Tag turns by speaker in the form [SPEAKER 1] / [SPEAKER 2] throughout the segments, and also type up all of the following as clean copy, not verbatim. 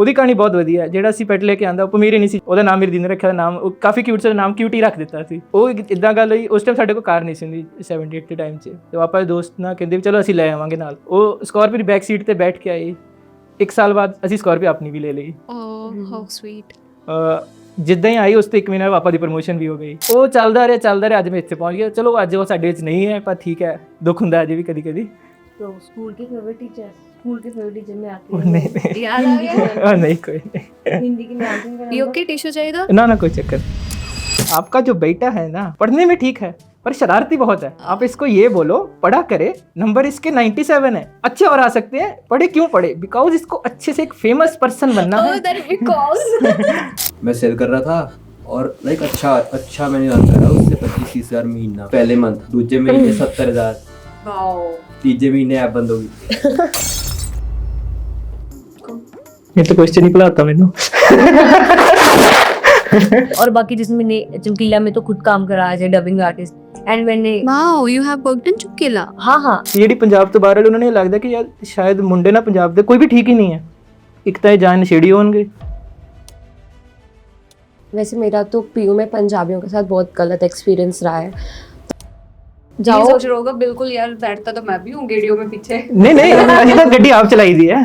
[SPEAKER 1] ਉਹਦੀ ਕਹਾਣੀ ਬਹੁਤ ਵਧੀਆ ਹੈ। ਜਿਹੜਾ ਅਸੀਂ ਪੈਟ ਲੈ ਕੇ ਆਂਦਾ ਉਹ ਪਮੀਰ ਹੀ ਨਹੀਂ ਸੀ, ਉਹਦਾ ਨਾਮ ਮੇਰੀ ਦੀਦੀ ਨੇ ਰੱਖਿਆ, ਨਾਮ ਉਹ ਕਾਫੀ ਕਿਊਟ ਸੀ, ਨਾਮ ਕਿਊਟ ਹੀ ਰੱਖ ਦਿੱਤਾ ਸੀ। ਉਹ ਇੱਦਾਂ ਗੱਲ ਹੋਈ, ਉਸ ਟਾਈਮ ਸਾਡੇ ਕੋਲ ਕਾਰ ਨਹੀਂ ਸੀ ਹੁੰਦੀ 78 ਦੇ ਟਾਈਮ 'ਚ, ਤੇ ਆਪਾਂ ਦੋਸਤ ਨਾਲ ਕਹਿੰਦੇ ਵੀ ਚਲੋ ਅਸੀਂ ਲੈ ਆਵਾਂਗੇ ਨਾਲ। ਉਹ ਸਕੋਰਪੀਓ ਦੀ ਬੈਕ ਸੀਟ 'ਤੇ ਬੈਠ ਕੇ ਆਏ। 1 ਸਾਲ ਬਾਅਦ ਅਸੀਂ ਸਕੋਰਪੀਓ ਆਪਣੀ ਵੀ ਲੈ ਲਈ।
[SPEAKER 2] How sweet.
[SPEAKER 1] ਜਿੱਦਾਂ ਹੀ ਆਈ ਉਸ ਤੋਂ 1 ਮਹੀਨੇ ਪਾਪਾ ਦੀ ਪ੍ਰਮੋਸ਼ਨ ਵੀ ਹੋ ਗਈ। ਉਹ ਚੱਲਦਾ ਰਿਹਾ, ਅੱਜ ਮੈਂ ਇੱਥੇ ਪਹੁੰਚ ਗਿਆ। ਚਲੋ ਅੱਜ ਉਹ ਸਾਡੇ ਵਿੱਚ ਨਹੀਂ ਹੈ, ਪਰ ਠੀਕ ਹੈ, ਦੁੱਖ ਹੁੰਦਾ ਅਜੇ ਵੀ ਕਦੀ ਕਦੀ।
[SPEAKER 3] तो स्कूल के फेवरेट टीचर में आती
[SPEAKER 1] ਉਹ
[SPEAKER 3] है
[SPEAKER 1] ਨਹੀਂ
[SPEAKER 2] याद आ गया?
[SPEAKER 1] नहीं कोई नहीं।
[SPEAKER 3] हिंदी की मैं आती हूँ।
[SPEAKER 2] ये ओके, टिश्यू चाहिए था?
[SPEAKER 1] ना कोई चक्कर। आपका जो बेटा है ना, पढ़ने में ठीक है पर शरारती बहुत है। आप इसको ये बोलो पढ़ा करे, नंबर इसके 97 है, अच्छे और आ सकते हैं, पढ़े क्यों पढ़े, बिकॉज इसको अच्छे से एक फेमस पर्सन बनना है।
[SPEAKER 4] मैं सेल कर रहा था और लाइक अच्छा मैंने अर्न करा उससे 25-30 हज़ार महीना पहले मंथ, दूसरे महीने 70,000, तीसरे महीने ऐप बंद होगी।
[SPEAKER 1] ये तो क्वेश्चन ही भुलाता मैनू।
[SPEAKER 3] और बाकी जिसमें मैंने चमकीला में तो खुद काम करा as a dubbing artist and मैंने
[SPEAKER 2] wow, you have worked in Chutkila?
[SPEAKER 3] हाँ
[SPEAKER 1] ਜਿਹੜੀ ਪੰਜਾਬ ਤੋਂ ਬਾਹਰ ਵਾਲੇ ਉਹਨਾਂ ਨੂੰ ਇਹ ਲੱਗਦਾ ਕਿ ਯਾਰ ਸ਼ਾਇਦ ਮੁੰਡੇ ਨਾ ਪੰਜਾਬ ਦੇ ਕੋਈ ਵੀ ਠੀਕ ਹੀ ਨਹੀਂ ਹੈ। ਇੱਕ ਤਾਂ ਇਹ ਜਾਨ ਨਸ਼ੇੜੀ ਹੋਣਗੇ।
[SPEAKER 3] वैसे मेरा तो पीयू में पंजाबियों के साथ बहुत गलत एक्सपीरियंस रहा है।
[SPEAKER 2] ये
[SPEAKER 3] जाओ
[SPEAKER 2] सोच रहा होगा बिल्कुल यार, बैठता तो मैं भी हूँ गेड़ियों में पीछे।
[SPEAKER 1] ਨਹੀਂ ਅਸੀਂ ਤਾਂ ਗੱਡੀ ਆਪ ਚਲਾਈ ਦੀ ਹੈ,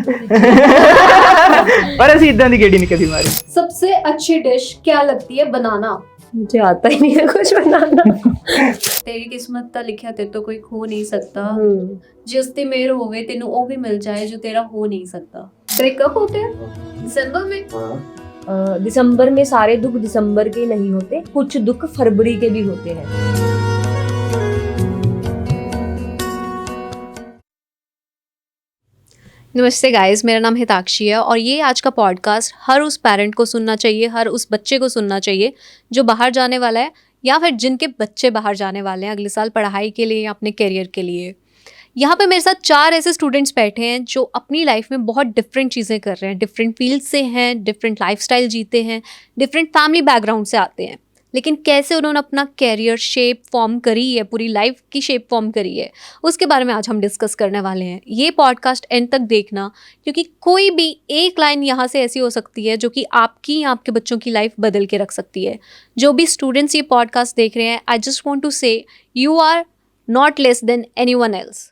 [SPEAKER 1] ਪਰ ਅਸੀਂ ਇਦਾਂ ਦੀ ਗੱਡੀ ਨਹੀਂ ਕਦੀ ਮਾਰੀ।
[SPEAKER 5] सबसे अच्छी डिश क्या लगती है बनाना?
[SPEAKER 3] मुझे आता ही नहीं है कुछ बनाना।
[SPEAKER 2] तेरी किस्मत ता लिखा ते तो कोई खो नहीं सकता, जिस ते मेर होवे तेनू ओ भी मिल जाए जो तेरा हो नहीं सकता। ब्रेकअप होते हैं दिसंबर में?
[SPEAKER 3] दिसंबर में सारे दुख दिसंबर के नहीं होते, कुछ दुख फरवरी के भी होते हैं।
[SPEAKER 2] नमस्ते गाइस, मेरा नाम हिताक्षी है और ये आज का पॉडकास्ट हर उस पेरेंट को सुनना चाहिए, हर उस बच्चे को सुनना चाहिए जो बाहर जाने वाला है या फिर जिनके बच्चे बाहर जाने वाले हैं अगले साल पढ़ाई के लिए या अपने करियर के लिए। यहाँ पे मेरे साथ 4 ऐसे स्टूडेंट्स बैठे हैं जो अपनी लाइफ में बहुत डिफरेंट चीज़ें कर रहे हैं, डिफरेंट फील्ड से हैं, डिफरेंट लाइफस्टाइल जीते हैं, डिफरेंट फैमिली बैकग्राउंड से आते हैं, लेकिन कैसे उन्होंने अपना कैरियर शेप फॉर्म करी है, पूरी लाइफ की शेप फॉर्म करी है, उसके बारे में आज हम डिस्कस करने वाले हैं। ये पॉडकास्ट एंड तक देखना, क्योंकि कोई भी एक लाइन यहाँ से ऐसी हो सकती है जो कि आपकी या आपके बच्चों की लाइफ बदल के रख सकती है। जो भी स्टूडेंट्स ये पॉडकास्ट देख रहे हैं, I just want to say you are not less than anyone else.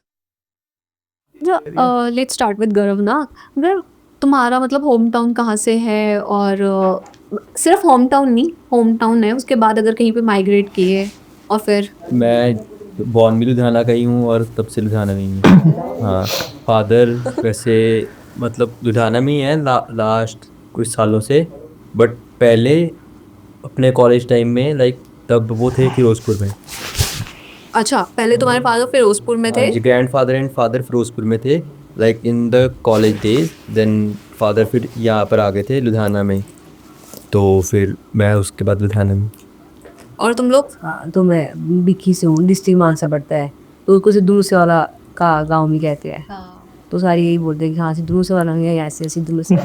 [SPEAKER 2] Let's start with गर्व ना। गर्व, तुम्हारा मतलब होम टाउन कहाँ से है? और सिर्फ होम टाउन नहीं, होम टाउन है उसके बाद अगर कहीं पे माइग्रेट किए और फिर?
[SPEAKER 4] मैं बॉर्न भी लुधियाना का ही हूँ और तब से लुधियाना में ही हूँ। हाँ, फादर वैसे मतलब लुधियाना में ही है लास्ट कुछ सालों से, बट पहले अपने कॉलेज टाइम में लाइक तब वो थे फिरोजपुर में।
[SPEAKER 2] अच्छा, पहले तुम्हारे फादर फिरोजपुर में थे?
[SPEAKER 4] Grand father and father Firozpur में थे like in the college days, then father फिर यहाँ पर आ गए थे लुधियाना में, तो फिर मैं उसके बाद लुधियाना में।
[SPEAKER 2] और तुम लोग?
[SPEAKER 3] हाँ, तो मैं बिक्की से हूँ, डिस्ट्रिक्ट मानसा पड़ता है, तो उसको सिद्धू से वाला का गाँव में कहते हैं। तो सारी यही बोलते हैं कि हाँ सिद्धू से वाला है, ऐसे सिद्धू से।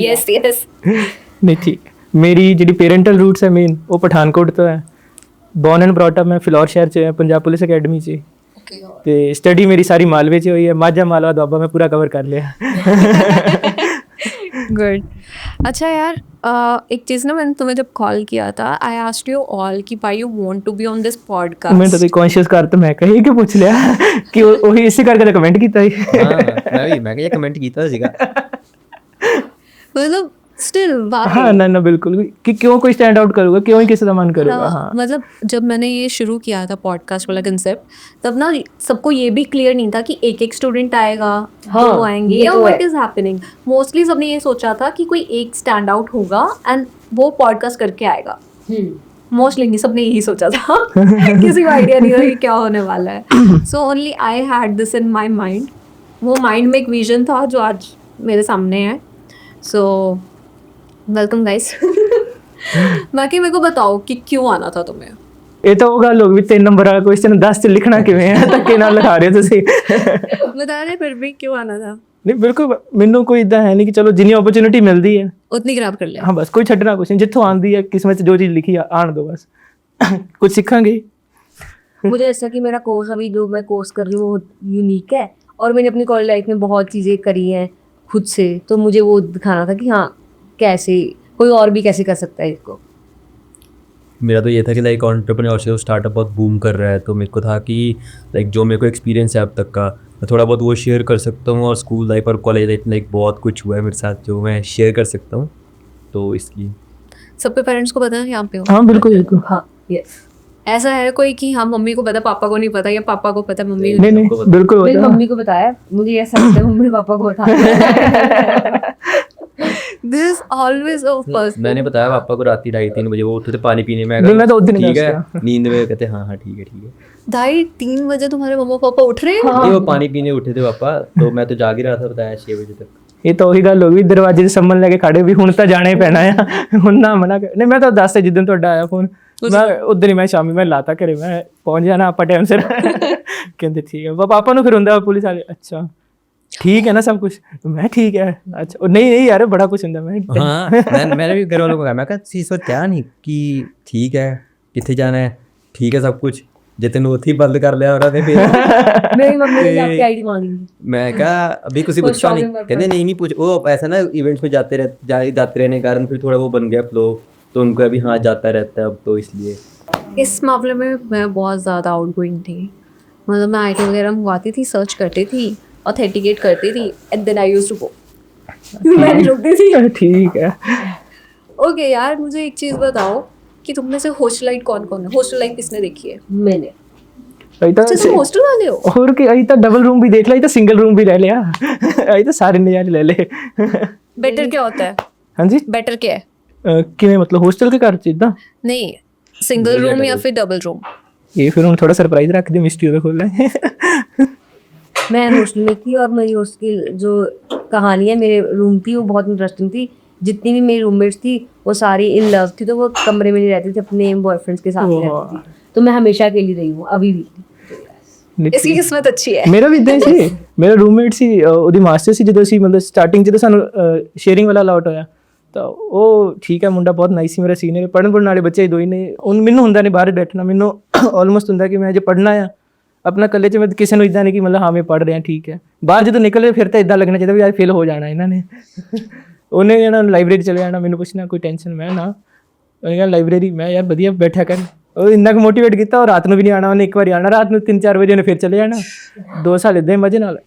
[SPEAKER 2] Yes yes.
[SPEAKER 1] नहीं ठीक, मेरी ਜਿਹੜੀ पेरेंटल रूट्स है मेन वो पठानकोट तो है। बॉर्न एंड ब्रॉट अप मैं फिलौर शहर 'ਚ है, पंजाब पुलिस अकेडमी 'ਚ, ਤੇ ਸਟੱਡੀ ਮੇਰੀ ਸਾਰੀ ਮਾਲਵੇ 'ਚ ਹੋਈ ਹੈ। ਮਾਝਾ ਮਾਲਵਾ ਦੁਆਬਾ ਮੈਂ ਪੂਰਾ ਕਵਰ ਕਰ ਲਿਆ।
[SPEAKER 2] गुड। अच्छा यार, एक चीज़ ना, मैंने तुम्हें जब कॉल किया था, आई आस्क्ड यू ऑल कि why you want to be on this podcast.
[SPEAKER 1] मैं तो कॉन्शियस कर तो मैं कही कि पूछ लिया कि ਉਹੀ ਇਸੇ ਕਰਕੇ ਤਾਂ ਕਮੈਂਟ ਕੀਤਾ ਸੀ।
[SPEAKER 4] ਹਾਂ ਮੈਂ ਕਿਹਾ ਕਮੈਂਟ ਕੀਤਾ ਸੀਗਾ।
[SPEAKER 2] मतलब स्टिल
[SPEAKER 1] हाँ ना बिल्कुल कि क्यों कोई स्टैंड आउट करूँगा, क्यों ही किसी का मन करूँगा। हाँ
[SPEAKER 2] मतलब जब मैंने ये शुरू किया था पॉडकास्ट वाला कंसेप्ट, तब ना सबको ये भी क्लियर नहीं था कि एक स्टूडेंट आएगा,
[SPEAKER 3] हाँ,
[SPEAKER 2] दो आएंगे,
[SPEAKER 3] ये
[SPEAKER 2] या
[SPEAKER 3] तो
[SPEAKER 2] व्हाट
[SPEAKER 3] है।
[SPEAKER 2] Is happening. मोस्टली सबने ये सोचा था कि कोई एक स्टैंड आउट होगा एंड वो पॉडकास्ट करके आएगा। मोस्टली नहीं, सबने यही सोचा था। किसी को आइडिया नहीं था कि क्या होने वाला है। So only I had this in my mind. वो माइंड में एक विजन था जो आज मेरे सामने है। So welcome guys. बाकी मेरे को बताओ कि क्यों आना था तुम्हें?
[SPEAKER 1] ਇਹ ਤਾਂ ਉਹ ਗੱਲ ਹੋ ਗਈ 3 ਨੰਬਰ ਵਾਲਾ ਕੁਐਸਚਨ 10 'ਚ ਲਿਖਣਾ ਕਿਵੇਂ ਹੈ, ਧੱਕੇ ਨਾਲ ਲਿਖਾ ਰਹੇ ਹੋ ਤੁਸੀਂ।
[SPEAKER 2] बता रहे फिर भी क्यों आना था?
[SPEAKER 1] ਨਹੀਂ ਬਿਲਕੁਲ ਮੈਨੂੰ ਕੋਈ ਇਦਾਂ ਹੈ ਨਹੀਂ ਕਿ ਚਲੋ ਜਿੰਨੀ ਓਪਰਚੁਨਿਟੀ ਮਿਲਦੀ ਹੈ
[SPEAKER 2] उतनी ग्रैब कर लिया।
[SPEAKER 1] ਹਾਂ ਬਸ ਕੋਈ ਛੱਡਣਾ ਕੁਛ ਨਹੀਂ, ਜਿੱਥੋਂ ਆਉਂਦੀ ਹੈ किस्मत 'ਚ जो चीज़ लिखी है आन दो बस। कुछ सीखेंगे।
[SPEAKER 3] मुझे ऐसा कि मेरा कोर्स अभी जो मैं कोर्स कर रही हूँ वो यूनिक है और मैंने अपनी कॉलेज लाइफ में बहुत चीज़ें करी हैं, खुद से, तो मुझे वो दिखाना था कि हाँ कैसे कोई और भी कैसे कर सकता है इसको।
[SPEAKER 4] मेरा तो ये था कि लाइक एंटरप्रेन्योरशिप स्टार्टअप बहुत बूम कर रहा है, तो मेरे को था कि लाइक जो मेरे को एक्सपीरियंस है अब तक का, मैं थोड़ा बहुत वो शेयर कर सकता हूँ, और स्कूल लाइफ और कॉलेज लाइफ में लाइक बहुत कुछ हुआ है मेरे साथ जो मैं शेयर कर सकता हूँ, तो इसलिए।
[SPEAKER 2] सबके पेरेंट्स को पता है यहाँ पे हो?
[SPEAKER 1] हाँ बिल्कुल बिल्कुल।
[SPEAKER 3] हाँ यस,
[SPEAKER 2] ऐसा है कोई कि हाँ मम्मी को पता पापा को नहीं पता, या पापा को पता मम्मी को
[SPEAKER 1] नहीं नहीं
[SPEAKER 4] आपको पता-
[SPEAKER 1] बिल्कुल
[SPEAKER 3] मेरी
[SPEAKER 1] होता है।
[SPEAKER 3] मम्मी को बताया, मुझे ऐसा लगता है मम्मी पापा को बताया।
[SPEAKER 2] This always a person.
[SPEAKER 4] मैंने बताया पापा को रात 2:30-3 बजे वो उठते थे पानी पीने में,
[SPEAKER 1] नहीं, मैं तो उस दिन
[SPEAKER 4] ठीक
[SPEAKER 1] नहीं
[SPEAKER 4] है
[SPEAKER 1] सोचा।
[SPEAKER 4] नींद में, कहते हाँ हाँ ठीक है ठीक है।
[SPEAKER 2] 2:30-3 बजे तुम्हारे मम्मा पापा उठ रहे हैं?
[SPEAKER 4] नहीं वो पानी पीने उठे थे पापा, तो मैं तो जाग ही रहा था, बताया 6 बजे तक।
[SPEAKER 1] ਇਹ ਤਾਂ ਉਹੀ ਗੱਲ ਹੋ ਗਈ, ਦਰਵਾਜ਼ੇ 'ਚ ਸੰਮਨ ਲੈ ਕੇ ਖੜੇ ਵੀ ਹੁਣ ਤਾਂ ਜਾਣਾ ਹੀ ਪੈਣਾ ਆ, ਹੁਣ ਨਾ ਮਨਾ ਕਰ। ਨਹੀਂ ਮੈਂ ਤਾਂ ਦੱਸ ਤਾ ਜਿੱਦਣ ਤੁਹਾਡਾ ਆਇਆ ਫੋਨ, ਮੈਂ ਉਧਰ ਹੀ ਮੈਂ ਸ਼ਾਮੀ ਮੈਂ ਲਾਤਾ ਘਰੇ, ਮੈਂ ਪਹੁੰਚ ਜਾਣਾ ਆਪਾਂ ਟਾਈਮ ਸਿਰ। ਕਹਿੰਦੇ ਠੀਕ ਹੈ, ਪਾਪਾ ਨੂੰ ਫਿਰ ਹੁੰਦਾ ਪੁਲਿਸ ਵਾਲੇ, ਅੱਛਾ ठीक है ना सब कुछ, मैं ठीक है, अच्छा नहीं नहीं यार बड़ा कुछ ਹੁੰਦਾ मैं।
[SPEAKER 4] हाँ मैंने भी घर वालों को कहा, मैं कहा इस वक्त क्या नहीं कि ठीक है कितने जाना है, ठीक है सब कुछ, जे तेन उत्थे ही बंद कर लिया और फिर
[SPEAKER 3] मेरी मम्मी ने आपकी आईडी मांगी।
[SPEAKER 4] मैं कहा अभी कुछ
[SPEAKER 3] कोई
[SPEAKER 4] पूछा नहीं,
[SPEAKER 3] shopping
[SPEAKER 4] कहते नहीं नहीं पूछ, वो ऐसा ना इवेंट्स में जाते रहने के कारण फिर थोड़ा वो बन गया फ्लो, तो उनको अभी हाँ जाता रहता है अब, तो इसलिए।
[SPEAKER 2] इस मामले में मैं बहुत ज़्यादा आउटगोइंग थी, मतलब मैं आईटी वगैरह मंगवाती थी, सर्च करती थी, ऑथेंटिकेट करती थी, and then I used to go. मैं रुकती थी।
[SPEAKER 1] ठीक है।
[SPEAKER 2] ओके यार, मुझे एक चीज़ बताओ कि तुम में से हॉस्टल लाइफ कौन कौन है? हॉस्टल लाइफ किसने देखी है?
[SPEAKER 3] मैंने
[SPEAKER 1] अभी तो
[SPEAKER 2] अच्छा तुम हॉस्टल वाले हो?
[SPEAKER 1] और कि अभी तो डबल रूम भी देख लिया, अभी तो सिंगल रूम भी ले लिया, अभी तो सारे नज़ारे ले ले।
[SPEAKER 2] बेटर क्या होता है?
[SPEAKER 1] हाँ जी
[SPEAKER 2] बेटर क्या है?
[SPEAKER 1] ਕਿਵੇਂ मतलब ਹੋਸਟਲ के घर 'ਚ ਇੱਦਾਂ?
[SPEAKER 2] नहीं, सिंगल रूम या फिर डबल रूम?
[SPEAKER 1] ਇਹ ਫਿਰ ਹੁਣ ਥੋੜਾ ਸਰਪ੍ਰਾਈਜ਼ ਰੱਖ ਦਿਓ, ਮਿਸਟਰੀ ਉਹਦਾ ਖੋਲ ਲੈ।
[SPEAKER 3] मैं हॉस्टल में थी, और मेरी हॉस्टल जो कहानी है मेरे रूम की वो बहुत इंटरेस्टिंग थी। जितनी भी मेरी रूममेट्स थी वो सारी इन लव थी, तो वो कमरे में नहीं रहती थी, अपने बॉयफ्रेंड्स के साथ ही रहती थी। तो मैं हमेशा अकेली रही हूँ अभी भी।
[SPEAKER 2] इसकी किस्मत अच्छी है।
[SPEAKER 1] ਮੇਰਾ ਵੀ ਇਦਾਂ ਹੀ ਸੀ, ਮੇਰਾ ਰੂਮਮੇਟ ਸੀ, ਉਹਦੀ ਮਾਸਟਰ ਸੀ, ਜਦੋਂ ਅਸੀਂ ਮਤਲਬ ਸਟਾਰਟਿੰਗ 'ਚ ਤਾਂ ਸਾਨੂੰ ਸ਼ੇਅਰਿੰਗ ਵਾਲਾ ਅਲਾਟ ਹੋਇਆ, ਤਾਂ ਉਹ ਠੀਕ ਹੈ ਮੁੰਡਾ ਬਹੁਤ ਨਾਈਸ ਸੀ, ਮੇਰਾ ਸੀਨੀਅਰ, ਪੜ੍ਹਨ ਵਾਲੇ ਬੱਚੇ ਦੋ ਹੀ ਨੇ। ਹੁਣ ਮੈਨੂੰ ਹੁੰਦਾ ਨਹੀਂ ਬਾਹਰ ਬੈਠਣਾ, ਮੈਨੂੰ ਆਲਮੋਸਟ ਹੁੰਦਾ ਕਿ ਮੈਂ ਜੇ ਪੜ੍ਹਨਾ ਆ ਆਪਣਾ ਇਕੱਲੇ 'ਚ, ਮੈਂ ਕਿਸੇ ਨੂੰ ਇੱਦਾਂ ਨਹੀਂ ਕਿ ਮਤਲਬ ਹਾਂ ਮੈਂ ਪੜ੍ਹ ਰਿਹਾ ਠੀਕ ਹੈ। ਬਾਹਰ ਜਦੋਂ ਨਿਕਲੇ ਫਿਰ ਤਾਂ ਇੱਦਾਂ ਲੱਗਣਾ ਚਾਹੀਦਾ ਵੀ ਅੱਜ ਫੇਲ ਹੋ ਜਾਣਾ ਇਹਨਾਂ ਨੇ। ਉਹਨੇ ਜਾਣਾ ਲਾਇਬ੍ਰੇਰੀ ਚਲੇ ਜਾਣਾ, ਮੈਨੂੰ ਪੁੱਛਣਾ ਕੋਈ ਟੈਨਸ਼ਨ, ਮੈਂ ਨਾ, ਉਹਨੇ ਕਿਹਾ ਲਾਇਬ੍ਰੇਰੀ, ਮੈਂ ਯਾਰ ਵਧੀਆ ਬੈਠਿਆ ਕਰ। ਉਹ ਇੰਨਾ ਕੁ ਮੋਟੀਵੇਟ ਕੀਤਾ, ਉਹ ਰਾਤ ਨੂੰ ਵੀ ਨਹੀਂ ਆਉਣਾ, ਉਹਨੇ ਇੱਕ ਵਾਰੀ ਆਉਣਾ ਰਾਤ ਨੂੰ 3-4 ਵਜੇ, ਉਹਨੇ ਫਿਰ ਚਲੇ ਜਾਣਾ। 2 ਸਾਲ ਇੱਦਾਂ ਹੀ ਮਜ਼ੇ ਨਾਲ।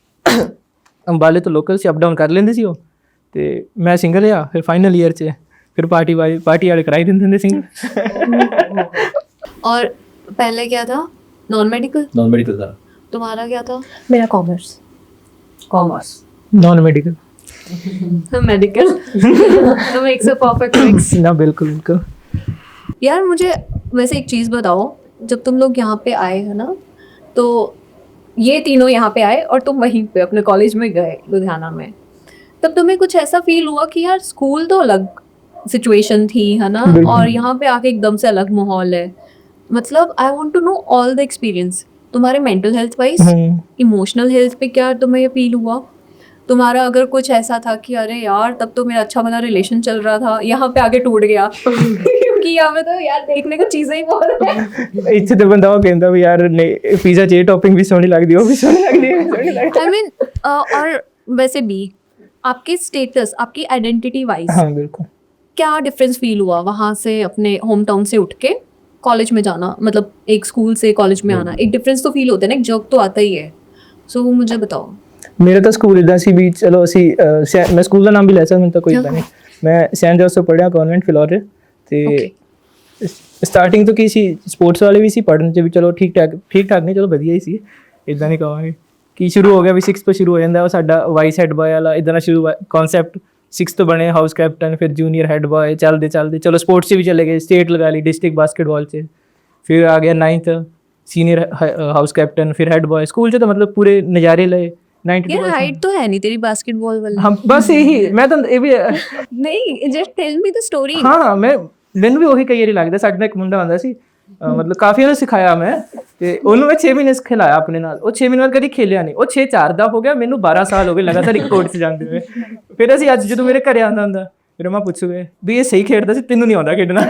[SPEAKER 1] ਅੰਬਾਲੇ ਤੋਂ ਲੋਕਲ ਸੀ, ਅਪ ਡਾਊਨ ਕਰ ਲੈਂਦੇ ਸੀ ਉਹ, ਤੇ ਮੈਂ ਸਿੰਗਲ ਆ। ਫਿਰ ਫਾਈਨਲ ਈਅਰ 'ਚ ਫਿਰ ਪਾਰਟੀ ਵਾਲੇ ਕਰਾਈ ਦਿੰਦੇ ਹੁੰਦੇ ਸਿੰਗਲ।
[SPEAKER 2] और पहले क्या था? Non medical?
[SPEAKER 4] नॉन मेडिकल था।
[SPEAKER 2] तुम्हारा क्या था?
[SPEAKER 3] मेरा commerce. Commerce
[SPEAKER 1] non medical
[SPEAKER 2] medical. तो मेक्स अ परफेक्ट मिक्स।
[SPEAKER 1] ना बिल्कुल बिल्कुल।
[SPEAKER 2] यार मुझे वैसे एक चीज़ बताओ, जब तुम लोग यहाँ पे आए है ना, तो ये तीनों यहाँ पे आए और तुम वहीं पे अपने कॉलेज में गए लुधियाना में, तब तुम्हें कुछ ऐसा फील हुआ कि यार स्कूल तो अलग सिचुएशन थी है ना, और यहाँ पे आके एकदम से अलग माहौल है? मतलब I want to know all the experience. तुम्हारे mental health wise, emotional health पे क्या तुम्हें फील हुआ? तुम्हारा अगर कुछ ऐसा था कि अरे यार तब तो मेरा अच्छा वाला रिलेशन चल रहा था, यहाँ पे आके टूट गया, क्योंकि यहाँ पे तो यार देखने को चीज़ें ही बहुत है।
[SPEAKER 1] ਇੱਥੇ ਤੇ ਬੰਦਾ ਉਹ ਕਹਿੰਦਾ ਵੀ ਯਾਰ ਨਹੀਂ ਪੀਜ਼ਾ 'ਚ ਇਹ ਟੌਪਿੰਗ ਵੀ ਸੋਹਣੀ ਲੱਗਦੀ, ਉਹ ਵੀ ਸੋਹਣੀ ਲੱਗਦੀ ਹੈ।
[SPEAKER 2] आई मीन और वैसे भी आपके स्टेटस, आपकी आइडेंटिटी वाइज
[SPEAKER 1] हाँ बिल्कुल।
[SPEAKER 2] क्या डिफरेंस फील हुआ वहाँ से अपने होम टाउन से उठ के कॉलेज में जाना, मतलब एक स्कूल से कॉलेज में आना? एक डिफरेंस तो फील होता है ना, एक जग तो आता ही है। सो वो मुझे बताओ।
[SPEAKER 1] ਮੇਰਾ ਤਾਂ ਸਕੂਲ ਇੱਦਾਂ ਸੀ ਵੀ ਚਲੋ ਅਸੀਂ ਮੈਂ ਸਕੂਲ ਦਾ ਨਾਮ ਵੀ ਲੈ ਸਕਦਾ, ਮੈਨੂੰ ਤਾਂ ਕੋਈ ਇੱਦਾਂ ਨਹੀਂ। ਮੈਂ ਸੈਂਟ ਜੋਸਫ ਤੋਂ ਪੜ੍ਹਿਆ ਕਨਵੈਂਟ ਫਿਲੌਰ, ਤੇ ਸਟਾਰਟਿੰਗ ਤੋਂ ਕੀ ਸੀ, ਸਪੋਰਟਸ ਵਾਲੇ ਵੀ ਸੀ, ਪੜ੍ਹਨ 'ਚ ਵੀ ਚਲੋ ਠੀਕ ਠਾਕ ਨਹੀਂ, ਚਲੋ ਵਧੀਆ ਹੀ ਸੀ, ਇੱਦਾਂ ਨਹੀਂ ਕਹਾਂਗੇ ਕਿ ਸ਼ੁਰੂ ਹੋ ਗਿਆ ਵੀ 6 ਤੋਂ ਸ਼ੁਰੂ ਹੋ ਜਾਂਦਾ ਉਹ ਸਾਡਾ ਵਾਈਸ ਹੈਡ ਬॉय ਵਾਲਾ ਇੱਦਾਂ ਦਾ ਸ਼ੁਰੂ ਕਨਸੈਪਟ। 6 ਤੋਂ ਬਣੇ ਹਾਊਸ ਕੈਪਟਨ, ਫਿਰ ਜੂਨੀਅਰ ਹੈਡ ਬॉय, ਚੱਲਦੇ ਚਲੋ ਸਪੋਰਟਸ 'ਚ ਵੀ ਚਲੇ ਗਏ, ਸਟੇਟ ਲਗਾ ਲਈ, ਡਿਸਟ੍ਰਿਕਟ ਬਾਸਕਟਬਾਲ 'ਚ, ਫਿਰ ਆ ਗਿਆ 9th ਸੀਨੀਅਰ ਹਾਊਸ ਕੈਪਟਨ, ਫਿਰ ਹੈਡ बॉय। ਸਕੂਲ 'ਚ ਤਾਂ ਮਤਲਬ ਪੂਰੇ ਨਜ਼ਾਰੇ ਲਏ। 92
[SPEAKER 2] यार हाइट तो है नहीं तेरी बास्केटबॉल वाली।
[SPEAKER 1] हाँ बस यही मैं तो ये भी
[SPEAKER 2] नहीं, just tell me the story.
[SPEAKER 1] हाँ हाँ ਮੈਨੂੰ ਵੀ ਉਹੀ ਕਈ ਵਾਰੀ ਲੱਗਦਾ। ਸਾਡੇ ਨਾਲ ਇੱਕ ਮੁੰਡਾ ਆਉਂਦਾ ਸੀ, ਮਤਲਬ ਕਾਫੀ ਉਹਨੂੰ ਸਿਖਾਇਆ ਮੈਂ, ਤੇ ਉਹਨੂੰ ਮੈਂ 6 ਮਹੀਨੇ ਖਿਲਾਇਆ ਆਪਣੇ ਨਾਲ। ਉਹ 6 ਮਹੀਨੇ ਬਾਅਦ ਕਦੀ ਖੇਲਿਆ ਨਹੀਂ, ਉਹ 6-4 ਦਾ ਹੋ ਗਿਆ। ਮੈਨੂੰ 12 ਸਾਲ ਹੋ ਗਏ ਲਗਾਤਾਰ ਇੱਕ ਕੋਰਟ 'ਚ ਜਾਂਦੇ ਹੋਏ। ਫਿਰ ਅਸੀਂ ਅੱਜ ਜਦੋਂ ਮੇਰੇ ਘਰੇ ਆਉਂਦਾ ਹੁੰਦਾ, ਫਿਰ ਮੈਂ ਪੁੱਛੂਗੇ ਵੀ ਇਹ ਸਹੀ ਖੇਡਦਾ ਸੀ, ਤੈਨੂੰ ਨਹੀਂ ਆਉਂਦਾ ਖੇਡਣਾ।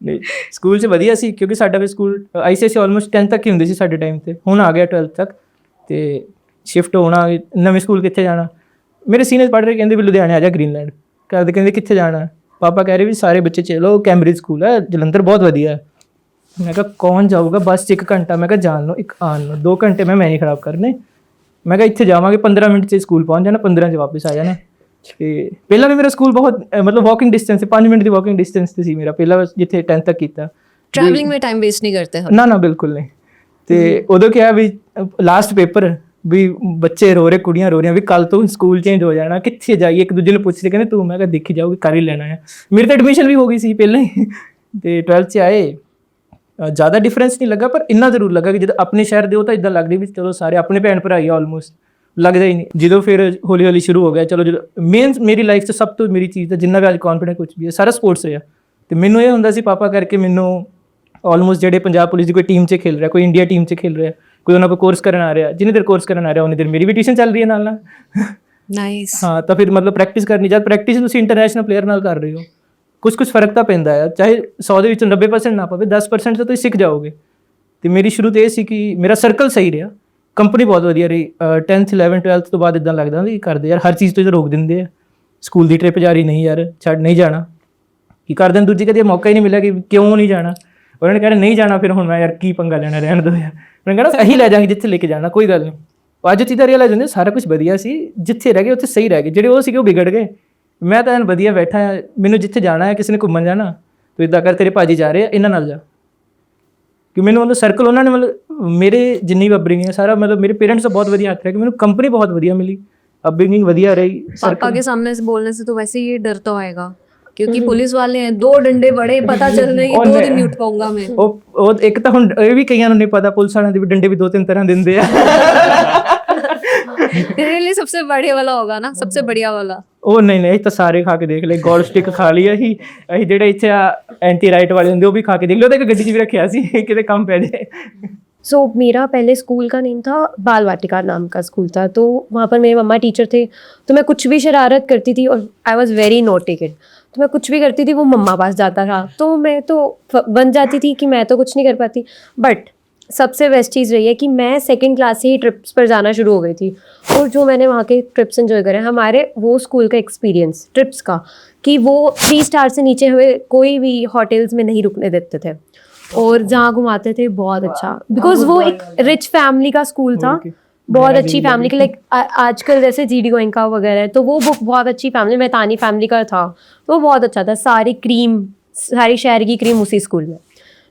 [SPEAKER 1] ਨਹੀਂ ਸਕੂਲ 'ਚ ਵਧੀਆ ਸੀ, ਕਿਉਂਕਿ ਸਾਡਾ ਵੀ ਸਕੂਲ ICSE ਆਲਮੋਸਟ 10th ਤੱਕ ਹੀ ਹੁੰਦੀ ਸੀ ਸਾਡੇ ਟਾਈਮ 'ਤੇ, ਹੁਣ ਆ ਗਿਆ 12th ਤੱਕ, ਤੇ ਸ਼ਿਫਟ ਹੋਣਾ, ਨਵੇਂ ਸਕੂਲ ਕਿੱਥੇ ਜਾਣਾ। ਮੇਰੇ ਸੀਨੀਅਰ ਪੜ੍ਹ ਰਹੇ, ਕਹਿੰਦੇ ਵੀ ਲੁਧਿਆਣੇ ਆ ਜਾ ਗ੍ਰੀਨਲੈਂਡ। ਘਰ ਦੇ ਕਹਿੰਦੇ ਕਿੱਥੇ ਜਾਣਾ? ਪਾਪਾ ਕਹਿ ਰਹੇ ਵੀ ਸਾਰੇ ਬੱਚੇ ਚਲੋ ਕੈਂਬਰਿਜ ਸਕੂਲ ਹੈ ਜਲੰਧਰ, ਬਹੁਤ ਵਧੀਆ ਹੈ। ਮੈਂ ਕਿਹਾ ਕੌਣ ਜਾਊਗਾ, ਬੱਸ 'ਚ 1 ਘੰਟਾ, ਮੈਂ ਕਿਹਾ ਜਾਣ ਨੂੰ 1 ਆਉਣ ਨੂੰ 2 ਘੰਟੇ ਮੈਂ ਨਹੀਂ ਖਰਾਬ ਕਰਨੇ। ਮੈਂ ਕਿਹਾ ਇੱਥੇ ਜਾਵਾਂਗੇ 15 ਮਿੰਟ 'ਚ ਸਕੂਲ ਪਹੁੰਚ ਜਾਣਾ, 15 'ਚ ਵਾਪਸ ਆ ਜਾਣਾ। ਤੇ ਪਹਿਲਾਂ ਵੀ ਮੇਰਾ ਸਕੂਲ ਬਹੁਤ ਮਤਲਬ ਵਾਕਿੰਗ ਡਿਸਟੈਂਸ ਤੇ 5 ਮਿੰਟ ਦੀ ਵਾਕਿੰਗ ਡਿਸਟੈਂਸ ਤੇ ਸੀ ਮੇਰਾ ਪਹਿਲਾਂ, ਜਿੱਥੇ 10th ਤੱਕ ਕੀਤਾ।
[SPEAKER 2] ट्रैवलिंग में टाइम वेस्ट नहीं करते हम।
[SPEAKER 1] ਨਾ ਬਿਲਕੁਲ ਨਹੀਂ। ਤੇ ਉਦੋਂ ਕਿਹਾ ਵੀ ਲਾਸਟ ਪੇਪਰ ਵੀ ਬੱਚੇ ਰੋ ਰਹੇ, ਕੁੜੀਆਂ ਰੋ ਰਹੀਆਂ ਵੀ ਕੱਲ ਤੋਂ ਸਕੂਲ ਚੇਂਜ ਹੋ ਜਾਣਾ, ਕਿੱਥੇ ਜਾਈਏ? ਇੱਕ ਦੂਜੇ ਨੂੰ ਪੁੱਛਦੇ, ਕਹਿੰਦੇ ਤੂੰ, ਮੈਂ ਕਿਹਾ ਦੇਖੀ ਜਾਊਗੀ, ਕਰ ਹੀ ਲੈਣਾ ਹੈ। ਮੇਰੀ ਤਾਂ ਐਡਮਿਸ਼ਨ ਵੀ ਹੋ ਗਈ ਸੀ ਪਹਿਲਾਂ ਹੀ। ਤੇ 12th 'ਚ ਆਏ, ਜ਼ਿਆਦਾ ਡਿਫਰੈਂਸ ਨਹੀਂ ਲੱਗਾ, ਪਰ ਇੰਨਾ ਜ਼ਰੂਰ ਲੱਗਾ ਕਿ ਜਦੋਂ ਆਪਣੇ ਸ਼ਹਿਰ ਦੇ ਉਹ ਤਾਂ ਇਦਾਂ ਲੱਗਦੇ ਵੀ ਚਲੋ ਸਾਰੇ ਆਪਣੇ ਭੈਣ ਭਰਾ ਹੀ ਆਲਮੋਸਟ, ਲੱਗਦਾ ਹੀ ਨਹੀਂ। ਜਦੋਂ ਫਿਰ ਹੌਲੀ ਹੌਲੀ ਸ਼ੁਰੂ ਹੋ ਗਿਆ, ਚਲੋ ਜਦੋਂ ਮੇਰੀ ਲਾਈਫ 'ਚ ਸਭ ਤੋਂ ਮੇਰੀ ਚੀਜ਼ ਤਾਂ ਜਿੰਨਾ ਵੀ ਅੱਜ ਕੌਨਫੀਡੈਂਟ ਕੁਝ ਵੀ ਹੈ ਸਾਰਾ ਸਪੋਰਟਸ ਰਿਹਾ। ਤੇ ਮੈਨੂੰ ਇਹ ਹੁੰਦਾ ਸੀ ਪਾਪਾ ਕਰਕੇ ਮੈਨੂੰ ਆਲਮੋਸਟ ਜਿਹੜੇ ਪੰਜਾਬ ਪੁਲਿਸ ਦੀ ਕੋਈ ਟੀਮ 'ਚ ਖੇਲ ਰਿਹਾ, ਕੋਈ ਇੰਡੀਆ ਟੀਮ 'ਚ ਖੇਲ ਰਿਹਾ, ਕੋਈ ਉਹਨਾਂ ਕੋਲ ਕੋਰਸ ਕਰਨ ਆ ਰਿਹਾ, ਜਿੰਨੀ ਦੇਰ ਕੋਰਸ ਕਰਨ ਆ ਰਿਹਾ ਉਨੀ ਦੇਰ ਮੇਰੀ ਵੀ ਟਿਊਸ਼ਨ ਚੱਲ ਰਹੀ ਹੈ ਨਾਲ ਨਾਲ।
[SPEAKER 2] नाइस।
[SPEAKER 1] ਹਾਂ, ਤਾਂ ਫਿਰ ਮਤਲਬ ਪ੍ਰੈਕਟਿਸ ਕਰਨੀ, ਜਦ ਪ੍ਰੈਕਟਿਸ ਤੁਸੀਂ ਇੰਟਰਨੈਸ਼ਨਲ ਪਲੇਅਰ ਨਾਲ ਕਰ ਰਹੇ ਹੋ, ਕੁਛ ਫਰਕ ਤਾਂ ਪੈਂਦਾ ਹੈ, ਚਾਹੇ 100 ਦੇ ਵਿੱਚੋਂ 90% ਨਾ ਪਵੇ, 10% ਤਾਂ ਤੁਸੀਂ ਸਿੱਖ ਜਾਓਗੇ। ਤੇ ਮੇਰੀ ਸ਼ੁਰੂ ਤੋਂ ਇਹ ਸੀ ਕਿ ਮੇਰਾ ਸਰਕਲ ਸਹੀ ਰਿਹਾ, ਕੰਪਨੀ ਬਹੁਤ ਵਧੀਆ ਰਹੀ। 10th 11th 12th ਤੋਂ ਬਾਅਦ ਇਦਾਂ ਲੱਗਦਾ ਵੀ ਕਰਦੇ ਯਾਰ ਹਰ ਚੀਜ਼ ਤੋਂ ਰੋਕ ਦਿੰਦੇ ਆ, ਸਕੂਲ ਦੀ ਟ੍ਰਿਪ ਜਾ ਰਹੀ, ਨਹੀਂ ਯਾਰ ਛੱਡ, ਨਹੀਂ ਜਾਣਾ। ਕੀ ਕਰਦੇ ਨੇ ਦੂਜੀ, ਕਦੇ ਮੌਕਾ ਹੀ ਨਹੀਂ ਮਿਲਿਆ ਕਿ ਕਿਉਂ ਨਹੀਂ ਜਾਣਾ। ਉਹਨਾਂ ਨੇ ਕਹਿਣਾ ਨਹੀਂ ਜਾਣਾ, ਫਿਰ ਹੁਣ ਮੈਂ ਯਾਰ ਕੀ ਪੰਗਾ ਲੈਣਾ, ਰਹਿਣ ਦਿਓ ਯਾਰ। ਮੈਂ ਕਹਿਣਾ ਅਸੀਂ ਲੈ ਜਾਵਾਂਗੇ ਜਿੱਥੇ ਲੈ ਕੇ ਜਾਣਾ, ਕੋਈ ਗੱਲ ਨਹੀਂ। ਅੱਜ ਚੀਜ਼ਾਂ ਰੀਅਲਾਈਜ਼ ਹੁੰਦੀਆਂ, ਸਾਰਾ ਕੁਝ ਵਧੀਆ ਸੀ, ਜਿੱਥੇ ਰਹਿ ਗਏ ਉੱਥੇ ਸਹੀ ਰਹਿ ਗਏ, ਜਿਹੜੇ ਉਹ ਸੀਗੇ ਉਹ ਵਿਗੜ ਗਏ। ਮੈਂ ਤਾਂ ਐਨ ਵਧੀਆ ਬੈਠਾ ਹਾਂ, ਮੈਨੂੰ ਜਿੱਥੇ ਜਾਣਾ ਹੈ, ਕਿਸੇ ਨੇ ਘੁੰਮਣ ਜਾਣਾ, ਤੂੰ ਇੱਦਾਂ ਕਰ, ਤੇਰੇ ਭਾਜੀ ਜਾ ਰਹੇ ਆ, ਇਹਨਾਂ ਨਾਲ ਜਾ। ਕਿ ਮੈਨੂੰ ਮਤਲਬ ਸਰਕਲ ਉਹਨਾਂ ਨੇ ਮਤਲਬ ਮੇਰੇ ਜਿੰਨੀ ਵੀ ਅਪਬ੍ਰਿੰਗਿੰਗ ਹੈ ਸਾਰਾ, ਮਤਲਬ ਮੇਰੇ ਪੇਰੈਂਟਸ ਦਾ ਬਹੁਤ ਵਧੀਆ ਹੱਥ ਰਿਹਾ ਕਿ ਮੈਨੂੰ ਕੰਪਨੀ ਬਹੁਤ ਵਧੀਆ ਮਿਲੀ, ਅਪਬ੍ਰਿੰਗਿੰਗ ਵਧੀਆ ਰਹੀ।
[SPEAKER 2] पापा के सामने से बोलने से तो वैसे ही डर तो आएगा, क्योंकि पुलिस वाले हैं, 2 डंडे बड़े, पता चल रही है 2 दिन नहीं उठ पाऊंगा मैं।
[SPEAKER 1] ਉਹ ਇੱਕ ਤਾਂ ਹੁਣ ਇਹ ਵੀ ਕਈਆਂ ਨੂੰ ਨਹੀਂ ਪਤਾ, ਪੁਲਿਸ ਵਾਲਿਆਂ ਦੇ ਵੀ ਡੰਡੇ ਵੀ 2-3 ਤਰ੍ਹਾਂ ਦਿੰਦੇ ਆ।
[SPEAKER 2] तेरे लिए सबसे बड़े वाला होगा ना, सबसे बढ़िया वाला।
[SPEAKER 1] ਉਹ ਨਹੀਂ ਅਸੀਂ ਤਾਂ ਸਾਰੇ ਖਾ ਕੇ ਦੇਖ ਲਏ, ਗੋਲ ਸਟਿਕ ਖਾ ਲਈ ਅਸੀਂ ਜਿਹੜੇ ਇੱਥੇ ਆ ਐਂਟੀ ਰਾਈਟ ਵਾਲੇ ਹੁੰਦੇ ਉਹ ਵੀ ਖਾ ਕੇ ਦੇਖ ਲਓ। ਤਾਂ ਇੱਕ ਗੱਡੀ 'ਚ ਵੀ ਰੱਖਿਆ ਸੀ ਕਿਤੇ ਕੰਮ ਪੈ ਜਾਏ।
[SPEAKER 3] सो मेरा पहले स्कूल का नेम था बाल वाटिका नाम का स्कूल था, तो वहाँ पर मेरे मम्मा टीचर थे, तो मैं कुछ भी शरारत करती थी और I was very naughty kid, तो मैं कुछ भी करती थी वो मम्मा पास जाता था, तो मैं तो बन जाती थी कि मैं तो कुछ नहीं कर पाती। बट सबसे बेस्ट चीज़ रही है कि मैं 2nd क्लास से ही ट्रिप्स पर जाना शुरू हो गई थी, और जो मैंने वहाँ के ट्रिप्स एंजॉय करे, हमारे वो स्कूल का एक्सपीरियंस ट्रिप्स का कि वो 3 स्टार से नीचे हुए कोई भी होटल्स में नहीं रुकने देते थे, और जहाँ घुमाते थे बहुत अच्छा, बिकॉज वो एक रिच फैमिली का स्कूल था, बहुत अच्छी फैमिली की, लाइक आजकल जैसे GD गोयनका वगैरह, तो वो बहुत अच्छी फैमिली, मैतानी फैमिली का था, तो वो बहुत अच्छा था। सारी शहर की क्रीम उसी स्कूल में।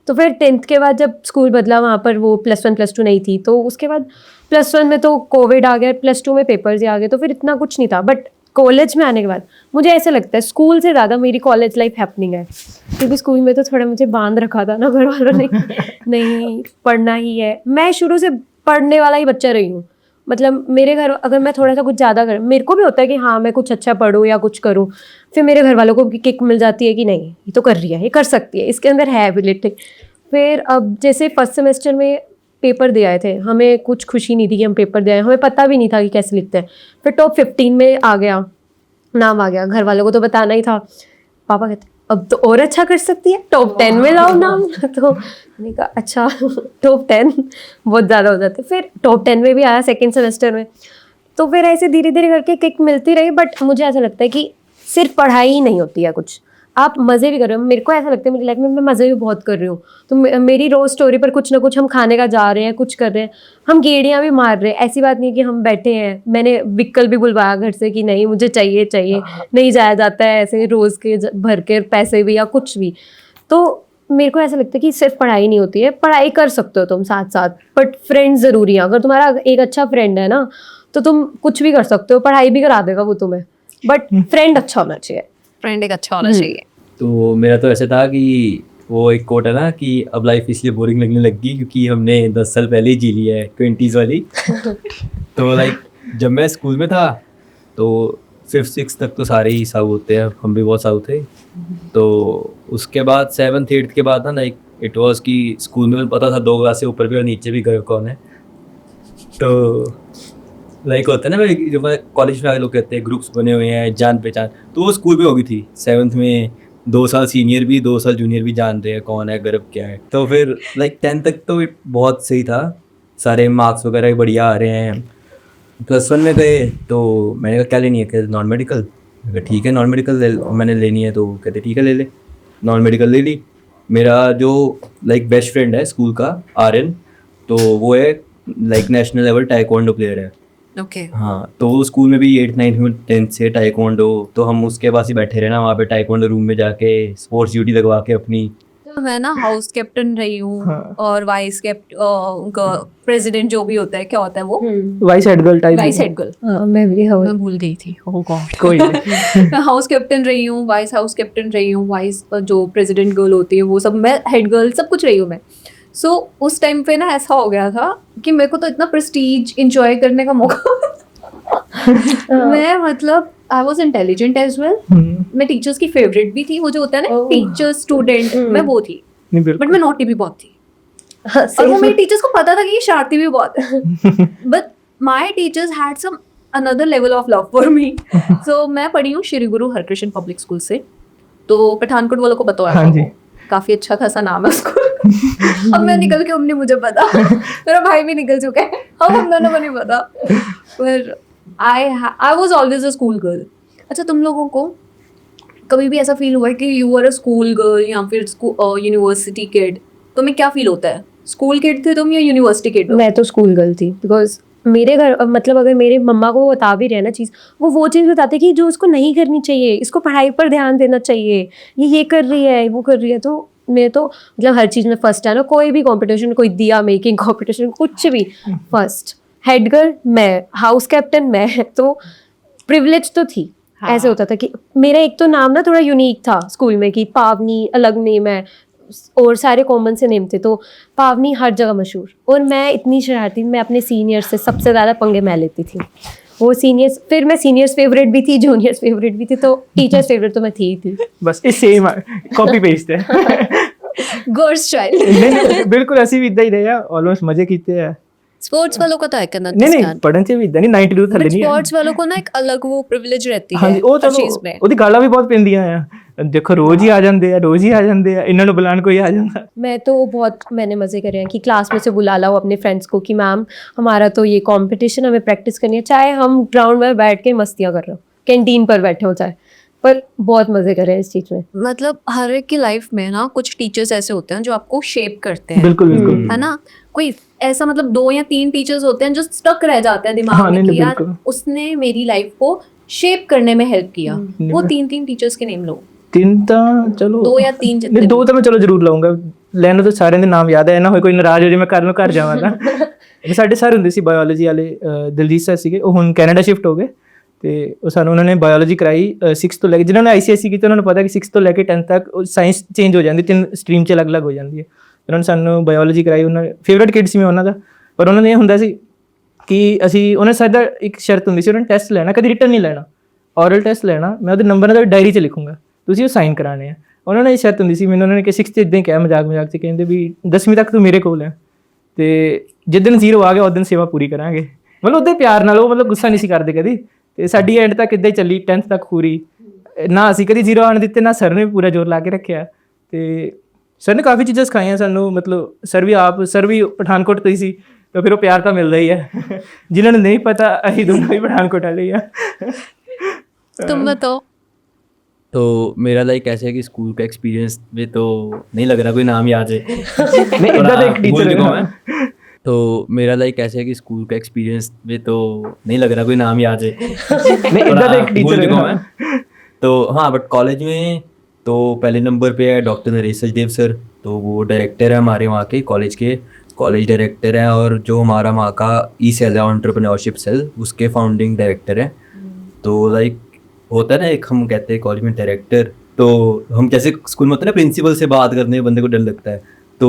[SPEAKER 3] तो फिर 10th के बाद जब स्कूल बदला, वहाँ पर वो +1 +2 नहीं थी, तो उसके बाद +1 में तो कोविड आ गया, +2 में पेपर्स ही आ गए, तो फिर इतना कुछ नहीं था। बट कॉलेज में आने के बाद मुझे ऐसा लगता है स्कूल से ज़्यादा मेरी कॉलेज लाइफ हैपनिंग है, क्योंकि स्कूल में तो थोड़ा मुझे बांध रखा था ना घर वालों ने, नहीं पढ़ना ही है। मैं शुरू से पढ़ने वाला ही बच्चा रही हूँ, मतलब मेरे घर अगर मैं थोड़ा सा कुछ ज़्यादा कर, मेरे को भी होता है कि हाँ मैं कुछ अच्छा पढूँ या कुछ करूँ, फिर मेरे घर वालों को किक मिल जाती है कि नहीं ये तो कर रही है, ये कर सकती है, इसके अंदर है एबिलिटी। फिर अब जैसे 1st सेमेस्टर में पेपर दे आए थे, हमें कुछ खुशी नहीं थी कि हम पेपर दे आए, हमें पता भी नहीं था कि कैसे लिखते हैं। फिर टॉप 15 में आ गया, नाम आ गया, घर वालों को तो बताना ही था। पापा कहते अब तो और अच्छा कर सकती है, टॉप 10 में लाओ नाम। तो मैंने कहा अच्छा टॉप 10 बहुत ज़्यादा हो जाते। फिर टॉप 10 में भी आया 2nd सेमेस्टर में, तो फिर ऐसे धीरे धीरे करके किक मिलती रही। बट मुझे ऐसा लगता है कि सिर्फ पढ़ाई ही नहीं होती है, कुछ आप मज़े भी कर रहे हो। मेरे को ऐसा लगता है मेरी लाइफ में मैं मज़े भी बहुत कर रही हूँ, तो मेरी रोज़ स्टोरी पर कुछ ना कुछ हम खाने का जा रहे हैं, कुछ कर रहे हैं, हम गेड़ियाँ भी मार रहे हैं। ऐसी बात नहीं है कि हम बैठे हैं, मैंने व्हीकल भी बुलवाया घर से कि नहीं मुझे चाहिए नहीं जाया जाता है ऐसे रोज़ के भर के पैसे भी या कुछ भी। तो मेरे को ऐसा लगता है कि सिर्फ पढ़ाई नहीं होती है, पढ़ाई कर सकते हो तुम साथ साथ, बट फ्रेंड ज़रूरी है। अगर तुम्हारा एक अच्छा फ्रेंड है ना तो तुम कुछ भी कर सकते हो, पढ़ाई भी करा देगा वो तुम्हें, बट फ्रेंड अच्छा होना चाहिए।
[SPEAKER 2] फ्रेंड एक अच्छा होना चाहिए।
[SPEAKER 4] तो मेरा तो ऐसे था कि वो एक कोट है ना कि अब लाइफ इसलिए बोरिंग लगने लगी क्योंकि हमने 10 साल पहले ही जी ली है 20s वाली। तो लाइक जब मैं स्कूल में था तो 5th 6th तक तो सारे ही साउथ होते हैं, हम भी बहुत साउथ थे। तो उसके बाद 7th 8th के बाद ना लाइक इट वाज कि स्कूल में पता था 2 क्लास से ऊपर भी और नीचे भी गए कौन है। तो लाइक होता है ना भाई, जो कॉलेज में आगे लोग कहते हैं ग्रुप्स बने हुए हैं जान पहचान, तो वो स्कूल में हो गई थी। 7th में 2 साल सीनियर भी 2 साल जूनियर भी जानते हैं कौन है गर्व क्या है। तो फिर लाइक 10th तक तो बहुत सही था, सारे मार्क्स वगैरह भी बढ़िया आ रहे हैं, +1 में गए तो मैंने कहा क्या लेनी है, कहते नॉन मेडिकल। मैंने कहा ठीक है नॉन मेडिकल ले, मैंने लेनी है तो कहते ठीक है ले ले, नॉन मेडिकल ले ली। मेरा जो लाइक बेस्ट फ्रेंड है स्कूल का आर्यन, तो वो है like national level taekwondo player है।
[SPEAKER 2] ओके।
[SPEAKER 4] हाँ, तो वो स्कूल में भी 8th 9th में 10th से टाइकोंडो, तो हम उसके पास ही बैठे रहे ना वहाँ पे टाइकोंडो रूम में जाके स्पोर्ट्स ड्यूटी लगवा के अपनी।
[SPEAKER 2] तो मैं ना हाउस कैप्टन रही हूँ
[SPEAKER 1] हाँ।
[SPEAKER 2] और वाइस प्रेसिडेंट जो भी होता है, क्या होता है वो,
[SPEAKER 1] vice head girl type.
[SPEAKER 2] Vice head girl.
[SPEAKER 3] हाँ, मैं भी हूँ।
[SPEAKER 2] मैं भूल गई थी, ओह गॉड।
[SPEAKER 1] कोई नहीं।
[SPEAKER 2] मैं हाउस कैप्टन रही हूँ, वाइस हाउस कैप्टन रही हूँ, वाइस जो प्रेसिडेंट गर्ल होती है वो सब, मैं हेड गर्ल सब कुछ रही हूँ मैं। सो उस टाइम पे ना ऐसा हो गया था कि मेरे को तो इतना प्रेस्टीज इंजॉय करने का मौका मैं मतलब I was intelligent as well, मैं टीचर्स की फेवरेट भी थी, वो जो होता है ना
[SPEAKER 3] Oh.
[SPEAKER 2] टीचर स्टूडेंट, मैं वो थी,
[SPEAKER 1] नहीं
[SPEAKER 2] बट
[SPEAKER 1] बिल्कुल।
[SPEAKER 2] मैं नोटी भी बहुत थी।
[SPEAKER 3] हाँ,
[SPEAKER 2] और वो
[SPEAKER 3] same.
[SPEAKER 2] मेरे टीचर्स को पता था कि ये शरारती भी बहुत है, but my teachers had some another level of love for me. So मैं पढ़ी हूँ श्री गुरु हरकृष्ण पब्लिक स्कूल से, तो पठानकोट वालों को पता
[SPEAKER 1] हाँ
[SPEAKER 2] है,
[SPEAKER 1] जी।
[SPEAKER 2] काफी अच्छा खासा नाम है उसको। अब मैं निकल के, उन्हें मुझे पता, मेरा भाई भी निकल चुका है, अब हम दोनों को नहीं पता, पर I was always a school girl. अच्छा, तुम लोगों को कभी भी ऐसा फील हुआ है कि you are a school girl या फिर यूनिवर्सिटी किड? तुम्हें क्या फील होता है, स्कूल किड थे तुम या यूनिवर्सिटी किड?
[SPEAKER 3] मैं तो स्कूल गर्ल थी, बिकॉज मेरे घर मतलब अगर मेरे मम्मा को बता भी रहे ना चीज़, वो चीज़ बताते कि जो उसको नहीं करनी चाहिए, इसको पढ़ाई पर ध्यान देना चाहिए, ये कर रही है वो कर रही है। तो मैं तो मतलब हर चीज़ में फर्स्ट है ना, कोई भी कंपटीशन, कोई दिया मेकिंग कंपटीशन, कुछ भी फर्स्ट। हेड गर्ल मैं, हाउस कैप्टन मैं, तो प्रिविलेज तो थी।
[SPEAKER 2] हाँ।
[SPEAKER 3] ऐसे होता था कि मेरा एक तो नाम ना थोड़ा यूनिक था स्कूल में, कि पावनी अलग नेम है और सारे कॉमन से नेम थे, तो पावनी हर जगह मशहूर। और मैं इतनी शरारती, मैं अपने सीनियर्स से सबसे ज़्यादा पंगे मैं लेती थी। वो सीनियर्स, फिर मैं सीनियर्स फेवरेट भी थी, जूनियर्स फेवरेट भी थी, तो टीचर्स फेवरेट तो मैं थी ही थी।
[SPEAKER 1] बस ਇਹ ਸੇਮ ਕਾਪੀ ਪੇਸਟ ਹੈ।
[SPEAKER 2] Girls child.
[SPEAKER 1] नहीं नहीं बिल्कुल ਅਸੀਂ ਵੀ ਇਦਾਂ ਹੀ ਰਹੇ ਆ, ਆਲਮੋਸਟ ਮਜ਼ੇ ਕੀਤੇ ਆ।
[SPEAKER 2] स्पोर्ट्स वालों को तो है करना
[SPEAKER 1] ਨਹੀਂ ਨਹੀਂ ਪੜਨ ਚ ਵੀ ਇਦਾਂ ਨਹੀਂ, 92 ਥੱਲੇ ਨਹੀਂ ਹੈ।
[SPEAKER 2] स्पोर्ट्स वालों को ना एक अलग वो प्रिविलेज रहती है
[SPEAKER 1] ਹਾਂਜੀ ਉਹ
[SPEAKER 2] हर चीज
[SPEAKER 1] ਚਲੋ
[SPEAKER 2] में।
[SPEAKER 1] ਉਹਦੀ ਗਾਲਾਂ ਵੀ ਬਹੁਤ ਪੈਂਦੀਆਂ ਆ, ਦੇਖੋ ਰੋਜ਼ ਹੀ ਆ ਜਾਂਦੇ ਆ, ਰੋਜ਼ ਹੀ ਆ ਜਾਂਦੇ ਆ, ਇਹਨਾਂ ਨੂੰ ਬੁਲਾਣ ਕੋਈ ਆ ਜਾਂਦਾ।
[SPEAKER 3] मैं तो बहुत, मैंने मज़े करे हैं कि क्लास में से बुला लाओ अपने फ्रेंड्स को कि मैम हमारा तो ये कंपटीशन, हमें प्रैक्टिस करनी है, चाहे हम ग्राउंड में बैठ के मस्तियाँ कर रहे हो, कैंटीन पर बैठे हो चाहे, पर बहुत मज़े करे हैं इस चीज़ में।
[SPEAKER 2] मतलब हर एक की लाइफ में ना कुछ टीचर्स ऐसे होते हैं जो आपको शेप करते हैं,
[SPEAKER 1] बिल्कुल बिल्कुल।
[SPEAKER 2] है ना। कोई ऐसा मतलब 2 या 3 टीचर्स होते हैं जो स्टक रह जाते हैं दिमाग
[SPEAKER 1] हाँ,
[SPEAKER 2] में
[SPEAKER 1] नहीं,
[SPEAKER 2] कि यार
[SPEAKER 1] बिल्कुल।
[SPEAKER 2] उसने मेरी लाइफ को शेप करने में हेल्प किया। वो 3 टीचर्स के नेम लो,
[SPEAKER 1] ਤਿੰਨ ਤਾਂ ਚਲੋ
[SPEAKER 2] 2 या 3 जितने
[SPEAKER 1] ਨਹੀਂ, 2 ਤਾਂ ਮੈਂ ਚਲੋ ਜ਼ਰੂਰ ਲਾਉਂਗਾ, ਲੈਣ ਨੂੰ ਤਾਂ ਸਾਰਿਆਂ ਦੇ ਨਾਮ ਯਾਦ ਹੈ ਨਾ, ਹੋਏ ਕੋਈ ਨਾਰਾਜ਼ ਹੋ ਜੇ ਮੈਂ ਘਰ ਨੂੰ ਘਰ ਜਾਵਾਂ ਤਾਂ। ਸਾਡੇ ਸਰ ਹੁੰਦੇ ਸੀ ਬਾਇਓਲੋਜੀ ਵਾਲੇ, ਦਿਲਜੀਤ ਸਰ ਸੀਗੇ, ਉਹ ਹੁਣ ਕੈਨੇਡਾ ਸ਼ਿਫਟ ਹੋ ਗਏ, ਤੇ ਉਹ ਸਾਨੂੰ ਉਹਨਾਂ ਨੇ ਬਾਇਓਲੋਜੀ ਕਰਾਈ 6 ਤੋਂ ਲੈ ਕੇ, ਜਿਨ੍ਹਾਂ ਨੇ ICSE ਕੀਤੀ ਉਹਨਾਂ ਨੂੰ ਪਤਾ ਕਿ 6 ਤੋਂ ਲੈ ਕੇ 10 ਤੱਕ ਸਾਇੰਸ ਚੇਂਜ ਹੋ ਜਾਂਦੀ, 3 ਸਟਰੀਮ 'ਚ ਅਲੱਗ-ਅਲੱਗ ਹੋ ਜਾਂਦੀ ਹੈ। ਉਹਨਾਂ ਨੇ ਸਾਨੂੰ ਬਾਇਓਲੋਜੀ ਕਰਾਈ, ਉਹਨਾਂ ਫੇਵਰਟ ਕਿਡ ਸੀ ਮੈਂ ਉਹਨਾਂ ਦਾ। ਪਰ ਉਹਨਾਂ ਨੇ ਇਹ ਹੁੰਦਾ ਸੀ ਕਿ ਅਸੀਂ, ਉਹਨਾਂ ਸਾਡਾ ਇੱਕ ਸ਼ਰਤ ਹੁੰਦੀ ਸੀ, ਉਹਨਾਂ ਨੇ ਟੈਸਟ ਲੈਣਾ, ਕਦੀ ਰਿਟਨ ਨਹੀਂ ਲੈਣਾ, ਔਰਲ ਟੈਸਟ ਲੈਣਾ, ਮੈਂ ਉਹਦੇ ਨੰਬਰ ਨਾਲ ਡਾਇਰੀ 'ਚ ਲਿਖੂੰਗਾ, ਤੁਸੀਂ ਉਹ ਸਾਈਨ ਕਰਾਣੇ ਆ। ਉਹਨਾਂ ਨੇ ਇਹ ਸ਼ਰਤ ਹੁੰਦੀ ਸੀ, ਮੈਨੂੰ ਉਹਨਾਂ ਨੇ ਕਿ 6th 'ਚ ਇੱਦਾਂ ਹੀ ਕਿਹਾ ਮਜ਼ਾਕ 'ਚ, ਕਹਿੰਦੇ ਵੀ 10ਵੀਂ ਤੱਕ ਤੂੰ ਮੇਰੇ ਕੋਲ ਹੈ, ਤੇ ਜਿੱਦਣ 0 ਆ ਗਿਆ ਉਸ ਦਿਨ ਸੇਵਾ ਪੂਰੀ ਕਰਾਂਗੇ। ਮਤਲਬ ਉਹਦੇ ਪਿਆਰ ਨਾਲ, ਉਹ ਮਤਲਬ ਗੁੱਸਾ ਨਹੀਂ ਸੀ ਕਰਦੇ ਕਦੀ, ਤੇ ਸਾਡੀ ਐਂਡ ਤੱਕ ਇੱਦਾਂ ਹੀ ਚੱਲੀ 10th ਤੱਕ ਪੂਰੀ। ਨਾ ਅਸੀਂ ਕਦੀ 0 ਆਉਣ ਦਿੱਤੇ, ਨਾ ਸਰ ਨੇ ਪੂਰਾ ਜ਼ੋਰ ਲਾ ਕੇ ਰੱਖਿਆ, ਤੇ ਸਰ ਨੇ ਕਾਫੀ ਚੀਜ਼ਾਂ ਸਿਖਾਈਆਂ ਸਾਨੂੰ। ਮਤਲਬ ਸਰ ਵੀ ਪਠਾਨਕੋਟ ਤੋਂ ਹੀ ਸੀ, ਤਾਂ ਫਿਰ ਉਹ ਪਿਆਰ ਤਾਂ ਮਿਲਦਾ ਹੀ ਹੈ। ਜਿਨ੍ਹਾਂ ਨੂੰ ਨਹੀਂ ਪਤਾ, ਅਸੀਂ ਦੋਨੋਂ ਹੀ ਪਠਾਨकोट वाले ही ਆ।
[SPEAKER 2] तुम बताओ।
[SPEAKER 4] तो मेरा लाइक ऐसा है कि स्कूल का एक्सपीरियंस में तो नहीं लग रहा कोई नाम याद है,
[SPEAKER 1] नहीं इधर एक
[SPEAKER 4] भूल
[SPEAKER 1] टीचर
[SPEAKER 4] चुका
[SPEAKER 1] है।
[SPEAKER 4] मैं। तो मेरा लाइक ऐसा है कि स्कूल का एक्सपीरियंस में तो नहीं लग रहा कोई नाम याद है,
[SPEAKER 1] नहीं इधर एक
[SPEAKER 4] भूल
[SPEAKER 1] टीचर
[SPEAKER 4] चुका
[SPEAKER 1] है।
[SPEAKER 4] मैं। तो हाँ, बट कॉलेज में तो पहले नंबर पे है डॉक्टर नरेश सचदेव सर, तो वो डायरेक्टर है हमारे वहाँ के कॉलेज डायरेक्टर हैं, और जो हमारा वहाँ का सेल है एंटरप्रेन्योरशिप सेल, उसके फाउंडिंग डायरेक्टर हैं। तो लाइक होता है ना, एक हम कहते हैं कॉलेज में डायरेक्टर, तो हम जैसे स्कूल में होता है ना प्रिंसिपल से बात करने में बंदे को डर लगता है, तो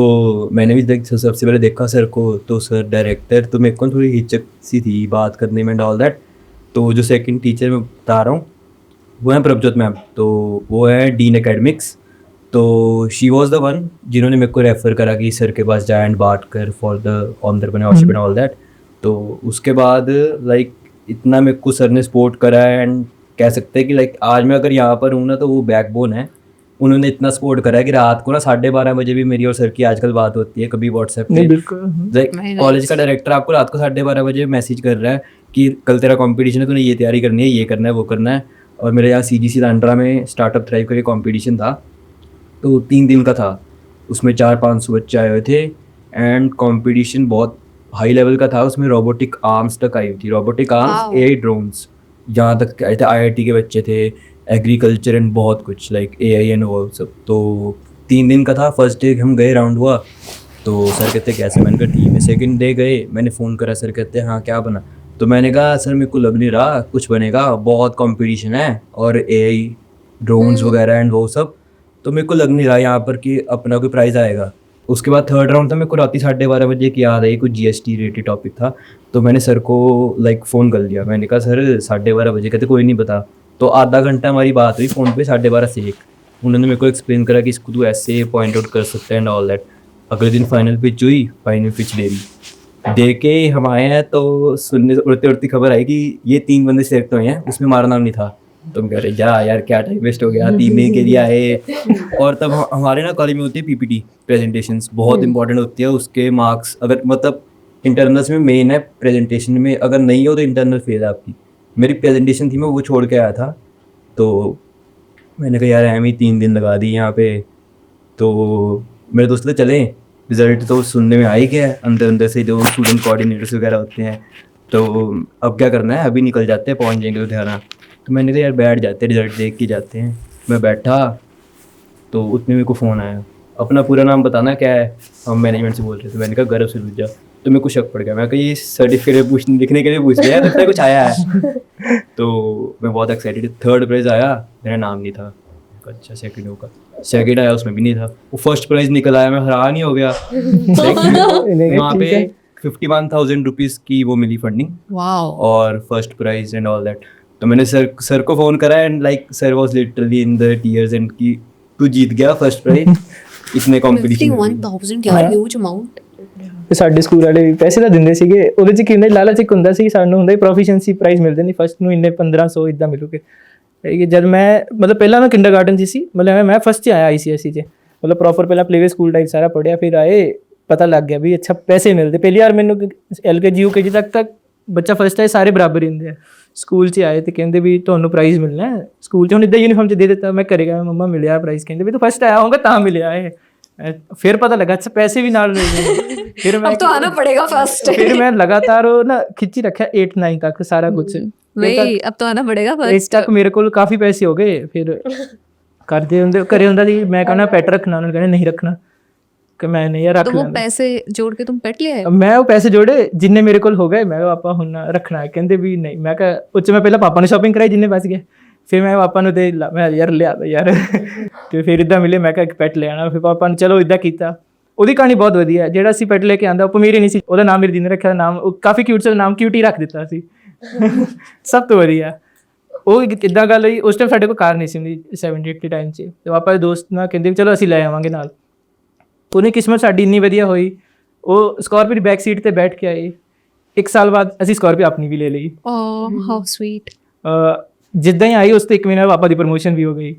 [SPEAKER 4] मैंने भी सबसे पहले देखा सर को, तो सर डायरेक्टर, तो मेरे को थोड़ी हिचक सी थी बात करने में एंड ऑल दैट। तो जो सेकंड टीचर मैं बता रहा हूँ वो है प्रभजोत मैम, तो वो है डीन एकेडमिक्स। तो शी वॉज द वन जिन्होंने मेरे को रेफ़र करा कि सर के पास जाए एंड बात कर for the entrepreneurship and all that. तो उसके बाद लाइक इतना मेरे को सर ने सपोर्ट करा है, एंड कह सकते हैं कि लाइक आज मैं अगर यहाँ पर हूँ ना, तो वो बैकबोन है। उन्होंने इतना सपोर्ट करा है कि रात को ना 12:30 बजे भी मेरी और सर की आजकल बात होती है, कभी व्हाट्सएप
[SPEAKER 1] नहीं
[SPEAKER 4] पे।
[SPEAKER 1] बिल्कुल।
[SPEAKER 4] लाइक कॉलेज का डायरेक्टर आपको रात को 12:30 बजे मैसेज कर रहा है कि कल तेरा कंपटीशन है, तूने ये तैयारी करनी है, ये करना है, वो करना है। और मेरे यहाँ CGC लांड्रा में स्टार्टअप थ्राइव करके कंपटीशन था, तो 3 दिन का था, उसमें 400-500 बच्चे आए हुए थे एंड कंपटीशन बहुत हाई लेवल का था। उसमें रोबोटिक आर्म्स तक आई हुई थी, robotic arms,
[SPEAKER 2] Wow.
[SPEAKER 4] AI drones, जहाँ तक आए थे IIT के बच्चे थे, एग्रीकल्चर एंड बहुत कुछ लाइक AI एंड वो सब। तो 3 दिन का था। फर्स्ट डे हम गए, राउंड हुआ, तो सर कहते कैसे, मैंने कहा ठीक है। सेकंड डे गए, मैंने फ़ोन करा, सर कहते हाँ क्या बना, तो मैंने कहा सर मेरे को लग नहीं रहा कुछ बनेगा, बहुत कंपटीशन है और AI ड्रोन्स वगैरह एंड वो सब, तो मेरे को लग नहीं रहा यहाँ पर कि अपना कोई प्राइज़ आएगा। उसके बाद थर्ड राउंड था, मेरे को रात 12:30 बजे की याद आई, कुछ GST रिलेटेड टॉपिक था, तो मैंने सर को लाइक फ़ोन कर लिया। मैंने कहा सर 12:30 बजे, कहते कोई नहीं बता। तो आधा घंटा हमारी बात हुई फ़ोन पे 12:30 से 1। उन्होंने मेरे को एक्सप्लेन करा कि इसको तू ऐसे पॉइंट आउट कर सकता है एंड ऑल दैट। अगले दिन फाइनल पिच हुई, फाइनल पिच दे के हम आए हैं, तो सुनने उड़ती उड़ती खबर आई कि ये 3 बंदे सिलेक्ट हुए हैं, उसमें हमारा नाम नहीं था। तो हम कह रहे जा यार क्या टाइम वेस्ट हो गया, 3 दिन के लिए आए। और तब हमारे ना कॉलेज में होती है PPT प्रेजेंटेशंस, बहुत इंपॉर्टेंट होती है, उसके मार्क्स अगर मतलब इंटरनल्स में मेन है, प्रेजेंटेशन में अगर नहीं हो तो इंटरनल फेल है आपकी। मेरी प्रेजेंटेशन थी, मैं वो छोड़ के आया था, तो मैंने कहा यार हमें 3 दिन लगा दी यहाँ पे। तो मेरे दोस्त ने चले, रिजल्ट तो सुनने में आ ही गया, अंदर अंदर से जो स्टूडेंट कोऑर्डिनेटर्स वगैरह होते हैं, तो अब क्या करना है, अभी निकल जाते हैं, पहुँच जाएंगे लुधियाना। तो मैंने कहा यार बैठ जाते हैं, रिजल्ट देख के जाते हैं। मैं बैठा तो उतने मेरे को फ़ोन आया, अपना पूरा नाम बताना क्या है, हम मैनेजमेंट से बोल रहे थे। मैंने कहा गौरव सलूजा। तो मेरे को शक पड़ गया, मैं कहा ये सर्टिफिकेट पूछने लिखने के लिए पूछ लिया, लगता है कुछ आया है। तो मैं बहुत एक्साइटेड, थर्ड प्राइज़ आया, मेरा नाम नहीं था। अच्छा सेकंड होगा, सेकंड आया उसमें भी नहीं था। वो फर्स्ट प्राइज़ निकल आया, मैं हैरान ही हो गया। वहाँ पे 51,000 रुपीज़ की वो मिली फंडिंग,
[SPEAKER 2] वाओ।
[SPEAKER 4] और first prize and all that. तो मैंने सर को फ़ोन करा and like sir was literally in the tears and कि तू जीत गया फर्स्ट प्राइज इतने कंपटीशन।
[SPEAKER 2] 51,000 यार, ਹਿਊਜ ਅਮਾਉਂਟ।
[SPEAKER 1] ਤੇ ਸਾਡੇ ਸਕੂਲ ਵਾਲੇ ਵੀ ਪੈਸੇ ਤਾਂ ਦਿੰਦੇ ਸੀਗੇ, ਉਹਦੇ 'ਚ ਕਿੰਨੇ ਲਾਲਚ ਇੱਕ ਹੁੰਦਾ ਸੀ, ਸਾਨੂੰ ਹੁੰਦਾ ਪ੍ਰੋਫੀਸ਼ੀਐਂਸੀ ਪ੍ਰਾਈਜ਼ ਮਿਲਦੇ ਨਹੀਂ, ਫਸਟ ਨੂੰ ਇੰਨੇ 1500 ਇਦਾਂ ਮਿਲੂਗੇ। ਇਹ ਜਦ ਮੈਂ ਮਤਲਬ ਪਹਿਲਾਂ ਮੈਂ ਕਿੰਡਰਗਾਰਟਨ 'ਚ ਸੀ, ਮਤਲਬ ਮੈਂ ਫਸਟ 'ਚ ਆਇਆ ICSE 'ਚ, ਮਤਲਬ ਪ੍ਰੋਪਰ ਪਹਿਲਾਂ ਪਲੇਵੇ ਸਕੂਲ ਟਾਈਪ ਸਾਰਾ ਪੜ੍ਹਿਆ, ਫਿਰ ਆਏ ਪਤਾ ਲੱਗ ਗਿਆ ਵੀ ਅੱਛਾ ਪੈਸੇ ਮਿਲਦੇ। ਪਹਿਲੀ ਵਾਰ ਮੈਨੂੰ LKG UKG ਤੱਕ ਬੱਚਾ ਫਸਟ ਆਏ ਸਾਰੇ ਬਰਾਬਰ ਹੀ ਹੁੰਦੇ ਆ। ਸਕੂਲ 'ਚ ਆਏ ਤੇ ਕਹਿੰਦੇ ਵੀ ਤੁਹਾਨੂੰ ਪ੍ਰਾਈਜ਼ ਮਿਲਣਾ ਹੈ ਸਕੂਲ 'ਚ, ਹੁਣ ਇੱਦਾਂ ਯੂਨੀਫਾਰਮ 'ਚ ਦੇ ਦਿੱਤਾ। ਮੈਂ ਘਰੇ ਗਿਆ, ਮੰਮਾ ਮਿਲਿਆ ਪ੍ਰਾਈਜ਼, ਕਹਿੰਦੇ ਵੀ ਤੂੰ ਫਸਟ ਆਇਆ ਹੋਊਗਾ ਤਾਂ ਮਿਲਿਆ ਇਹ। ਫਿਰ ਪਤਾ ਲੱਗਾ ਅੱਛਾ ਪੈਸੇ ਵੀ ਨਾਲ ਮਿਲਦੇ। ਫਿਰ ਮੈਂ
[SPEAKER 2] अब तो आना पड़ेगा फर्स्ट।
[SPEAKER 1] ਫਿਰ ਮੈਂ ਲਗਾਤਾਰ ਉਹ ਨਾ ਖਿੱਚੀ ਰੱਖਿਆ 8 9 ਤੱਕ ਸਾਰਾ ਕੁਝ।
[SPEAKER 2] वही, अब तो आना पड़ेगा
[SPEAKER 1] ਇਸ
[SPEAKER 2] फर्स्ट।
[SPEAKER 1] ਤੱਕ ਮੇਰੇ ਕੋਲ ਕਾਫੀ ਪੈਸੇ ਹੋ ਗਏ। ਫਿਰ ਕਰਦੇ ਹੁੰਦੇ ਘਰੇ ਹੁੰਦਾ ਸੀ, ਮੈਂ ਕਹਿੰਦਾ ਪੈਟ ਰੱਖਣਾ, ਉਹਨਾਂ ਨੇ ਕਹਿੰਦੇ ਨਹੀਂ ਰੱਖਣਾ, ਕਿ ਮੈਂ ਨਹੀਂ ਯਾਰ ਰੱਖ
[SPEAKER 2] तो वो
[SPEAKER 1] ਲੈਂਦਾ।
[SPEAKER 2] पैसे जोड़ के तुम पेट ले आए?
[SPEAKER 1] ਮੈਂ ਉਹ ਪੈਸੇ ਜੋੜੇ ਜਿੰਨੇ ਮੇਰੇ ਕੋਲ ਹੋ ਗਏ, ਮੈਂ ਕਿਹਾ ਪਾਪਾ ਹੁਣ ਰੱਖਣਾ ਹੈ, ਕਹਿੰਦੇ ਵੀ ਨਹੀਂ। ਮੈਂ ਕਿਹਾ ਉੱਚ ਮੈਂ ਪਹਿਲਾਂ ਪਾਪਾ ਨੂੰ ਸ਼ਾਪਿੰਗ ਕਰਾਈ ਜਿੰਨੇ ਬਚ ਗਏ, ਫਿਰ ਮੈਂ ਪਾਪਾ ਨੂੰ ਦੇ ਮੈਂ ਯਾਰ ਲਿਆ ਦੋ ਯਾਰ। ਤੇ ਫਿਰ ਇਦਾਂ ਮਿਲੇ, ਮੈਂ ਕਿਹਾ ਇੱਕ ਪੈਟ ਲੈ ਆਣਾ। ਫਿਰ ਪਾਪਾ ਨੇ ਚਲੋ ਇਦਾਂ ਕੀਤਾ। ਉਹਦੀ ਕਹਾਣੀ ਬਹੁਤ ਵਧੀਆ ਹੈ। ਜਿਹੜਾ ਅਸੀਂ ਪੈਟ ਲੈ ਕੇ ਆਂਦਾ ਉਹ ਪਮੀਰੀ ਨਹੀਂ ਸੀ, ਉਹਦਾ ਨਾਮ ਮੇਰੀ ਦੀਦੀ ਨੇ ਰੱਖਿਆ, ਨਾਮ ਉਹ ਕਾਫੀ ਕਿਊਟ ਸੀ, ਨਾਮ ਕਿਊਟੀ ਰੱਖ ਦਿੱਤਾ ਸੀ। ਸਭ ਤੋਂ ਵਧੀਆ ਉਹ ਇਦਾਂ ਗੱਲ ਹੋਈ। ਉਸ ਟਾਈਮ ਸਾਡੇ ਕੋਲ ਕਾਰ ਨਹੀਂ ਸੀ ਹੁੰਦੀ 70-80 ਟਾਈਮ 'ਚ, ਤੇ ਪਾਪਾ ਦੇ ਦੋਸਤ ਨਾਲ ਕਹਿੰਦੇ ਵੀ ਚਲੋ ਅਸੀਂ ਲੈ ਆਵਾਂਗੇ ਨਾਲ। ਉਹਨੇ ਕਿਸਮਤ ਸਾਡੀ ਇੰਨੀ ਵਧੀਆ ਹੋਈ, ਉਹ ਸਕੋਰਪੀਓ ਦੀ ਬੈਕ ਸੀਟ ਤੇ ਬੈਠ ਕੇ ਆਏ। 1 ਸਾਲ ਬਾਅਦ ਅਸੀਂ ਸਕੋਰਪੀਓ ਆਪਣੀ ਵੀ ਲੈ ਲਈ।
[SPEAKER 2] Oh how sweet.
[SPEAKER 1] ਜਿੱਦਾਂ ਹੀ ਆਈ ਉਸ ਤੋਂ 1 ਮਹੀਨੇ ਬਾਅਦ ਪਾਪਾ ਦੀ ਪ੍ਰਮੋਸ਼ਨ ਵੀ ਹੋ ਗਈ।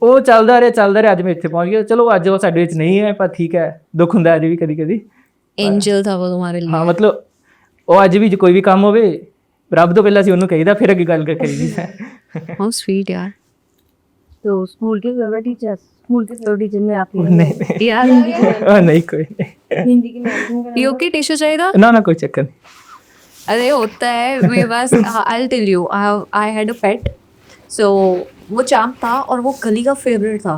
[SPEAKER 1] ਉਹ ਚੱਲਦਾ ਰਿਹਾ, ਅੱਜ ਮੈਂ ਇੱਥੇ ਪਹੁੰਚ ਗਿਆ। ਚਲੋ ਅੱਜ ਉਹ ਸਾਡੇ ਵਿੱਚ ਨਹੀਂ ਹੈ, ਪਰ ਠੀਕ ਹੈ, ਦੁੱਖ ਹੁੰਦਾ ਅੱਜ ਵੀ ਕਦੀ ਕਦੀ।
[SPEAKER 2] एंजल था वो तुम्हारे लिए।
[SPEAKER 1] ਹਾਂ ਮਤਲਬ ਉਹ ਅੱਜ ਵੀ ਜੇ ਕੋਈ ਵੀ ਕੰਮ ਹੋਵੇ, ਰੱਬ ਤੋਂ ਪਹਿਲਾਂ ਅਸੀਂ ਉਹਨੂੰ ਕਹੀਦਾ, ਫਿਰ ਅੱਗੇ ਗੱਲ ਕਰੀਦੀ ਹੈ।
[SPEAKER 2] हाउ स्वीट यार।
[SPEAKER 3] तो स्कूल के फेवरेट टीचर में आप ही
[SPEAKER 1] ਨਹੀਂ
[SPEAKER 2] यार
[SPEAKER 1] ਨਹੀਂ ਕੋਈ नहीं।
[SPEAKER 3] हिंदी की मैम
[SPEAKER 2] पीओके टिश्यू चाहिए?
[SPEAKER 1] ਨਾ ਨਾ ਕੋਈ ਚੱਕਰ नहीं।
[SPEAKER 2] अरे होता है मेरे पास। I tell you, I had a pet. So वो चांप था और वो गली का फेवरेट था।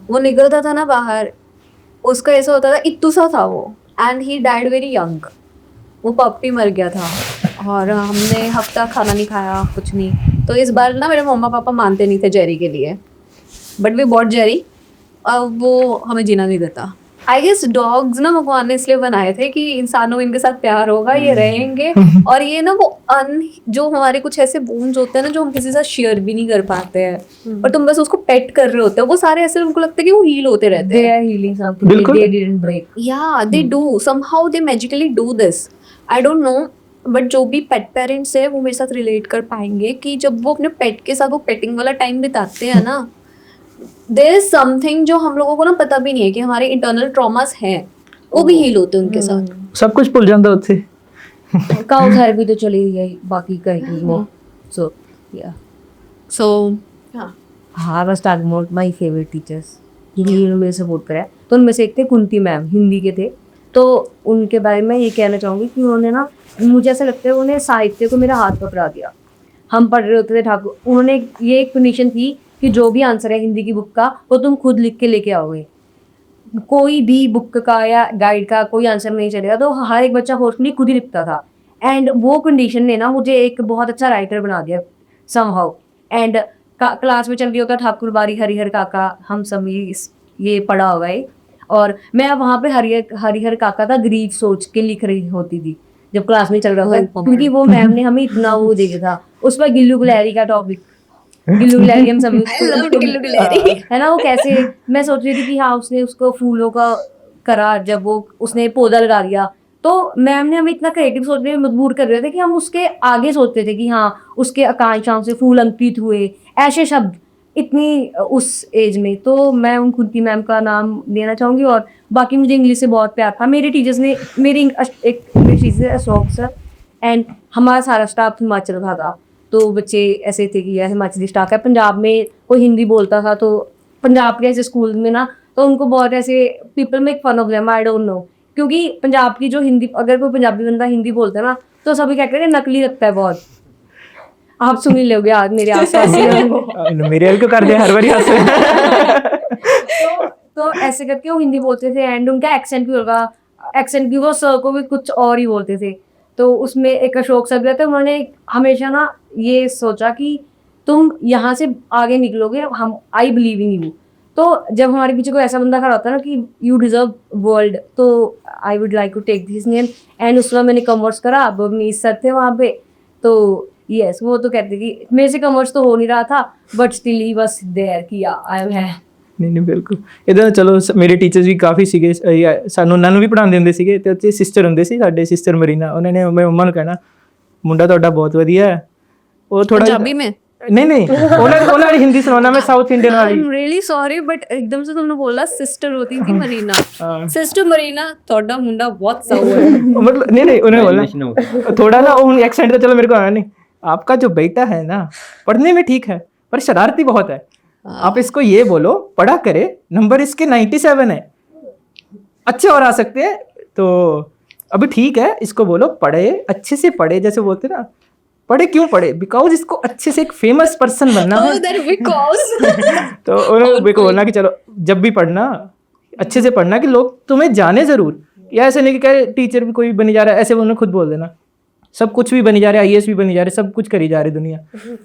[SPEAKER 2] वो निकलता था ना बाहर, उसका ऐसा होता था, इत्तू सा था वो, and he died very young. वो पप्पी मर गया था और हमने हफ्ता खाना नहीं खाया, कुछ नहीं। तो इस बार ना मेरे मम्मा पापा मानते नहीं थे जेरी के लिए, बट वी बॉट जेरी। अब वो हमें जीना नहीं देता। आई गेस डॉग्स ना भगवान ने इसलिए बनाए थे कि इंसानों में इनके साथ प्यार होगा, ये रहेंगे। और ये ना वो जो हमारे कुछ ऐसे बोन्स होते हैं ना जो हम किसी के साथ शेयर भी नहीं कर पाते हैं, और तुम बस उसको पेट कर रहे होते हो, वो सारे ऐसे उनको लगता है कि वो हील होते रहते
[SPEAKER 3] दे
[SPEAKER 2] हैं।
[SPEAKER 3] आर हीलिंग समथिंग,
[SPEAKER 1] बिल्कुल।
[SPEAKER 3] They didn't break.
[SPEAKER 2] Yeah, they do. Somehow they magically do this. I don't know. But जो भी पेट पेरेंट्स है वो मेरे साथ रिलेट कर पाएंगे कि जब वो अपने पेट के साथ वो पेटिंग वाला टाइम बिताते हैं ना, देयर इज समथिंग जो हम लोगों को ना पता भी नहीं है कि हमारे इंटरनल ट्रॉमास हैं, वो भी हील होते हैं उनके साथ।
[SPEAKER 1] ਸਭ ਕੁਝ ਭੁੱਲ ਜਾਂਦਾ ਉੱਥੇ।
[SPEAKER 3] काउ थेरेपी तो चली रही है, बाकी कहीं वो सो या
[SPEAKER 2] सो
[SPEAKER 3] हाँ बस talking about my favourite teachers जिन्होंने मेरे सपोर्ट करा है, तो उनमें से एक थे कुंती मैम, हिंदी के थे। तो उनके बारे में ये कहना चाहूँगी कि उन्होंने ना, मुझे ऐसा लगता है उन्होंने साहित्य को मेरा हाथ पकड़ा दिया। हम पढ़ रहे होते थे ठाकुर, उन्होंने ये एक कंडीशन थी कि जो भी आंसर है हिंदी की बुक का वो तुम खुद लिख के लेके आओगे, कोई भी बुक का या गाइड का कोई आंसर नहीं चलेगा। तो हर एक बच्चा फोर्सफुली खुद ही लिखता था, एंड वो कंडीशन ने ना मुझे एक बहुत अच्छा राइटर बना दिया समहाउ। एंड क्लास में चल रही होता ठाकुर बारी हरिहर काका, हम सब ये पढ़ा होगा ये, और मैं वहाँ पे हरिहर काका था गरीब सोच के लिख रही होती थी जब क्लास में चल रहा था, क्योंकि वो मैम ने हमें इतना वो दे दिया था। उस पर गिल्लू गुलहरी का टॉपिक, गिल्लू गुलहरी हम सब
[SPEAKER 2] गिल्लू गुलहरी
[SPEAKER 3] है ना, वो कैसे, मैं सोच रही थी कि हाँ उसने उसको फूलों का करा, जब वो उसने पौधा लगा दिया, तो मैम ने हमें इतना क्रिएटिव सोचने में मजबूर कर रहे थे कि हम उसके आगे सोचते थे कि हाँ उसके आकांक्षाओं से फूल अंकित हुए, ऐसे शब्द इतनी उस एज में। तो मैं उन कुंती मैम का नाम लेना चाहूँगी। और बाकी मुझे इंग्लिश से बहुत प्यार था। मेरे टीचर्स ने, मेरी एक English teacher Ashok sir, and हमारा सारा स्टाफ हिमाचल का था। तो बच्चे ऐसे थे कि यह हिमाचली स्टाफ है, पंजाब में कोई हिंदी बोलता था तो पंजाब के ऐसे स्कूल में ना, तो उनको बहुत ऐसे people make fun of them, I don't know, क्योंकि पंजाब की जो हिंदी, अगर कोई पंजाबी बंदा हिंदी बोलता है ना तो सभी क्या कहते हैं नकली लगता है बहुत। आप सुन ही लोगे आज मेरे आसपास
[SPEAKER 1] मेरे हल को कर दिया हर बारी हंस
[SPEAKER 3] तो ऐसे करके वो हिंदी बोलते थे, एंड उनका एक्सेंट भी होगा, एक्सेंट भी वो सर को भी कुछ और ही बोलते थे। तो उसमें एक अशोक सर रहते, उन्होंने हमेशा ना ये सोचा कि तुम यहाँ से आगे निकलोगे, हम आई बिलीव इन यू। तो जब हमारे पीछे कोई ऐसा बंदा खड़ा होता है ना कि यू डिजर्व वर्ल्ड, तो I would like to take this name. And उसमें मैंने कॉमर्स करा, अब अपनी सर थे वहाँ पे, तो यस वो तो कहते कि मेरे से कॉमर्स तो हो नहीं रहा था, but still he was there कि आई एम है।
[SPEAKER 1] ਨਹੀਂ ਬਿਲਕੁਲ ਇਹਦਾ ਚਲੋ ਮੇਰੇ ਟੀਚਰਸ ਵੀ ਕਾਫੀ ਸੀਗੇ, ਸਾਨੂੰ ਉਹਨਾਂ ਨੂੰ ਵੀ ਪੜ੍ਹਾਉਂਦੇ ਹੁੰਦੇ ਸੀਗੇ। ਤੇ ਉੱਥੇ ਸਿਸਟਰ ਹੁੰਦੇ ਸੀ ਸਾਡੇ, ਸਿਸਟਰ ਮਰੀਨਾ, ਉਹਨਾਂ ਨੇ ਮੇਰੇ ਮੰਮਾ ਨੂੰ ਕਹਿਣਾ ਮੁੰਡਾ ਤੁਹਾਡਾ ਬਹੁਤ ਵਧੀਆ ਹੈ। ਉਹ ਥੋੜਾ
[SPEAKER 2] पंजाबी में
[SPEAKER 1] नहीं ਉਹਨਾਂ ਦੀ ਹਿੰਦੀ ਸੁਣਾਉਣਾ, मैं साउथ इंडियन
[SPEAKER 2] आई
[SPEAKER 1] वाली।
[SPEAKER 2] एम रियली सॉरी बट एकदम से तुमने बोला सिस्टर होती थी मरीना, सिस्टर मरीना ਤੁਹਾਡਾ ਮੁੰਡਾ ਬਹੁਤ ਸਾਊ है।
[SPEAKER 1] मतलब नहीं उन्होंने बोला थोड़ा ना वो एक्सेंट तो चलो मेरे को आया नहीं, आपका जो बेटा है ना पढ़ने में ठीक है पर शरारती बहुत है, आप इसको ये बोलो पढ़ा करे, नंबर इसके 97 है, अच्छे और आ सकते हैं, तो अभी ठीक है इसको बोलो पढ़े, अच्छे से पढ़े, जैसे बोलते ना पढ़े क्यों पढ़े, बिकॉज इसको अच्छे से एक फेमस पर्सन बनना है। तो उन्होंने मेरे को बोलना कि चलो जब भी पढ़ना अच्छे से पढ़ना कि लोग तुम्हें जाने जरूर, या ऐसे नहीं कि क्या टीचर भी कोई बनी जा रहा है, ऐसे उन्होंने खुद बोल देना सब कुछ भी बनी जा रहे, IAS भी बनी जा रहे, सब कुछ करी जा रही दुनिया,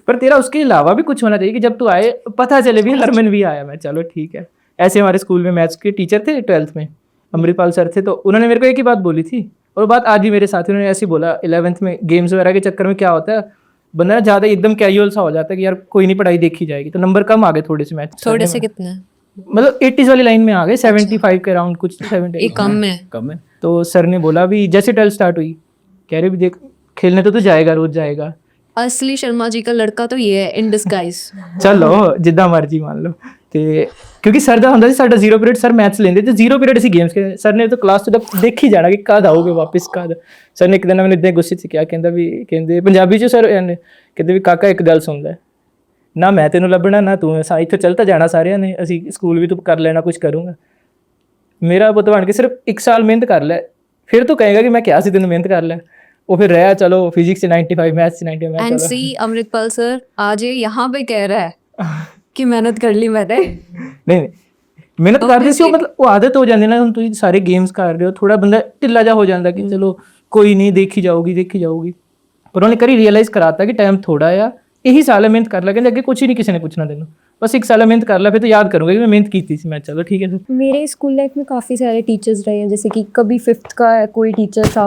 [SPEAKER 1] पर तेरा उसके अलावा भी कुछ होना चाहिए कि जब तू आए पता चले भी हरमन भी आया। मैं चलो ठीक है। ऐसे हमारे स्कूल में मैथ्स के टीचर थे 12th में, अमृतपाल सर थे, तो उन्होंने मेरे को एक ही बात बोली थी, और बात आज भी मेरे साथियों ने ऐसे बोला 11th में गेम्स वगैरह के चक्कर में क्या होता है बंदा ज़्यादा एकदम कैजुअल सा हो जाता है कि यार कोई नहीं पढ़ाई देखी जाएगी, तो नंबर कम आ गए थोड़े से मैथ्स,
[SPEAKER 2] थोड़े से कितने,
[SPEAKER 1] मतलब 80s वाली लाइन में आ गए, 75 के अराउंड कुछ 70
[SPEAKER 2] कम है।
[SPEAKER 1] तो सर ने बोला भी जैसे 12th स्टार्ट हुई, कह रहे भी देख खेलने तो जाएगा, रोज जाएगा।
[SPEAKER 2] असली शर्मा जी का लड़का तो ये है इन डिस्गाइज।
[SPEAKER 1] चलो जिद्दां मर्जी मान लो। ਤੇ ਕਿਉਂਕਿ ਸਰ ਦਾ ਹੁੰਦਾ ਸੀ ਸਾਡਾ 0 ਪੀਰੀਅਡ, ਸਰ ਮੈਥਸ ਲੈਂਦੇ ਤੇ 0 ਪੀਰੀਅਡ ਅਸੀਂ ਗੇਮਸ ਖੇਡਦੇ। ਸਰ ਨੇ ਤਾਂ ਕਲਾਸ ਤੋਂ ਦੇਖ ਹੀ ਜਾਣਾ ਕਿ ਕਦ ਆਓਗੇ ਵਾਪਸ ਕਦ। ਸਰ ਨੇ ਇੱਕ ਦਿਨ ਮੈਨੂੰ ਇੱਦਾਂ ਗੁੱਸੇ 'ਚ ਕਿਹਾ, ਕਹਿੰਦੇ ਪੰਜਾਬੀ 'ਚ ਸਰ ਕਹਿੰਦੇ ਵੀ ਕਾਕਾ ਇੱਕ ਗੱਲ ਸੁਣ ਲੈ, ਨਾ ਮੈਂ ਤੈਨੂੰ ਲੱਭਣਾ ਨਾ ਤੂੰ, ਇੱਥੋਂ ਚੱਲ ਤਾਂ ਜਾਣਾ ਸਾਰਿਆਂ ਨੇ, ਅਸੀਂ ਸਕੂਲ ਵੀ ਤੂੰ ਕਰ ਲੈਣਾ ਕੁਝ ਕਰੂੰਗਾ, ਮੇਰਾ ਪੁੱਤ ਬਣ ਕੇ ਸਿਰਫ 1 ਸਾਲ ਮਿਹਨਤ ਕਰ ਲੈ, ਫਿਰ ਤੂੰ ਕਹੇਗਾ ਕਿ ਮੈਂ ਕਿਹਾ ਸੀ ਤੈਨੂੰ ਮਿਹਨਤ ਕਰ ਲੈ। वो फिर रहा, चलो फिजिक्स से 95, मैथ्स से 95।
[SPEAKER 2] एंड सी अमृतपाल सर आज ये यहाँ पे कह रहा है कि मेहनत कर ली मैंने।
[SPEAKER 1] नहीं ਮਿਹਨਤ ਕਰਦੇ ਸੀ ਉਹ, ਮਤਲਬ ਉਹ ਆਦਤ ਹੋ ਜਾਂਦੀ ਨਾ, ਹੁਣ ਤੁਸੀਂ ਸਾਰੇ ਗੇਮਸ ਕਰ ਰਹੇ ਹੋ, ਥੋੜਾ ਬੰਦਾ ਢਿੱਲਾ ਜਾ ਹੋ ਜਾਂਦਾ ਕਿ ਚਲੋ ਕੋਈ ਨਹੀਂ ਦੇਖੀ ਜਾਊਗੀ। ਪਰ ਉਹਨੇ ਕਰੀ ਰਿਅਲਾਈਜ਼ ਕਰਾਤਾ ਕਿ ਟਾਈਮ ਥੋੜਾ ਆ, ਇਹੀ ਸਾਲ ਮਿਹਨਤ ਕਰ ਲੈ, ਕਹਿੰਦੇ ਅੱਗੇ ਕੁਛ ਹੀ ਨਹੀਂ ਕਿਸੇ ਨੇ ਪੁੱਛਣਾ ਤੈਨੂੰ, बस 1 साल मेहनत कर ला, फिर तो याद करूँगा कि मैं मेहनत की थी। मैं चलो ठीक है सर।
[SPEAKER 6] मेरे स्कूल लाइफ में काफ़ी सारे टीचर्स रहे हैं, जैसे कि कभी 5th का कोई टीचर था,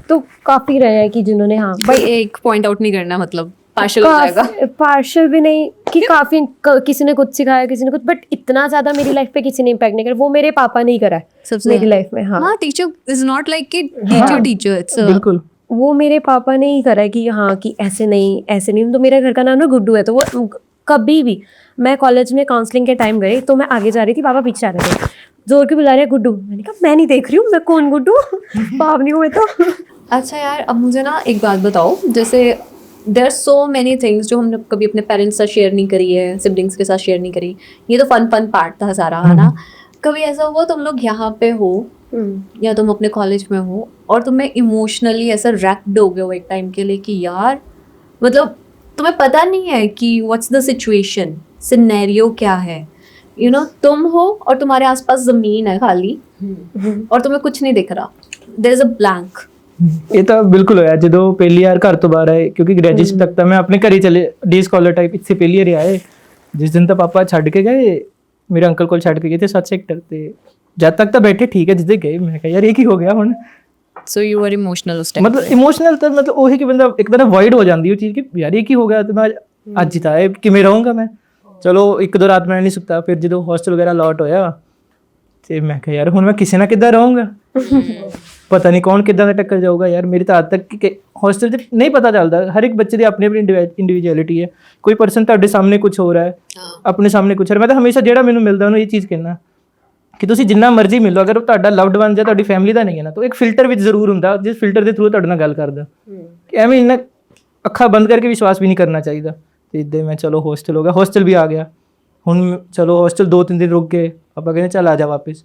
[SPEAKER 6] तो काफ़ी रहे हैं कि जिन्होंने, हाँ
[SPEAKER 2] भाई एक पॉइंट आउट नहीं करना, मतलब पार्शल हो जाएगा।
[SPEAKER 6] पार्शल भी नहीं कि काफ़ी किसी ने कुछ सिखाया, किसी ने कुछ, बट इतना ज़्यादा मेरी लाइफ पे किसी ने इम्पैक्ट नहीं करा, वो मेरे पापा ने ही करा है
[SPEAKER 2] सबसे
[SPEAKER 6] मेरी लाइफ में। हाँ
[SPEAKER 2] टीचर इज नॉट लाइक कि टीचर इट्स
[SPEAKER 1] बिल्कुल,
[SPEAKER 6] वो मेरे पापा ने ही करा है कि हाँ कि ऐसे नहीं। तो मेरे घर का नाम ना गुड्डू है, तो वो कभी भी, मैं कॉलेज में काउंसलिंग के टाइम गई तो मैं आगे जा रही थी, पापा पीछे आ रहे थे, जोर के बुला रहे गुड्डू, मैंने कहा मैं नहीं देख रही हूँ, मैं कौन गुड्डू, बाप नहीं हुए।
[SPEAKER 2] अच्छा यार, अब मुझे ना एक बात बताओ, जैसे there are so many things जो हमने कभी अपने पेरेंट्स से शेयर नहीं करी है, सिबलिंग्स के साथ शेयर नहीं करी, ये तो फन पार्ट था सारा, है ना। कभी ऐसा हुआ तुम लोग यहाँ पे हो या तुम अपने कॉलेज में हो और तुम्हें इमोशनली ऐसा रैप्ड हो गए हो एक टाइम के लिए कि यार मतलब तुम्हें पता नहीं है कि व्हाट्स द सिचुएशन, सिनेरियो क्या है, यू नो, तुम हो और तुम्हारे आसपास ज़मीन है खाली और तुम्हें कुछ नहीं दिख रहा, देयर इज अ ब्लैंक।
[SPEAKER 1] ਇਹ ਤਾਂ ਬਿਲਕੁਲ ਹੋਇਆ ਜਦੋਂ ਪਹਿਲੀ ਵਾਰ ਘਰ ਤੋਂ ਬਾਹਰ ਆਏ, ਕਿਉਂਕਿ ਗ੍ਰੈਜੂਏਸ਼ਨ ਤੱਕ ਤਾਂ ਮੈਂ ਆਪਣੇ ਘਰ ਹੀ ਚਲੇ ਡੇ ਸਕਾਲਰ ਟਾਈਪ ਇੱਥੇ ਪਹਿਲੀ ਵਾਰ ਆਏ। ਜਿਸ ਦਿਨ ਤਾਂ ਪਾਪਾ ਛੱਡ ਕੇ ਗਏ, ਮੇਰੇ ਅੰਕਲ ਕੋਲ ਛੱਡ ਕੇ ਗਏ ਤੇ 7 ਸੈਕਟਰ ਤੇ, ਜਦ ਤੱਕ ਤਾਂ ਬੈਠੇ ਠੀਕ ਹੈ, ਜਿੱਦੇ ਗਏ ਮੈਂ ਕਿਹਾ ਯਾਰ ਇਹ ਕੀ ਹੋ ਗਿਆ ਹੁਣ।
[SPEAKER 2] सो यू वर इमोशनल उस टाइम?
[SPEAKER 1] ਮਤਲਬ ਇਮੋਸ਼ਨਲ ਤਾਂ ਮਤਲਬ ਉਹੀ ਕਿ ਬੰਦਾ ਇੱਕ ਤਰ੍ਹਾਂ ਵਾਈਡ ਹੋ ਜਾਂਦੀ ਉਹ ਚੀਜ਼ ਕਿ ਯਾਰ ਇਹ ਕੀ ਹੋ ਗਿਆ, ਤੇ ਮੈਂ ਅੱਜ ਹੀ ਤਾਂ ਆਏ, ਕਿਵੇਂ ਰਹੂੰਗਾ ਮੈਂ। ਚਲੋ ਇੱਕ ਦੋ ਰਾਤ ਮੈਂ ਨਹੀਂ ਸੁੱਤਾ, ਫਿਰ ਜਦੋਂ ਹੋਸਟਲ ਵਗੈਰਾ ਅਲਾਟ ਹੋਇਆ ਤੇ ਮੈਂ ਕਿਹਾ ਯਾਰ ਹੁਣ ਮੈਂ ਕਿਸੇ ਨਾਲ ਕਿੱਦਾਂ ਰਹੂੰਗਾ, ਪਤਾ ਨਹੀਂ ਕੌਣ ਕਿੱਦਾਂ ਦਾ ਟੱਕਰ ਜਾਊਗਾ ਯਾਰ। ਮੇਰੀ ਤਾਂ ਅੱਜ ਤੱਕ ਕਿ ਹੋਸਟਲ 'ਚ ਨਹੀਂ ਪਤਾ ਚੱਲਦਾ, ਹਰ ਇੱਕ ਬੱਚੇ ਦੀ ਆਪਣੀ ਆਪਣੀ ਇੰਡੀਵਿਜੂਅਲਿਟੀ ਹੈ। ਕੋਈ ਪਰਸਨ ਤੁਹਾਡੇ ਸਾਹਮਣੇ ਕੁਝ ਹੋ ਰਿਹਾ ਹੈ, ਆਪਣੇ ਸਾਹਮਣੇ ਕੁਝ ਹੋ ਰਿਹਾ। ਮੈਂ ਤਾਂ ਹਮੇਸ਼ਾ ਜਿਹੜਾ ਮੈਨੂੰ ਮਿਲਦਾ ਉਹਨੂੰ ਇਹ ਚੀਜ਼ ਕਹਿੰਦਾ ਕਿ ਤੁਸੀਂ ਜਿੰਨਾ ਮਰਜ਼ੀ ਮਿਲੋ, ਅਗਰ ਉਹ ਤੁਹਾਡਾ ਲਵਡ ਵਨ ਜਾਂ ਤੁਹਾਡੀ ਫੈਮਿਲੀ ਦਾ ਨਹੀਂ ਹੈ ਨਾ, ਤਾਂ ਇੱਕ ਫਿਲਟਰ ਵਿੱਚ ਜ਼ਰੂਰ ਹੁੰਦਾ ਜਿਸ ਫਿਲਟਰ ਦੇ ਥਰੂ ਤੁਹਾਡੇ ਨਾਲ ਗੱਲ ਕਰਦਾ। ਐਵੇਂ ਇੰਨਾ ਅੱਖਾਂ ਬੰਦ ਕਰਕੇ ਵਿਸ਼ਵਾਸ ਵੀ ਨਹੀਂ ਕਰਨਾ ਚਾਹੀਦਾ। ਤੇ ਇੱਦਾਂ ਮੈਂ ਚਲੋ ਹੋਸਟਲ ਹੋ ਗਿਆ, ਹੋਸਟਲ ਵੀ ਆ ਗਿਆ। ਹੁਣ ਚਲੋ ਹੋਸਟਲ 2-3 ਦਿਨ ਰੁਕ ਗਏ, ਆਪਾਂ ਕਹਿੰਦੇ ਚੱਲ ਆ ਜਾ ਵਾਪਸ।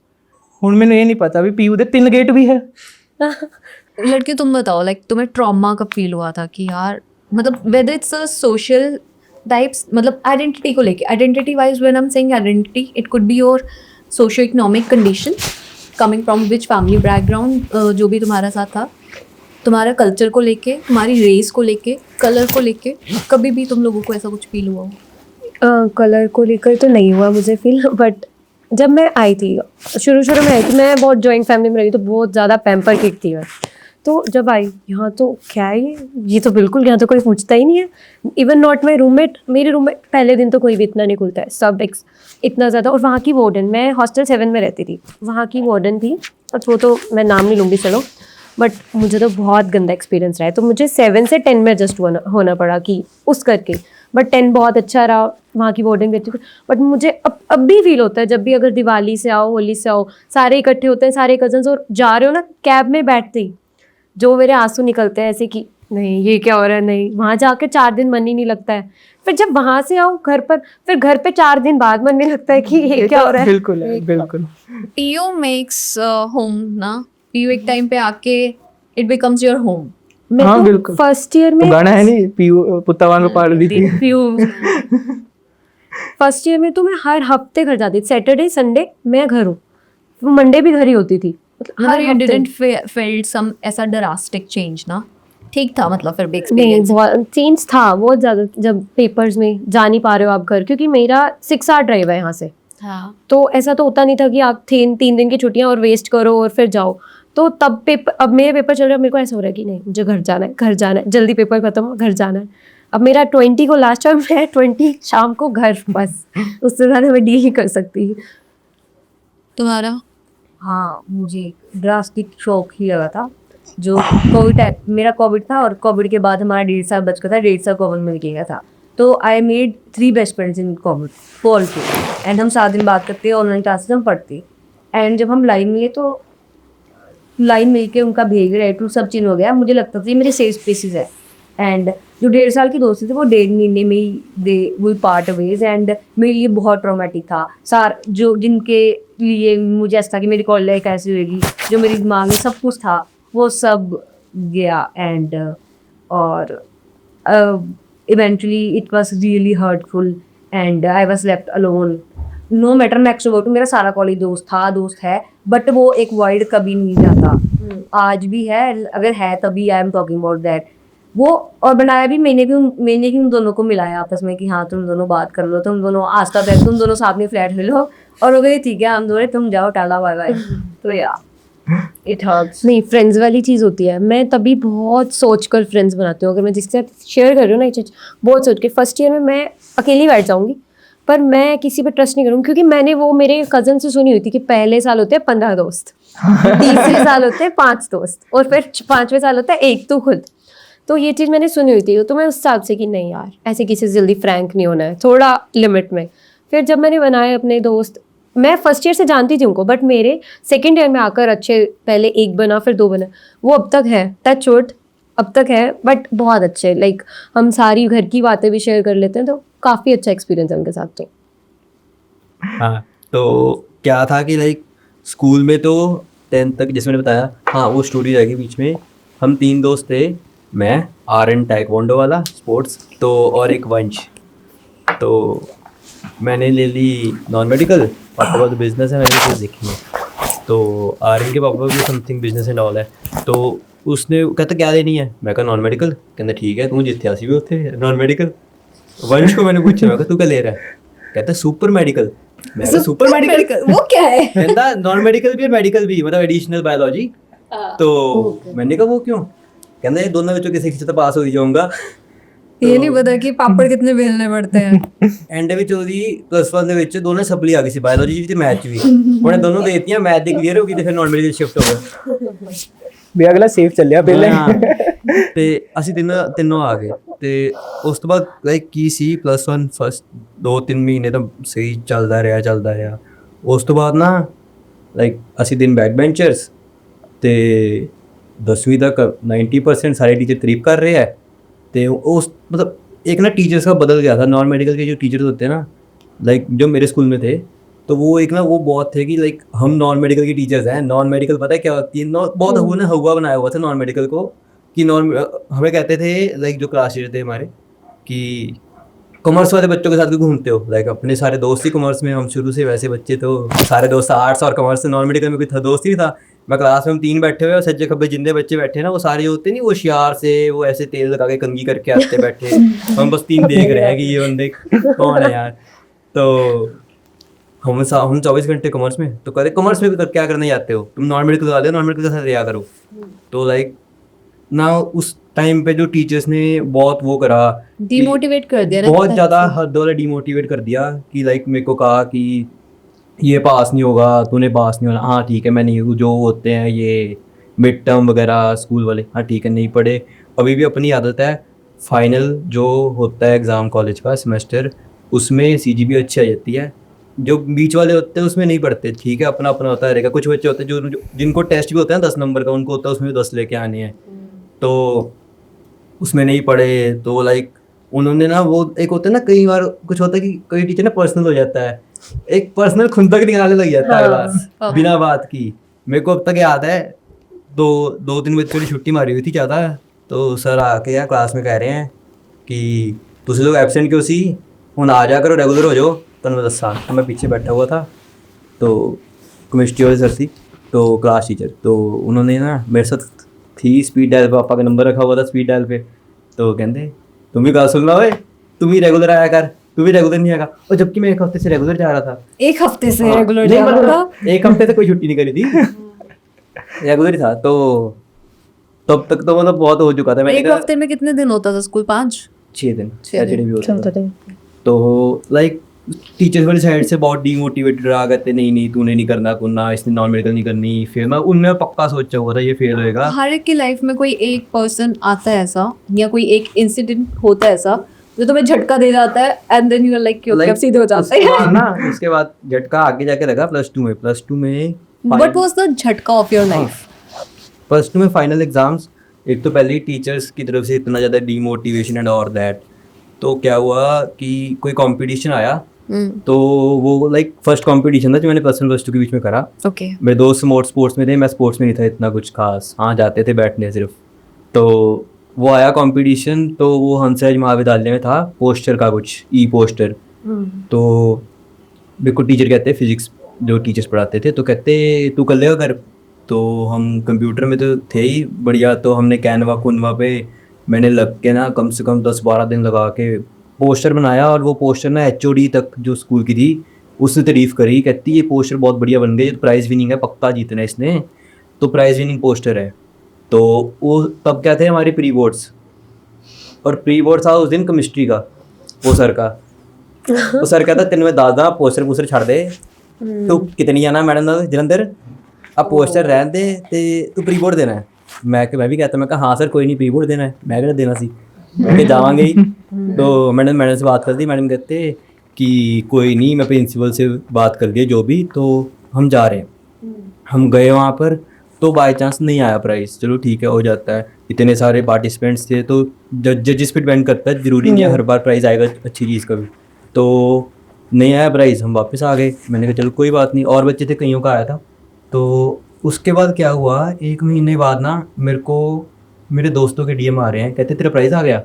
[SPEAKER 1] ਹੁਣ ਮੈਨੂੰ ਇਹ ਨਹੀਂ ਪਤਾ ਵੀ ਪੀਯੂ ਦੇ 3 गेट भी है।
[SPEAKER 2] लड़के तुम बताओ, लाइक तुम्हें ट्रॉमा कब फील हुआ था कि यार मतलब whether it's a social types, मतलब आइडेंटिटी को लेके, identity wise when I am saying identity, it could be your socio economic condition, coming from which family background, जो भी तुम्हारा साथ था, तुम्हारा कल्चर को लेके, तुम्हारी रेस को लेके, कलर को लेके, कभी भी तुम लोगों को ऐसा कुछ फील हुआ हो?
[SPEAKER 6] कलर को लेकर तो नहीं हुआ मुझे फील, बट जब मैं आई थी, शुरू में आई थी, मैं बहुत जॉइंट फैमिली में रही, तो बहुत ज़्यादा पैम्पर किड थी मैं। तो जब आई यहाँ तो क्या है ये तो बिल्कुल यहाँ तो कोई पूछता ही नहीं है। इवन नॉट माई रूममेट, मेरे रूममेट पहले दिन तो कोई भी इतना नहीं खुलता है, सब इतना ज़्यादा। और वहाँ की वार्डन, मैं हॉस्टल 7 में रहती थी, वहाँ की वार्डन थी, और वो तो मैं नाम नहीं लूँगी चलो, बट मुझे तो बहुत गंदा एक्सपीरियंस रहा है। तो मुझे 7 से 10 में एडजस्ट होना पड़ा कि उस करके, बट 10 बहुत अच्छा रहा, वहाँ की वार्डन भी अच्छी। बट मुझे अब भी फील होता है जब भी अगर दिवाली से आओ, होली से आओ, सारे इकट्ठे होते हैं, सारे कजन्स, और जा रहे हो ना कैब में बैठते ही जो मेरे आंसू निकलते हैं ऐसे कि नहीं ये क्या हो रहा है, नहीं वहाँ जाके 4 दिन मन ही नहीं लगता है। फिर जब वहाँ से आओ घर पर, फिर घर पे 4 दिन बाद मन नहीं लगता है कि ये क्या हो रहा है।
[SPEAKER 1] बिल्कुल है, बिल्कुल।
[SPEAKER 2] पीयू मेक्स होम ना, पीयू एक टाइम पे आके इट बिकम्स योर होम।
[SPEAKER 6] मैं
[SPEAKER 1] हाँ,
[SPEAKER 6] तो
[SPEAKER 1] बिल्कुल।
[SPEAKER 6] फर्स्ट ईयर में
[SPEAKER 1] वो गाना है नहीं, पीयू पुत्तावान में पाड़ दी थी।
[SPEAKER 6] फर्स्ट ईयर में तो मैं हर हफ्ते घर जाती थी, सैटरडे संडे मैं घर हूँ, मंडे भी घर ही होती थी।
[SPEAKER 2] हर यू डिडंट फेल्ट सम ऐसा ड्रास्टिक चेंज ना? ठीक था मतलब फिर भी
[SPEAKER 6] नहीं,
[SPEAKER 2] एक्सपीरियंस?
[SPEAKER 6] बहुत चेंज था, बहुत ज़्यादा। जब पेपर्स में जा नहीं पा रहे हो आप घर, क्योंकि मेरा 6 आवर ड्राइव है यहाँ से,
[SPEAKER 2] हाँ।
[SPEAKER 6] तो ऐसा तो होता नहीं था कि आप 3 दिन की छुट्टियाँ और वेस्ट करो और फिर जाओ। तो तब पेपर, अब मेरे पेपर चल रहे हैं, मेरे को ऐसा हो रहा है कि नहीं मुझे घर जाना है, जल्दी पेपर खत्म हो, घर जाना है। अब मेरा 20 को लास्ट और मैं 20 शाम को घर, बस उससे ज़्यादा मैं डील नहीं कर सकती।
[SPEAKER 2] तुम्हारा?
[SPEAKER 3] हाँ, मुझे ड्रास्टिक शॉक ही लगा था जो कोविड टाइम, मेरा कोविड था और कोविड के बाद हमारा 1.5 साल बच गया था, 1.5 साल कोविड मिल गया था। तो I made 3 best friends in COVID fall two, and हम 7 दिन बात करते, ऑनलाइन क्लासेस हम पढ़ते, एंड जब हम लाइन मिले तो लाइन मिल के उनका बिहेवियर एटीट्यूड सब चेंज हो गया। मुझे लगता था ये मेरे सेफ स्पेसिस है, एंड जो 1.5 साल की दोस्ती थी वो 1.5 महीने में ही they will part ways, and मेरे लिए बहुत ट्रॉमेटिक था। जो जिनके लिए मुझे ऐसा था कि मेरी कॉलेज लाइफ कैसी होगी, जो मेरे दिमाग में सब कुछ था वो सब गया, एंड और eventually it was really hurtful and I was left alone. No matter मैं एक्सट्रोवर्ट हूँ, मेरा सारा कॉलेज दोस्त है, बट वो एक वर्ड कभी नहीं जाता, आज भी है, अगर है तभी I am talking about that वो। और बनाया भी मैंने भी उन दोनों को मिलाया आपस में कि हाँ तुम दोनों बात कर लो, तुम दोनों आस्था पे, तुम दोनों साथ में फ्लैट ले लो, और वो कहते ठीक है हम दोनों तुम जाओ टाला बाय बाय। तो या इट हर्ट्स।
[SPEAKER 6] नहीं, फ्रेंड्स वाली चीज़ होती है, मैं तभी बहुत सोच कर फ्रेंड्स बनाती हूँ। अगर मैं जिसके साथ शेयर कर रही हूँ ना ये चीज़, बहुत सोच के। फर्स्ट ईयर में मैं अकेली बैठ जाऊँगी, पर मैं किसी पे ट्रस्ट नहीं करूँगी, क्योंकि मैंने वो मेरे कज़न से सुनी हुई थी कि पहले साल होते हैं 15 दोस्त, तीसरे साल होते हैं 5 दोस्त, और फिर 5वें साल होता है 1 तू खुद। तो ये चीज़ मैंने सुनी हुई थी, तो मैं उस हिसाब से कि नहीं यार ऐसे किसी से जल्दी फ्रैंक नहीं होना है, थोड़ा लिमिट में। फिर जब मैंने बनाए अपने दोस्त, मैं फर्स्ट ईयर से जानती थी उनको, बट मेरे सेकेंड ईयर में आकर अच्छे, पहले 1 बना फिर 2 बना, वो अब तक है, टच वुड अब तक है, बट बहुत अच्छे। लाइक हम सारी घर की बातें भी शेयर कर लेते हैं, तो काफ़ी अच्छा एक्सपीरियंस है उनके साथ। तो
[SPEAKER 4] हाँ, तो क्या था कि लाइक स्कूल में तो 10th तक जैसे मैंने बताया, हाँ वो स्टोरी रह गई बीच में। हम 3 दोस्त थे, मैं, आर्यन टाइकवांडो वाला स्पोर्ट्स, तो और एक वंश। तो मैंने ले ली नॉन मेडिकल, पापा का तो बिजनेस है, मैंने चीज़ देखी है। तो आर्यन के पापा भी समथिंग बिजनेस एंड ऑल है। तो उसने कहता क्या लेनी है, मैं कहा नॉन मेडिकल। कहता ठीक है, तू जिथे असी भी उथे नॉन मेडिकल। वंश को मैंने पूछा, मैं कहा तू क्या ले रहा है, कहता सुपर मेडिकल। मैं कहा सुपर मेडिकल
[SPEAKER 3] वो क्या है?
[SPEAKER 4] कहता नॉन मेडिकल भी और मेडिकल भी, मतलब एडिशनल बायोलॉजी। तो मैंने कहा वो क्यों, कहता ये दोनों बच्चों किसी से तो पास हो ही जाऊंगा।
[SPEAKER 3] ये नहीं पता कि पापड़ कितने बेलने पड़ते हैं।
[SPEAKER 4] एंड ਵਿੱਚ ਉਹਦੀ +1 ਦੇ ਵਿੱਚ ਦੋਨੇ ਸਪਲੀ ਆ ਗਈ ਸੀ, ਬਾਇਓਲੋਜੀ ਵੀ ਤੇ ਮੈਥ ਵੀ। ਉਹਨੇ ਦੋਨੋਂ ਦੇ ਦਿੱਤੀਆਂ, ਮੈਥ ਦੀ ਕਲੀਅਰ ਹੋ ਗਈ ਤੇ ਫਿਰ ਨਾਨ ਮੈਡੀਕਲ ਸ਼ਿਫਟ ਹੋ ਗਏ।
[SPEAKER 1] ਵੀ ਅਗਲਾ ਸੇਫ ਚੱਲਿਆ ਪਹਿਲੇ।
[SPEAKER 4] ਤੇ ਅਸੀਂ ਤਿੰਨੋਂ ਆ ਗਏ। ਤੇ ਉਸ ਤੋਂ ਬਾਅਦ ਲਾਈਕ ਕੀ ਸੀ, +1 ਫਸਟ 2-3 ਮਹੀਨੇ ਤਾਂ ਸਹੀ ਚੱਲਦਾ ਰਿਹਾ। ਉਸ ਤੋਂ ਬਾਅਦ ਨਾ ਲਾਈਕ ਅਸੀਂ ਦਿਨ ਬੈਕ ਬੈਂਚਰਸ, ਤੇ 10वीं तक 90% सारे टीचर तारीफ कर रहे हैं। तो उस मतलब एक ना टीचर्स का बदल गया था। नॉन मेडिकल के जो टीचर्स होते हैं ना, लाइक जो मेरे स्कूल में थे, तो वो एक ना वो बहुत थे कि लाइक हम नॉन मेडिकल के टीचर्स हैं। नॉन मेडिकल पता है क्या होती है, बहुत उन्होंने हुआ बनाया हुआ था नॉन मेडिकल को, कि हमें कहते थे लाइक जो क्लास टीचर थे हमारे, कि कॉमर्स वाले बच्चों के साथ क्यों घूमते हो, लाइक अपने सारे दोस्त ही कॉमर्स में, हम शुरू से वैसे बच्चे तो सारे दोस्त आर्ट्स और कॉमर्स से, नॉन मेडिकल में कोई था दोस्त ही था। मैं क्लास में हम 3 बैठे हुए और सज्जे खब्बे जितने बच्चे बैठे हैं ना, वो सारे होते नहीं वो होशियार से, वो ऐसे तेल लगा के कंघी करके आते बैठे। हम बस 3 देख रहे हैं कि ये बंदे कौन है यार। तो हम 24 घंटे कॉमर्स में, तो कहते कॉमर्स में क्या करने जाते हो तुम, नॉन मेडिकल वाले हो, नॉन मेडिकल के साथ रिया करो। तो लाइक ना उस टाइम पे जो टीचर्स ने बहुत वो करा,
[SPEAKER 3] डिमोटिवेट कर दिया ना,
[SPEAKER 4] बहुत ज़्यादा हद वाला डिमोटिवेट कर दिया, कि लाइक मेरे को कहा कि ये पास नहीं होगा, तूने पास नहीं होना। हाँ ठीक है, मैं नहीं, जो होते हैं ये मिड टर्म वगैरह स्कूल वाले, हाँ ठीक है नहीं पढ़े। अभी भी अपनी आदत है, फाइनल जो होता है एग्ज़ाम कॉलेज का सेमेस्टर, उसमें CGPA अच्छी आ जाती है। जो बीच वाले होते हैं उसमें नहीं पढ़ते, ठीक है अपना अपना होता रहेगा। कुछ बच्चे होते हैं जो जिनको टेस्ट भी होता है 10 नंबर का, उनको होता है उसमें भी 10 लेके आने हैं, तो उसमें नहीं पढ़े। तो लाइक उन्होंने ना वो एक होता है ना, कई बार कुछ होता है कि कोई टीचर ना पर्सनल हो जाता है, एक पर्सनल खुद तक निकालने लग जाता है बस बिना बात की। मेरे को अब तक याद है, 2-3 बच्चों की छुट्टी मारी हुई थी ज़्यादा, तो सर आके यार क्लास में कह रहे हैं कि तुम लोग एबसेंट क्यों सी, हूँ आ जा करो, रेगुलर हो जाओ। तो मैं 10 साल तो मैं पीछे बैठा हुआ था, तो केमिस्ट्री वाले सर थी, तो क्लास टीचर, तो उन्होंने ना मेरे साथ थी स्पीड डायल, पापा का नंबर रखा हुआ था स्पीड डायल पे। तो कहते तुम भी क्लास सुनना हो, तुम ही रेगुलर आया कर, तू भी रेगुलर नहीं आएगा। और जबकि मैं 1 हफ्ते से रेगुलर जा रहा था।
[SPEAKER 3] 1 हफ्ते से रेगुलर
[SPEAKER 4] नहीं,
[SPEAKER 3] जा रहा था?
[SPEAKER 4] मतलब 1 हफ्ते से कोई छुट्टी नहीं करी थी, रेगुलर ही था। तो तब तक तो मतलब बहुत हो चुका था। मैंने
[SPEAKER 3] 1 हफ्ते में कितने दिन होता था स्कूल? 5-6
[SPEAKER 4] दिन
[SPEAKER 3] 6 दिन
[SPEAKER 4] सैटरडे भी होता
[SPEAKER 6] चलता
[SPEAKER 4] था।
[SPEAKER 6] था।
[SPEAKER 4] तो लाइक टीचर्स वाली साइड से बहुत डीमोटिवेटेड रहा, कहते नहीं तूने नहीं करना कुन्ना, इसने नॉन मेडिकल नहीं करनी। फिर मैं उनमें पक्का सोचा हुआ था ये फेल होएगा।
[SPEAKER 3] हर एक की लाइफ में कोई एक पर्सन आता है ऐसा, या कोई एक इंसिडेंट होता है ऐसा जो तुम्हें झटका दे जाता है, and then you are like क्यों अब सीधे हो जाते हैं
[SPEAKER 4] ना। उसके बाद झटका आगे जाके लगा +2 में।
[SPEAKER 3] व्हाट वाज द झटका ऑफ योर लाइफ?
[SPEAKER 4] +2 में फाइनल एग्जाम्स, एक तो पहले ही टीचर्स की तरफ से इतना ज़्यादा डीमोटिवेशन एंड और दैट। तो क्या हुआ कि कोई कंपटीशन आया, तो वो लाइक फर्स्ट कंपटीशन था जो मैंने +1 +2 के बीच में करा।
[SPEAKER 3] ओके।
[SPEAKER 4] मेरे दोस्त स्पोर्ट्स में थे, मैं स्पोर्ट्स में नहीं था इतना कुछ खास, हाँ जाते थे बैठने सिर्फ। तो वो आया कंपटीशन, तो वो हंसराज महाविद्यालय में था, पोस्टर का कुछ पोस्टर। तो मेरे को टीचर कहते फिजिक्स जो टीचर्स पढ़ाते थे, तो कहते तू कर लेगा कर। तो हम कंप्यूटर में तो थे ही बढ़िया, तो हमने कैनवा पे मैंने लग के ना कम से कम 10-12 दिन लगा के पोस्टर बनाया। और वो पोस्टर ना HOD तक जो स्कूल की थी उसने तारीफ़ करी, कहती ये पोस्टर बहुत बढ़िया बन गई, प्राइज़ विनिंग है, पक्का जीतना है इसने, तो प्राइज़ विनिंग पोस्टर है। तो वो तब क्या थे हमारी प्री बोर्ड्स, और प्री बोर्ड था उस दिन केमिस्ट्री का, वो सर का। वो सर कहता तेन में दादा पोस्टर छाड़ दे, तू कितनी जाना मैडम जलंधर, अब पोस्टर रहन दे ते तू प्री बोर्ड देना है। मैं भी कहता, मैं कहा हाँ सर कोई नहीं, प्री बोर्ड देना है, मैं क्या देना सी, मैं जावांगे ही। तो मैडम से बात कर दी, मैडम कहते कि कोई नहीं, मैं प्रिंसिपल से बात कर लिया जो भी, तो हम जा रहे हैं। हम गए वहाँ पर, तो बाय चांस नहीं आया प्राइज़, चलो ठीक है, हो जाता है, इतने सारे पार्टिसिपेंट्स थे, तो जजेस पे डिपेंड करता है, ज़रूरी नहीं है हर बार प्राइज़ आएगा अच्छी चीज़ का भी। तो नहीं आया प्राइज़, हम वापस आ गए। मैंने कहा चलो कोई बात नहीं, और बच्चे थे, कईयों का आया था। तो उसके बाद क्या हुआ, 1 महीने बाद ना मेरे को मेरे दोस्तों के डीएम आ रहे हैं, कहते तेरा प्राइज़ आ गया।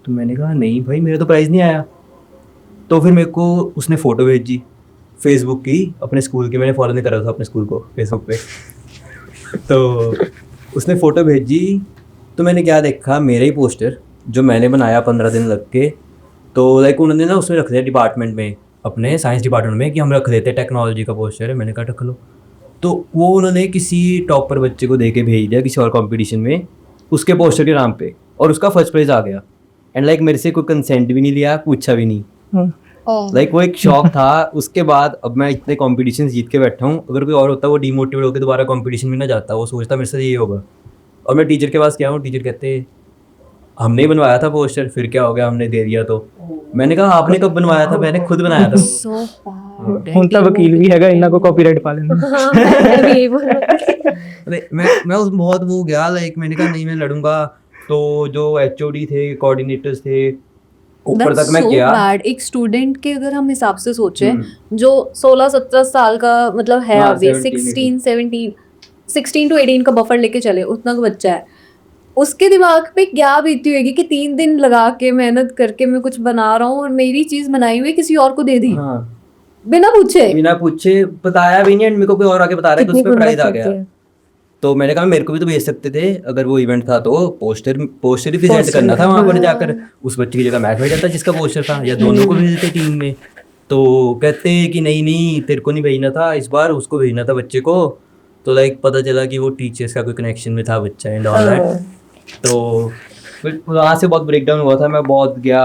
[SPEAKER 4] तो मैंने कहा नहीं भाई, मेरा तो प्राइज़ नहीं आया। तो फिर मेरे को उसने फ़ोटो भेजी फेसबुक की, अपने स्कूल की, मैंने फॉलो नहीं करा था अपने स्कूल को फेसबुक पे। तो उसने फ़ोटो भेजी, तो मैंने क्या देखा, मेरा ही पोस्टर जो मैंने बनाया 15 दिन लग के। तो लाइक उन्होंने ना उसमें रख दिया डिपार्टमेंट में, अपने साइंस डिपार्टमेंट में, कि हम रख देते टेक्नोलॉजी का पोस्टर है। मैंने कहा रख लो। तो वो उन्होंने किसी टॉपर बच्चे को दे के भेज दिया किसी और कंपटीशन में, उसके पोस्टर के नाम पे, और उसका फर्स्ट प्राइज़ आ गया। एंड लाइक मेरे से कोई कंसेंट भी नहीं लिया, पूछा भी नहीं। लाइक वो एक शौक था। उसके बाद अब मैं इतने कॉम्पिटिशन जीत के बैठा हूँ, अगर कोई और होता वो डीमोटिवेट होकर दोबारा कॉम्पिटिशन में ना जाता, वो सोचता मेरे से ये होगा। और मैं टीचर के पास गया हूँ, टीचर कहते हमने ही बनवाया था पोस्टर, फिर क्या हो गया, हमने दे दिया। तो मैंने कहा आपने कब बनवाया था, मैंने खुद बनाया था।
[SPEAKER 2] So bad.
[SPEAKER 1] ਹੁਣ ਤਾਂ ਵਕੀਲ ਵੀ ਹੈਗਾ, ਇਹਨਾਂ ਕੋ ਕਾਪੀਰਾਈਟ ਪਾ ਲੈਂਦਾ।
[SPEAKER 6] हाँ, मैं भी यही बोल रही थी।
[SPEAKER 4] मैं उस बहुत वो गया, लाइक मैंने कहा नहीं मैं लड़ूंगा। तो जो एचओडी थे, कोऑर्डिनेटर्स थे, ऊपर
[SPEAKER 2] That's
[SPEAKER 4] तक मैं
[SPEAKER 2] so
[SPEAKER 4] गया।
[SPEAKER 2] bad. एक स्टूडेंट के अगर हम हिसाब से सोचे, जो 16-17 साल का मतलब है,
[SPEAKER 4] हाँ,
[SPEAKER 2] अभी
[SPEAKER 4] 17,
[SPEAKER 2] 16 to 18 का बफर लेके चले, उतना का बच्चा है, उसके दिमाग पे क्या बीती होगी कि 3 दिन लगा के मेहनत करके मैं कुछ बना रहा हूँ और मेरी चीज बनाई हुई किसी और को दे दी
[SPEAKER 4] हाँ,
[SPEAKER 2] बिना पूछे।
[SPEAKER 4] बिना पूछे, बताया भी नहीं, एंड मेरे को कोई और आके बता रहा है कि उस
[SPEAKER 6] कितनी
[SPEAKER 4] पे प्राइज आ
[SPEAKER 6] गुर्बत
[SPEAKER 4] गया।
[SPEAKER 6] होती है।
[SPEAKER 4] तो मैंने कहा मेरे को भी तो भेज सकते थे, अगर वो इवेंट था तो पोस्टर ही प्रेजेंट करना था वहाँ पर जाकर। उस बच्चे की जगह मैं भेज जाता जिसका पोस्टर था, या दोनों को भेज देते टीम में। तो कहते कि नहीं तेरे को नहीं भेजना था इस बार, उसको भेजना था बच्चे को। तो लाइक पता चला कि वो टीचर्स का कोई कनेक्शन में था बच्चा एंड ऑल दैट। तो फिर वहाँ से बहुत ब्रेकडाउन हुआ था। मैं बहुत गया,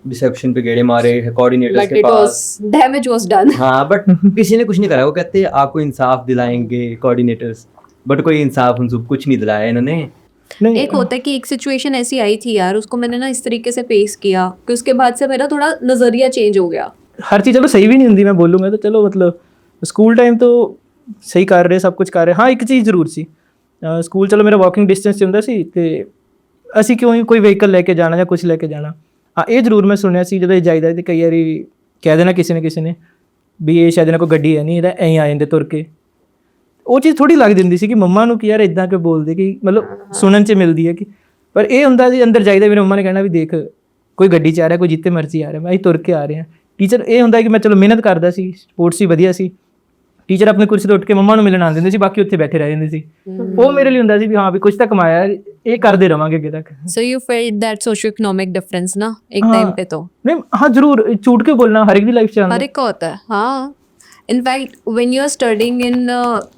[SPEAKER 4] रिसेप्शन पे गेड़े मारे कोऑर्डिनेटर्स
[SPEAKER 2] बट
[SPEAKER 4] के
[SPEAKER 2] it
[SPEAKER 4] pass.
[SPEAKER 2] Was damage was done.
[SPEAKER 4] हाँ, बट किसी ने कुछ नहीं करा। वो कहते आपको इंसाफ दिलाएंगे कोऑर्डिनेटर्स, बट कोई इंसाफ उनसे कुछ नहीं दिलाया इन्होंने।
[SPEAKER 1] नहीं,
[SPEAKER 2] एक होता है कि एक सिचुएशन ऐसी आई थी यार, उसको मैंने ना इस तरीके से फेस किया कि उसके बाद से मेरा थोड़ा नजरिया चेंज हो गया।
[SPEAKER 1] हर चीज़ चलो सही भी नहीं ਹੁੰਦੀ मैं बोलूँगा। तो चलो मतलब ਸਕੂਲ ਟਾਈਮ ਤੋਂ ਸਹੀ ਕਰ ਰਹੇ, ਸਭ ਕੁਝ ਕਰ ਰਹੇ। ਹਾਂ, ਇੱਕ ਚੀਜ਼ ਜ਼ਰੂਰ ਸੀ, ਸਕੂਲ ਚਲੋ ਮੇਰਾ ਵਾਕਿੰਗ ਡਿਸਟੈਂਸ 'ਤੇ ਹੁੰਦਾ ਸੀ, ਅਤੇ ਅਸੀਂ ਕਿਉਂ ਹੀ ਕੋਈ ਵਹੀਕਲ ਲੈ ਕੇ ਜਾਣਾ ਜਾਂ ਕੁਝ ਲੈ ਕੇ ਜਾਣਾ। ਹਾਂ, ਇਹ ਜ਼ਰੂਰ ਮੈਂ ਸੁਣਿਆ ਸੀ ਜਦੋਂ ਇਹ ਜਾਈਦਾ, ਅਤੇ ਕਈ ਵਾਰੀ ਕਹਿ ਦੇਣਾ ਕਿਸੇ ਨੇ ਵੀ ਇਹ ਸ਼ਾਇਦ ਇਹਨਾਂ ਕੋਲ ਗੱਡੀ ਹੈ ਨਹੀਂ, ਇਹਦਾ ਐਂ ਆ ਜਾਂਦੇ ਤੁਰ ਕੇ। ਉਹ ਚੀਜ਼ ਥੋੜ੍ਹੀ ਲੱਗਦੀ ਹੁੰਦੀ ਸੀ ਕਿ ਮੰਮਾ ਨੂੰ ਕਿ ਯਾਰ ਇੱਦਾਂ ਕਿਉਂ ਬੋਲਦੇ, ਕਿ ਮਤਲਬ ਸੁਣਨ 'ਚ ਮਿਲਦੀ ਹੈ ਕਿ, ਪਰ ਇਹ ਹੁੰਦਾ ਸੀ ਅੰਦਰ ਜਾਈਦਾ ਮੇਰੇ ਮੰਮਾ ਨੇ ਕਹਿਣਾ ਵੀ ਦੇਖ ਕੋਈ ਗੱਡੀ 'ਚ ਆ ਰਿਹਾ, ਕੋਈ ਜਿੱਥੇ ਮਰਜ਼ੀ ਆ ਰਿਹਾ, ਮੈਂ ਅਸੀਂ ਤੁਰ ਕੇ ਆ ਰਹੇ ਹਾਂ। ਟੀਚਰ ਇਹ ਹੁੰਦਾ ਕਿ ਮੈਂ ਚਲੋ ਮਿਹਨਤ ਕਰਦਾ ਸੀ, ਸਪੋਰਟਸ ਵੀ ਵਧੀਆ ਸੀ, ਟੀਚਰ ਆਪਣੀ ਕੁਰਸੀ ਤੋਂ ਉੱਠ ਕੇ ਮੰਮਾ ਨੂੰ ਮਿਲਣ ਆਉਂਦੇ ਹੁੰਦੇ ਸੀ, ਬਾਕੀ ਉੱਥੇ ਬੈਠੇ ਰਹਿ ਜਾਂਦੇ ਸੀ। ਉਹ ਮੇਰੇ ਲਈ ਹੁੰਦਾ ਸੀ ਵੀ ਹਾਂ ਵੀ ਕੁਝ ਤਾਂ ਕਮਾਇਆ, ਇਹ ਕਰਦੇ ਰਵਾਂਗੇ ਅੱਗੇ ਤੱਕ।
[SPEAKER 2] So you felt that socio-economic difference ना एक
[SPEAKER 1] हाँ।
[SPEAKER 2] टाइम पे तो
[SPEAKER 1] नहीं, हाँ जरूर, झूठ क्यों बोलना, हर एक की लाइफ
[SPEAKER 2] हर एक का होता है। हाँ, in fact when you are studying in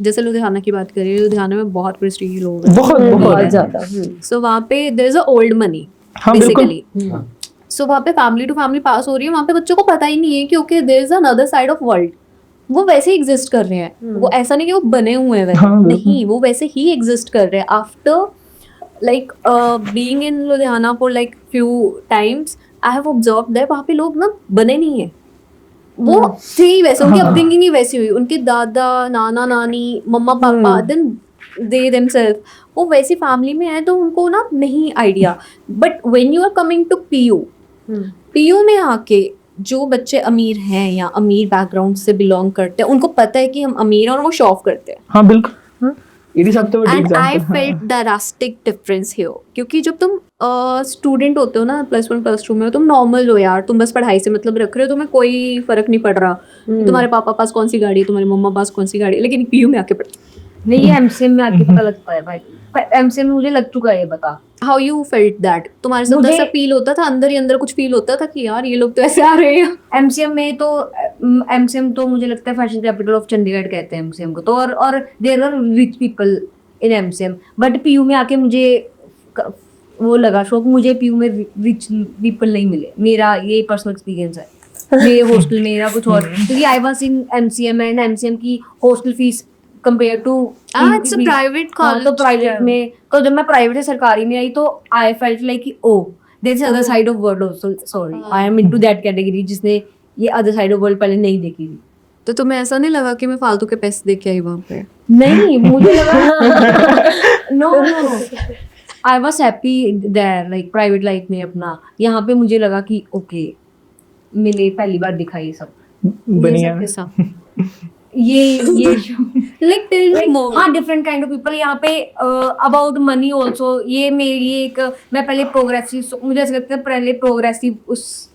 [SPEAKER 2] जैसे लुधियाना की बात करें, लुधियाना में बहुत प्रेस्टीज लोग हैं,
[SPEAKER 1] बहुत बहुत
[SPEAKER 6] बहुत ज़्यादा।
[SPEAKER 2] सो वहाँ पे there is a old money
[SPEAKER 1] हाँ, बिल्कुल।
[SPEAKER 2] बेसिकली। सो वहाँ पे फैमिली टू फैमिली पास हो रही है, वहाँ पे बच्चों को पता ही नहीं है कि okay there is another side of world. वो वैसे ही एग्जिस्ट कर रहे हैं, वो ऐसा नहीं कि वो बने हुए हैं वैसे,
[SPEAKER 1] हाँ, बिल्कुल।
[SPEAKER 2] नहीं, वो वैसे ही एग्जिस्ट कर रहे हैं। After like being in Ludhiana for like few times, I have observed that वहाँ पे लोग ना बने नहीं है, वो थे ही वैसे, उनकी
[SPEAKER 1] हाँ।
[SPEAKER 2] अपब्रिंगिंग ही वैसी हुई, उनके दादा नाना नानी मम्मा पापा, देन दे देमसेल्फ वो वैसी फैमिली में है, तो उनको ना नहीं idea. But when you are coming to PU में आके जो बच्चे अमीर हैं या अमीर बैकग्राउंड से बिलोंग करते हैं, उनको पता है कि हम अमीर हैं और वो शो ऑफ करते हैं।
[SPEAKER 1] हाँ बिल्कुल, ये सब तो
[SPEAKER 2] and I felt the drastic difference here, क्योंकि जब तुम स्टूडेंट होते हो ना, +1 +2 में हो, तुम नॉर्मल हो यार, तुम बस पढ़ाई से मतलब रख रहे हो, तुम्हें कोई फर्क नहीं पड़ रहा कि तुम्हारे पापा पास कौन सी गाड़ी है, तुम्हारे मम्मा पास कौन सी गाड़ी है, लेकिन पीयू में आके पढ़ते।
[SPEAKER 3] नहीं, ये एमसीएम में आके पता लगता है भाई, एमसीएम में मुझे लग चुका है, ये बता।
[SPEAKER 2] How you felt that? तुम्हारे साथ
[SPEAKER 3] मुझे-
[SPEAKER 2] ऐसा फील होता था, अंदर ही अंदर कुछ फील होता था कि यार ये लोग तो ऐसे आ रहे हैं?
[SPEAKER 3] एमसीएम तो मुझे लगता है फैशन कैपिटल ऑफ चंडीगढ़ कहते हैं एमसीएम को, तो और there are rich people in MCM. But PU में आके मुझे वो लगा शौक, मुझे पीयू में रिच पीपल नहीं मिले, मेरा ये पर्सनल एक्सपीरियंस है। मेरे हॉस्टल में या कुछ और, क्योंकि I was in MCM and MCM की hostel fees compare to
[SPEAKER 2] It's a private college.
[SPEAKER 3] तो प्राइवेट में, तो जब मैं प्राइवेट से सरकारी में आई तो I felt like oh there is other side of world also, sorry I am into that category जिसने ये अदर साइड ऑफ वर्ल्ड पहले नहीं देखी थी।
[SPEAKER 2] तो तुम्हें ऐसा नहीं लगा कि मैं फालतू के पैसे दे के आई वहाँ पे?
[SPEAKER 3] नहीं, मुझे लगा no I was happy there, like private life में अपना। यहाँ पे मुझे लगा कि ओके मैंने पहली बार दिखा ये सब।
[SPEAKER 1] बढ़िया।
[SPEAKER 2] कैसा?
[SPEAKER 3] ये
[SPEAKER 2] Like tell me more.
[SPEAKER 3] हाँ, डिफरेंट काइंड ऑफ पीपल यहाँ पे। अबाउट मनी ऑल्सो, ये मेरे लिए एक, मैं पहले प्रोग्रेसिव, मुझे ऐसा लगता है पहले प्रोग्रेसिव उस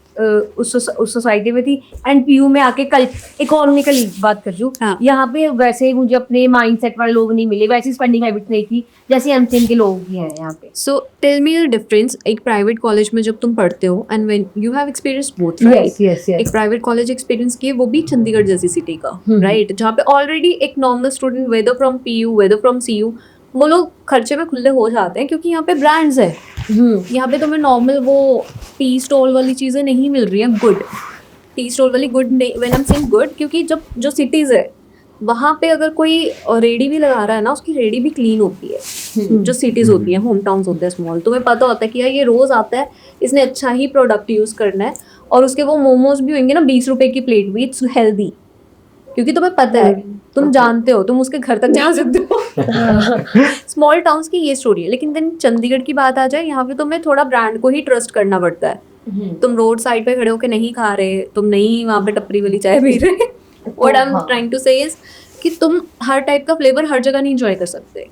[SPEAKER 3] सोसाइटी में थी, एंड पीयू में आके कल इकोनॉमिकली बात कर रही
[SPEAKER 2] हाँ।
[SPEAKER 3] हूँ। यहाँ पे वैसे मुझे अपने माइंडसेट वाले लोग नहीं मिले, वैसी स्पेंडिंग हैबिट नहीं थी जैसे एमसीएम के लोग ही हैं यहाँ पे।
[SPEAKER 2] So tell me the difference. एक प्राइवेट कॉलेज में जब तुम पढ़ते हो and when you have experienced both, right?
[SPEAKER 3] yes
[SPEAKER 2] एक प्राइवेट कॉलेज एक्सपीरियंस किए, वो भी चंडीगढ़ जैसी सिटी का, राइट, जहाँ पे ऑलरेडी एक normal student whether from PU whether from CU, वो लोग खर्चे में खुले हो जाते हैं क्योंकि यहाँ पे ब्रांड्स है। यहाँ पे तुम्हें नॉर्मल वो टी स्टॉल वाली चीज़ें नहीं मिल रही हैं, गुड टी स्टॉल वाली, good when I am saying good, क्योंकि जब जो सिटीज़ है वहाँ पे अगर कोई रेडी भी लगा रहा है ना, उसकी रेडी भी क्लीन होती है। जो सिटीज़ होती हैं, होम टाउन्स होते हैं स्मॉल, तुम्हें पता होता है कि यार ये रोज़ आता है, इसने अच्छा ही प्रोडक्ट यूज़ करना है, और उसके वो मोमोज भी होंगे ना 20 रुपए की प्लेट भी, इट्स हेल्दी, क्योंकि तुम्हें पता है, तुम जानते हो, तुम उसके घर तक जा सकते हो। स्मॉल टाउन्स की ये स्टोरी है। लेकिन देन चंडीगढ़ की बात आ जाए, यहाँ पे तुम्हें थोड़ा ब्रांड को ही ट्रस्ट करना पड़ता है। तुम रोड साइड पे खड़े होकर नहीं खा रहे, तुम नहीं वहाँ पे टपरी वाली चाय पी रहे। What I am trying to say is कि तुम हर टाइप का फ्लेवर हर जगह नहीं इंजॉय कर सकते।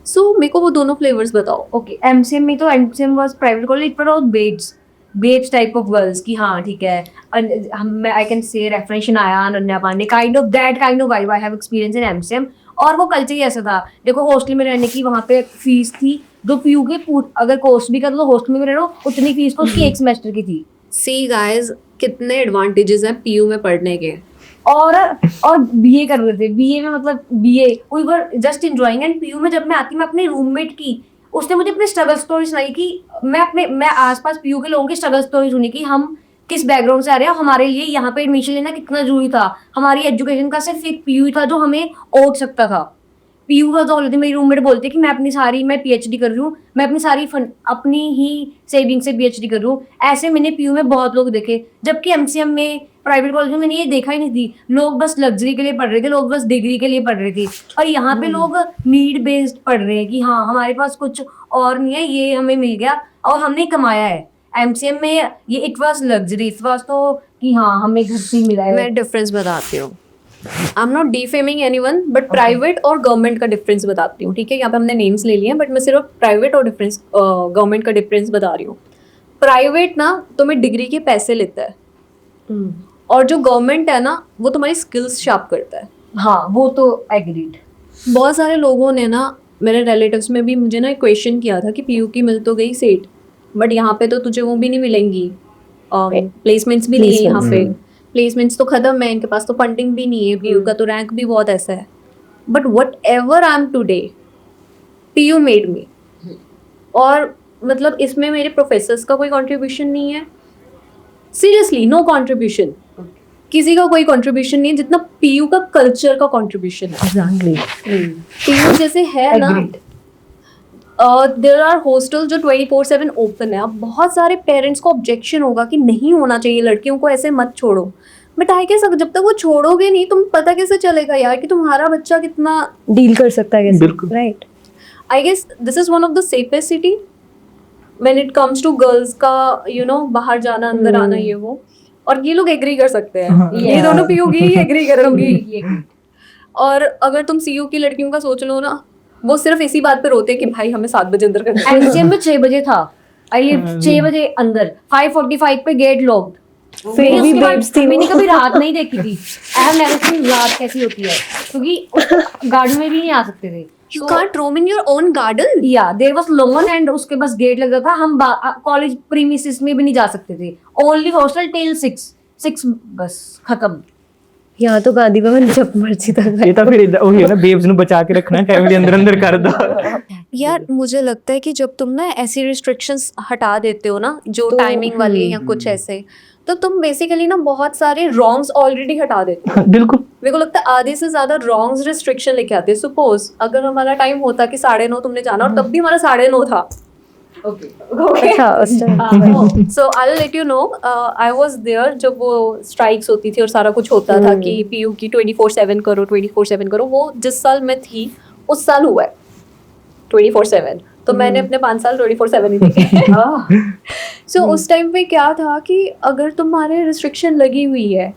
[SPEAKER 2] सो मेरे को वो दोनों फ्लेवर्स बताओ।
[SPEAKER 3] ओके, एमसीएम में तो MCM was private college, it was babes type of girls की, हाँ ठीक है, आई कैन से रेफरेंस आया Ananya Pandey, kind of that kind of vibe I have experience in MCM. और वो कल्चर ही ऐसा था, देखो हॉस्टल में रहने की वहाँ पे फीस थी जो पीयू के अगर कोर्स भी कर लो हॉस्टल में रह लो उतनी फीस तो उसकी एक सेमेस्टर की थी।
[SPEAKER 2] सी गाइस, कितने एडवांटेजेस हैं पीयू में पढ़ने के।
[SPEAKER 3] और बीए कर रहे थे, बीए में मतलब BA we were just enjoying, and PU में जब मैं आती, मैं अपने रूममेट की, उसने मुझे अपने स्ट्रगल स्टोरी सुनाई कि मैं आसपास पीयू के लोगों की स्ट्रगल स्टोरी सुनी कि हम किस बैकग्राउंड से आ रहे हैं, हमारे लिए यहाँ पे एडमिशन लेना कितना जरूरी था, हमारी एजुकेशन का सिर्फ एक पीयू था जो हमें ओट सकता था। पीयू का तो मेरी रूममेट बोलती कि मैं पीएचडी कर रही हूँ, मैं अपनी सारी अपनी ही सेविंग से पीएचडी कर रही हूँ। ऐसे मैंने पीयू में बहुत लोग देखे, जबकि एमसीएम में प्राइवेट कॉलेज में मैंने ये देखा ही नहीं थी। लोग बस लग्जरी के लिए पढ़ रहे थे, लोग बस डिग्री के लिए पढ़ रहे थे, और यहाँ पे लोग नीड बेस्ड पढ़ रहे हैं कि हाँ हमारे पास कुछ और नहीं है, ये हमें मिल गया और हमने कमाया है। एमसीएम में ये it was luxury, it was तो कि हाँ हमें घर से ही मिला है।
[SPEAKER 2] मैं डिफरेंस बताती हूँ, I am not defaming anyone, but private और गवर्नमेंट का डिफरेंस बताती हूँ, ठीक है। यहाँ पे हमने नेम्स ले लिए हैं, बट मैं सिर्फ प्राइवेट और डिफरेंस गवर्नमेंट का डिफरेंस बता रही हूँ। प्राइवेट ना तुम्हें डिग्री के पैसे लेता है, और जो गवर्नमेंट है ना वो तुम्हारी स्किल्स शार्प करता है।
[SPEAKER 3] हाँ वो तो एग्रीड।
[SPEAKER 2] बहुत सारे लोगों ने ना, मेरे रिलेटिव्स में भी मुझे ना एक क्वेश्चन किया था कि पीयू की मिल तो गई सीट, बट यहाँ पे तो तुझे वो भी नहीं मिलेंगी, प्लेसमेंट्स भी नहीं है यहाँ पे, प्लेसमेंट्स तो खत्म है, इनके पास तो फंडिंग भी नहीं है, पीयू का तो रैंक भी बहुत ऐसा है। But whatever I am today, PU made me. और मतलब इसमें मेरे प्रोफेसर्स का कोई कंट्रीब्यूशन नहीं है, सीरियसली नो कंट्रीब्यूशन, किसी का कोई कंट्रीब्यूशन नहीं है जितना पीयू का कल्चर का कंट्रीब्यूशन है।
[SPEAKER 3] एग्जैक्टली।
[SPEAKER 2] पीयू जैसे है ना, देयर आर हॉस्टल जो 24/7 ओपन है। अब बहुत सारे पेरेंट्स को ऑब्जेक्शन होगा कि नहीं होना चाहिए, लड़कियों को ऐसे मत छोड़ो, बट आई कैसे, जब तक वो छोड़ोगे नहीं तुम पता कैसे चलेगा यार कि तुम्हारा बच्चा कितना
[SPEAKER 6] डील कर सकता है कैसे,
[SPEAKER 1] बिल्कुल।
[SPEAKER 6] Right.
[SPEAKER 2] I guess this is one of the safest city when it comes to girls का, यू नो, बाहर जाना अंदर आना ये वो। और ये लोग एग्री कर सकते हैं, ये दोनों पीयू की ही एग्री करेंगी। और अगर तुम सीयू की लड़कियों का सोच लो ना, वो सिर्फ इसी बात पे रोते हैं कि भाई हमें 7 बजे अंदर करना है।
[SPEAKER 3] एमसीएम में 6 बजे था, आई लिव 6 बजे अंदर, 5:45 पे गेट लॉक्ड।
[SPEAKER 6] फिर भी babes थी वो।
[SPEAKER 3] मैंने कभी रात नहीं देखी थी, आई हैव नेवर सीन रात कैसी होती है, क्योंकि गार्डन में भी नहीं आ सकते थे।
[SPEAKER 2] You can't roam in your own garden.
[SPEAKER 3] या देयर वाज लॉन एंड उसके पास गेट लगा था, हम कॉलेज प्रीमिसेस में भी नहीं जा सकते थे, ओनली हॉस्टल टिल 6 बस खत्म।
[SPEAKER 6] यहाँ तो गांधी भवन जब मर्जी तक
[SPEAKER 1] ये तो फिर वही है ना, बेब्स ਨੂੰ बचा के रखना, फैमिली अंदर कर दो।
[SPEAKER 2] यार मुझे लगता है कि जब तुम ना ऐसी रिस्ट्रिक्शंस हटा देते हो ना, जो टाइमिंग वाली या कुछ ऐसे, तो तुम बेसिकली ना बहुत सारे रॉन्ग्स ऑलरेडी हटा देते हो।
[SPEAKER 1] बिल्कुल।
[SPEAKER 2] मेरे को लगता है आधे से ज्यादा रॉन्ग्स रिस्ट्रिक्शन लेके आते हैं। सपोज अगर हमारा टाइम होता कि 9:30 तुमने जाना, और तब भी हमारा 9:30 था,
[SPEAKER 6] अच्छा उस time
[SPEAKER 2] so I will let you know, I was there जब वो स्ट्राइक्स होती थी और सारा कुछ होता था कि पीयू की 24/7 करो 24/7 करो। वो जिस साल मैं थी उस साल हुआ है 24/7, तो मैंने अपने 5 साल 24/7 ही देखे। सो उस टाइम पे क्या था कि अगर तुम्हारे रिस्ट्रिक्शन लगी हुई है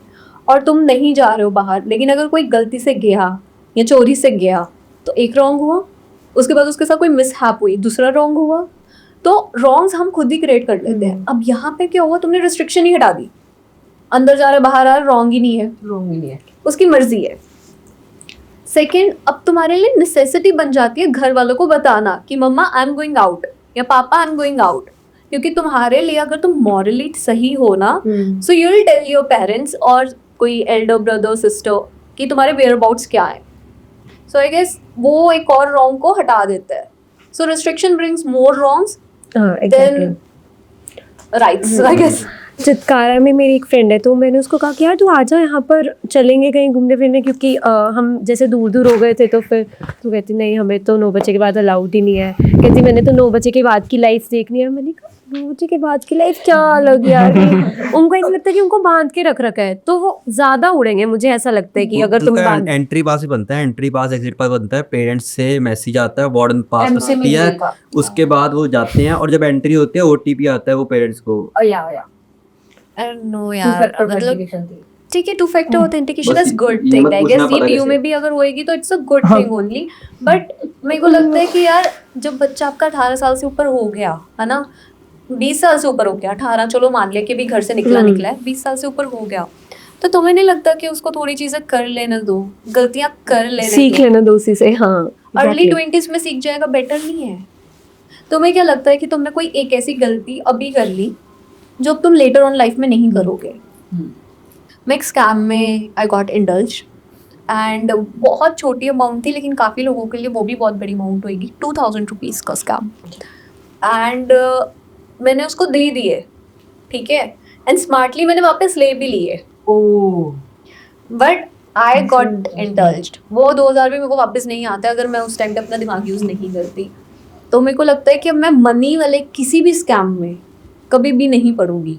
[SPEAKER 2] और तुम नहीं जा रहे हो बाहर, लेकिन अगर कोई गलती से गया या चोरी से गया तो एक रॉन्ग हुआ, उसके बाद उसके साथ कोई मिसहैप हुई दूसरा रॉन्ग हुआ, तो रॉन्ग्स हम खुद ही क्रिएट कर लेते हैं। अब यहाँ पे क्या हुआ, तुमने रिस्ट्रिक्शन ही हटा दी, अंदर जा रहा है बाहर आ रहा, रॉन्ग ही नहीं है, उसकी मर्जी है। सेकंड, अब तुम्हारे लिए नेसेसिटी बन जाती है घर वालों को बताना कि मम्मा आई एम गोइंग आउट या पापा आई एम गोइंग आउट, क्योंकि तुम्हारे लिए अगर तुम मॉरली सही हो ना, so you will tell your parents और कोई एल्डर ब्रदर सिस्टर कि तुम्हारे वेयर अबाउट्स क्या है। सो आई गेस वो एक और रॉन्ग को हटा देता है। So restriction brings more wrongs than rights, I guess.
[SPEAKER 6] Chitkara में मेरी एक फ्रेंड है, तो मैंने उसको कहा कि यार तू आ जा, यहाँ पर चलेंगे कहीं घूमने फिरने, क्योंकि हम जैसे दूर दूर हो गए थे। तो फिर तो कहती नहीं, हमें तो 9 बजे के बाद अलाउड ही नहीं है। कहती मैंने तो 9 बजे के बाद की लाइफ देखनी है। मैंने कहा 9 बजे के बाद की लाइफ क्या अलग यार। उनको ऐसा लगता है कि उनको बांध के रख रखा है, तो वो ज़्यादा उड़ेंगे। मुझे ऐसा लगता है कि अगर तुम बांध,
[SPEAKER 4] एंट्री पास ही बनता है, एंट्री पास एग्जिट पास बनता है, पेरेंट्स से मैसेज आता है, वार्डन पास आती है, उसके बाद वो जाते हैं, और जब एंट्री होती है ओटीपी आता है वो पेरेंट्स को।
[SPEAKER 2] नो यार, मतलब ठीक है, 2 factor authentication is good thing, I guess. ये पीयू में भी अगर होएगी तो it's a good thing only. But मेरे को लगता है कि यार जब बच्चा आपका 18 साल से ऊपर हो गया है ना, 20 साल से ऊपर हो गया, 18 चलो मान लिया कि भी घर से निकला है, 20 साल से ऊपर हो गया, तो तुम्हें नहीं लगता कि उसको थोड़ी चीजें कर लेने दो, गलतियां कर लेने दो,
[SPEAKER 6] सीख लेना दो उसी से। हाँ,
[SPEAKER 2] अर्ली 20s में सीख जाएगा, बेटर नहीं है? तुम्हें क्या लगता है कि तुमने कोई एक ऐसी गलती अभी कर ली जो अब तुम लेटर ऑन लाइफ में नहीं करोगे? मैं एक स्कैम में आई गॉट इंडल्ज, एंड बहुत छोटी अमाउंट थी, लेकिन काफ़ी लोगों के लिए वो भी बहुत बड़ी अमाउंट होगी। 2000 रुपीज़ का स्कैम, एंड मैंने उसको दे दिए, ठीक है, एंड स्मार्टली मैंने वापस ले भी लिए। But I got indulged. वो 2000 भी मेरे को वापस नहीं आता अगर मैं उस टाइम पे अपना दिमाग यूज़ नहीं करती। तो मेरे को लगता है कि अब मैं मनी वाले किसी भी स्कैम में कभी भी नहीं पढ़ूंगी।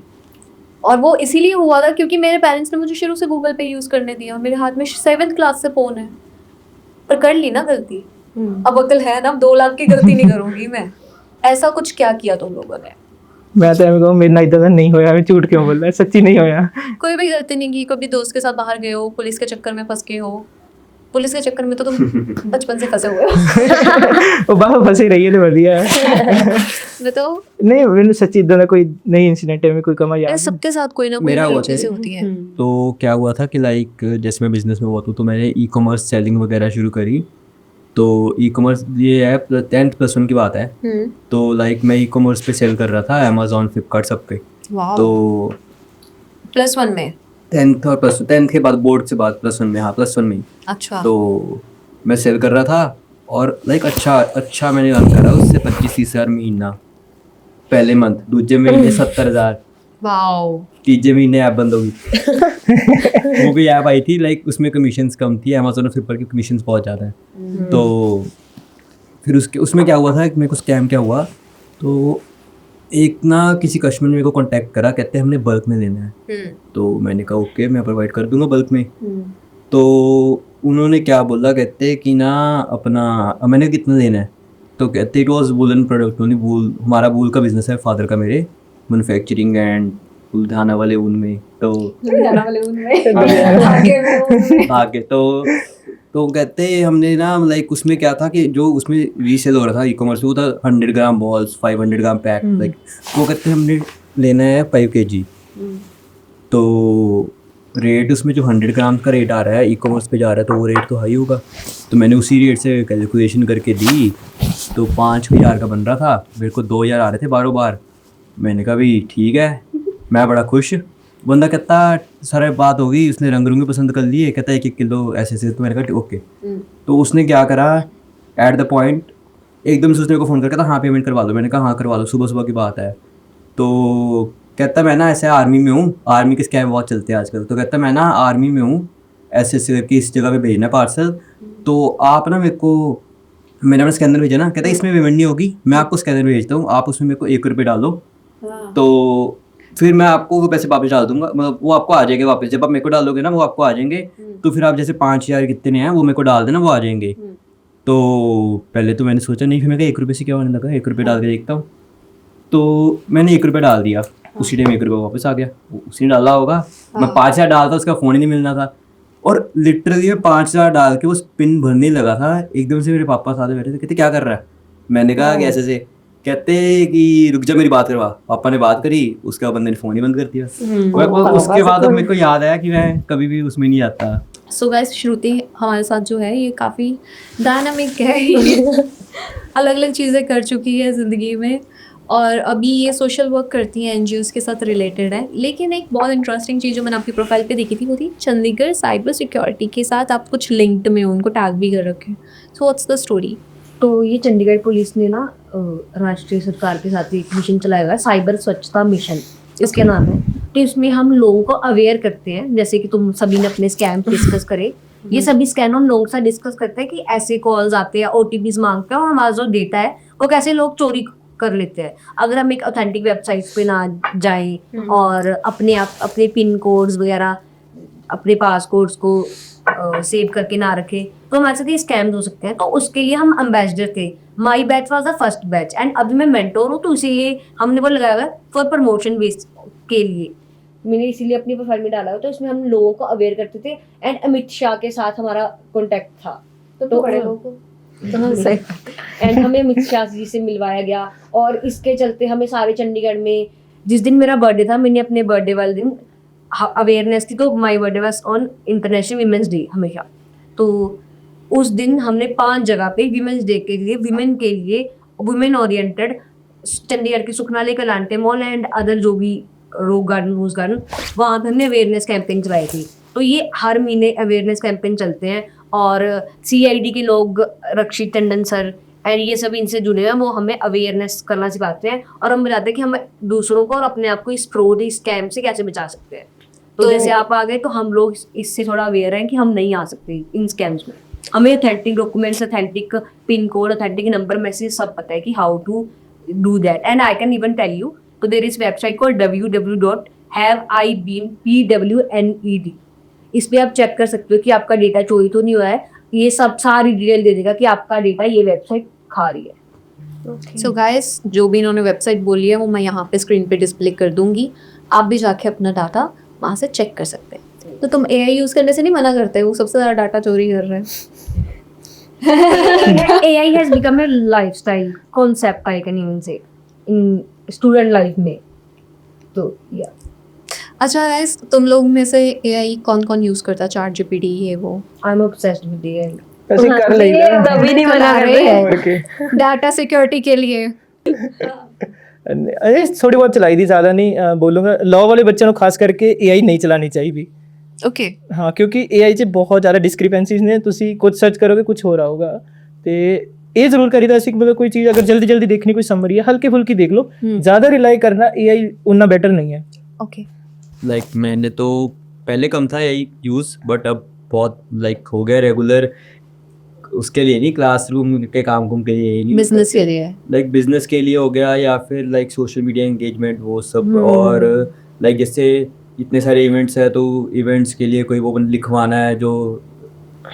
[SPEAKER 2] और वो इसीलिए हुआ था क्योंकि मेरे पेरेंट्स ने मुझे शुरू से गूगल पे यूज़ करने दिया। मेरे हाथ में 7th क्लास से फ़ोन है, पर कर ली ना गलती। अब अकल है ना, अब 2 लाख की गलती नहीं करूँगी मैं। ऐसा कुछ क्या किया तुम लोगों ने?
[SPEAKER 1] मैं तो कहूँ मेरे नाइट तो नहीं होया, मैं झूठ क्यों बोल रहा है, सच्ची नहीं होया।
[SPEAKER 2] कोई भी गलती नहीं की। कभी दोस्त के साथ बाहर गए हो, पुलिस के चक्कर में फंस गए हो? पुलिस के चक्कर में तो तुम बचपन से फंसे हुए हो।
[SPEAKER 1] वो बाबा फंसे रही है, बढ़िया है।
[SPEAKER 2] बताओ।
[SPEAKER 1] नहीं, मैंने सच्ची इधर ना कोई नई इंसिडेंट है, में कोई कमा याद
[SPEAKER 2] सबके साथ कोई ना कोई
[SPEAKER 4] मेरा हुआ
[SPEAKER 2] चीज़ें
[SPEAKER 4] था।
[SPEAKER 2] होती हैं।
[SPEAKER 4] तो क्या हुआ था कि लाइक जैसे मैं बिजनेस में हुआ था, तो मैंने ई कॉमर्स सेलिंग वगैरह शुरू करी। तो ई कॉमर्स ये है 10th प्लस 1 की बात है। तो लाइक मैं ई कॉमर्स पे सेल कर रहा था, अमेजोन, फ्लिपकार्ट, सब पे। तो
[SPEAKER 2] +1 में
[SPEAKER 4] 10th और +10th के बाद, बोर्ड से बाद +1 में, हाँ +1 में ही।
[SPEAKER 2] अच्छा।
[SPEAKER 4] तो मैं सेल कर रहा था और लाइक अच्छा मैंने अर्न करा उससे 25-30 हज़ार महीना पहले मंथ। दूसरे महीने 70,000।
[SPEAKER 2] वाओ।
[SPEAKER 4] तीसरे महीने ऐप बंद होगी। वो भी ऐप आई थी, लाइक उसमें कमीशंस कम थी, अमेजोन और फ्लिपकार्ट की कमीशंस बहुत ज़्यादा है। तो फिर उसमें क्या हुआ था कि मेरे को स्कैम क्या हुआ, तो एक ना किसी कस्टमर ने मेरे को कांटेक्ट करा, कहते हैं हमने बल्क में लेना है। तो मैंने कहा ओके, मैं प्रोवाइड कर दूंगा बल्क में। तो उन्होंने क्या बोला, कहते कि ना अपना, मैंने कितना लेना है, तो कहते it was woollen product only. Wool, हमारा वूल का बिजनेस है, फादर का मेरे, मैन्युफैक्चरिंग एंड धाना वाले ऊन में। तो आगे तो कहते हमने ना लाइक उसमें क्या था कि जो उसमें रीसेल हो रहा था ई कॉमर्स, वो था 100 ग्राम बॉल्स, 500 ग्राम पैक। लाइक वो कहते हमने लेना है 5 kg। तो रेट उसमें जो 100 ग्राम का रेट आ रहा है, ई कॉमर्स पे जा रहा है, तो वो रेट तो हाई होगा। तो मैंने उसी रेट से कैलकुलेशन करके दी, तो 5,000 का बन रहा था, मेरे को 2,000 आ रहे थे बारों बार। मैंने कहा भी ठीक है, मैं बड़ा खुश। बंदा कहता सारा बात हो गई, उसने रंग रूंगे पसंद कर लिए, कहता 1-1 किलो ऐसे। तो मैंने कहा ओके। तो उसने क्या करा, एट द पॉइंट एकदम से उसने को फ़ोन करके कहता हाँ पेमेंट करवा दो। मैंने कहा हाँ करवा दो, सुबह सुबह की बात है। तो कहता मैं ना ऐसे आर्मी में हूँ, आर्मी के स्कैम बहुत चलते हैं आजकल। तो कहता मैं ना आर्मी में हूँ, ऐसे करके इस जगह पे भेजना पार्सल, तो आप ना मेरे को
[SPEAKER 7] मैंने अपना स्कैनर भेजा ना, कहता है इसमें पेमेंट नहीं होगी, मैं आपको स्कैनर भेजता हूँ, आप उसमें मेरे को 1 रुपये डाल दो, तो फिर मैं आपको वो पैसे वापस डाल दूंगा, मतलब वो आपको आ जाएंगे वापस, जब आप मेरे को डालोगे ना वो आपको आ जाएंगे, तो फिर आप जैसे 5,000 कितने हैं वो मेरे को डाल देना, वो आ जाएंगे। तो पहले तो मैंने सोचा नहीं, फिर मैं 1 रुपये से क्या होने लगा, 1 रुपये डाल के देखता हूँ, तो मैंने 1 रुपये डाल दिया, उसी टाइम 1 रुपये वापस आ गया, उसी ने डाला होगा, मैं 5,000 डालता, उसका फ़ोन ही नहीं मिलना था, और लिटरली मैं 5,000 डाल के वो पिन भरने लगा था, एकदम से मेरे पापा साथ बैठे थे, कहते क्या कर रहा है, मैंने कहा कि ऐसे से, कहते कि रुक जा मेरी बात करवा, पापा ने बात करी, उसके बाद बंदे ने फ़ोन ही बंद कर दिया। उसके बाद अब मेरे को याद आया कि मैं कभी भी उसमें नहीं आता।
[SPEAKER 2] सो गाइस, श्रुति हमारे साथ जो है ये काफ़ी डायनामिक है, अलग अलग चीज़ें कर चुकी है ज़िंदगी में, और अभी ये सोशल वर्क करती हैं, एनजीओज़ के साथ रिलेटेड है। लेकिन एक बहुत इंटरेस्टिंग चीज़ जो मैंने आपकी प्रोफाइल पे देखी थी वो थी चंडीगढ़ साइबर सिक्योरिटी के साथ आप कुछ लिंक्ड में, उनको टैग भी कर रखे। So what's the story?
[SPEAKER 3] तो ये चंडीगढ़ पुलिस ने ना राष्ट्रीय सरकार के साथ एक मिशन चलाया हुआ है, साइबर स्वच्छता मिशन इसके नाम है। तो इसमें हम लोगों को अवेयर करते हैं, जैसे कि तुम सभी ने अपने स्कैम डिस्कस करे, ये सभी स्कैम हम लोगों के साथ डिस्कस करते हैं कि ऐसे कॉल्स आते हैं, OTPs मांगते हैं, और हमारा जो डेटा है वो कैसे लोग चोरी कर लेते हैं। अगर हम एक ऑथेंटिक वेबसाइट पे ना जाएं और अपने पिन कोड्स वगैरह, अपने पासकोड्स को सेव करके ना रखें, तो हमारे साथ ये स्कैम्स हो सकते हैं। तो उसके लिए हम एम्बेसडर थे, my batch was the first batch, and अभी मैं मेंटोर हूँ, तो इसीलिए हमने वो लगाया हुआ है फॉर प्रमोशन बेस के लिए, मैंने इसीलिए अपनी प्रोफाइल में डाला हुआ। तो इसमें हम लोगों को अवेयर करते थे, एंड अमित शाह के साथ हमारा कॉन्टेक्ट था, तो बड़े लोगों को एंड हमें अमित शाह जी से मिलवाया गया। और इसके चलते हमें सारे चंडीगढ़ में, जिस दिन मेरा बर्थडे था, मैंने अपने बर्थडे वाले दिन अवेयरनेस थी, तो my birthday was on international women's day हमेशा, तो उस दिन हमने 5 जगह पे वीमेंस डे के लिए, वुमेन ओरिएंटेड, चंडीगढ़ के सुखनाले कलांटे मॉल एंड अदर जो भी रोक गार्डन, रोज गार्डन, वहाँ पे हमने अवेयरनेस कैंपेन चलाई थी। तो ये हर महीने अवेयरनेस कैंपेन चलते हैं, और CID के लोग, रक्षित टंडन सर एंड ये सब इनसे जुड़े हुए हैं, वो हमें अवेयरनेस करना सिखाते हैं, और हम बताते हैं कि हम दूसरों को और अपने आप को इस फ्रॉड, इस स्कैम से कैसे बचा सकते हैं। तो जैसे आप आ गए, तो हम लोग इससे थोड़ा अवेयर हैं कि हम नहीं आ सकते इन स्कैम्स में। हमें authentic documents, authentic pin code, authentic number, message सब पता है कि how to do that, and I can even tell you. तो there is website called www.haveibeenpwned। इस पे आप चेक कर सकते हो कि आपका डेटा चोरी तो नहीं हुआ है, ये सब सारी डिटेल दे देगा कि आपका डेटा ये वेबसाइट खा रही है।
[SPEAKER 2] सो गाइस, जो भी इन्होंने वेबसाइट बोली है वो मैं यहाँ पे स्क्रीन पे डिस्प्ले कर दूंगी, आप भी जाके अपना डाटा वहाँ से चेक कर सकते हैं। तो तुम AI यूज़ करने से नहीं मना करते, वो सबसे ज़्यादा डाटा चोरी कर रहे हैं।
[SPEAKER 3] AI has become a lifestyle concept, I can even say, in student life में। तो या
[SPEAKER 2] अच्छा गाइस, तुम लोग में से AI कौन कौन यूज़ करता है? ChatGPT ये वो?
[SPEAKER 3] I am obsessed with AI।
[SPEAKER 1] ऐसे कर लेगा,
[SPEAKER 3] तभी नहीं मना कर रहे हैं।
[SPEAKER 1] और के
[SPEAKER 2] डाटा सिक्योरिटी के लिए
[SPEAKER 1] अरे थोड़ी बहुत चलाई थी, ज़्यादा नहीं बोलूँगा। लॉ वाले बच्चों को खास करके AI नहीं चलानी चाहिए।
[SPEAKER 2] ओके
[SPEAKER 1] हाँ, क्योंकि AI 'ਚ बहुत ज़्यादा डिस्क्रिपेंसीज ने, ਤੁਸੀਂ कुछ सर्च करोगे कुछ हो रहा होगा। तो ये जरूर करीदा सी, मतलब कोई चीज़ अगर जल्दी जल्दी देखनी, कोई समरी है, हल्की फुल्की देख लो, ज़्यादा रिलाई करना AI उतना बेटर नहीं है।
[SPEAKER 2] ओके।
[SPEAKER 4] लाइक मैंने तो पहले कम था यही यूज़, बट अब बहुत लाइक हो गया रेगुलर, उसके लिए नहीं, क्लासरूम के काम कुम के लिए नहीं,
[SPEAKER 2] बिजनेस के लिए?
[SPEAKER 4] लाइक बिजनेस के लिए हो गया, या फिर लाइक सोशल मीडिया एंगेजमेंट वो सब, और लाइक जैसे इतने सारे इवेंट्स है, तो इवेंट्स के लिए कोई वो लिखवाना है, जो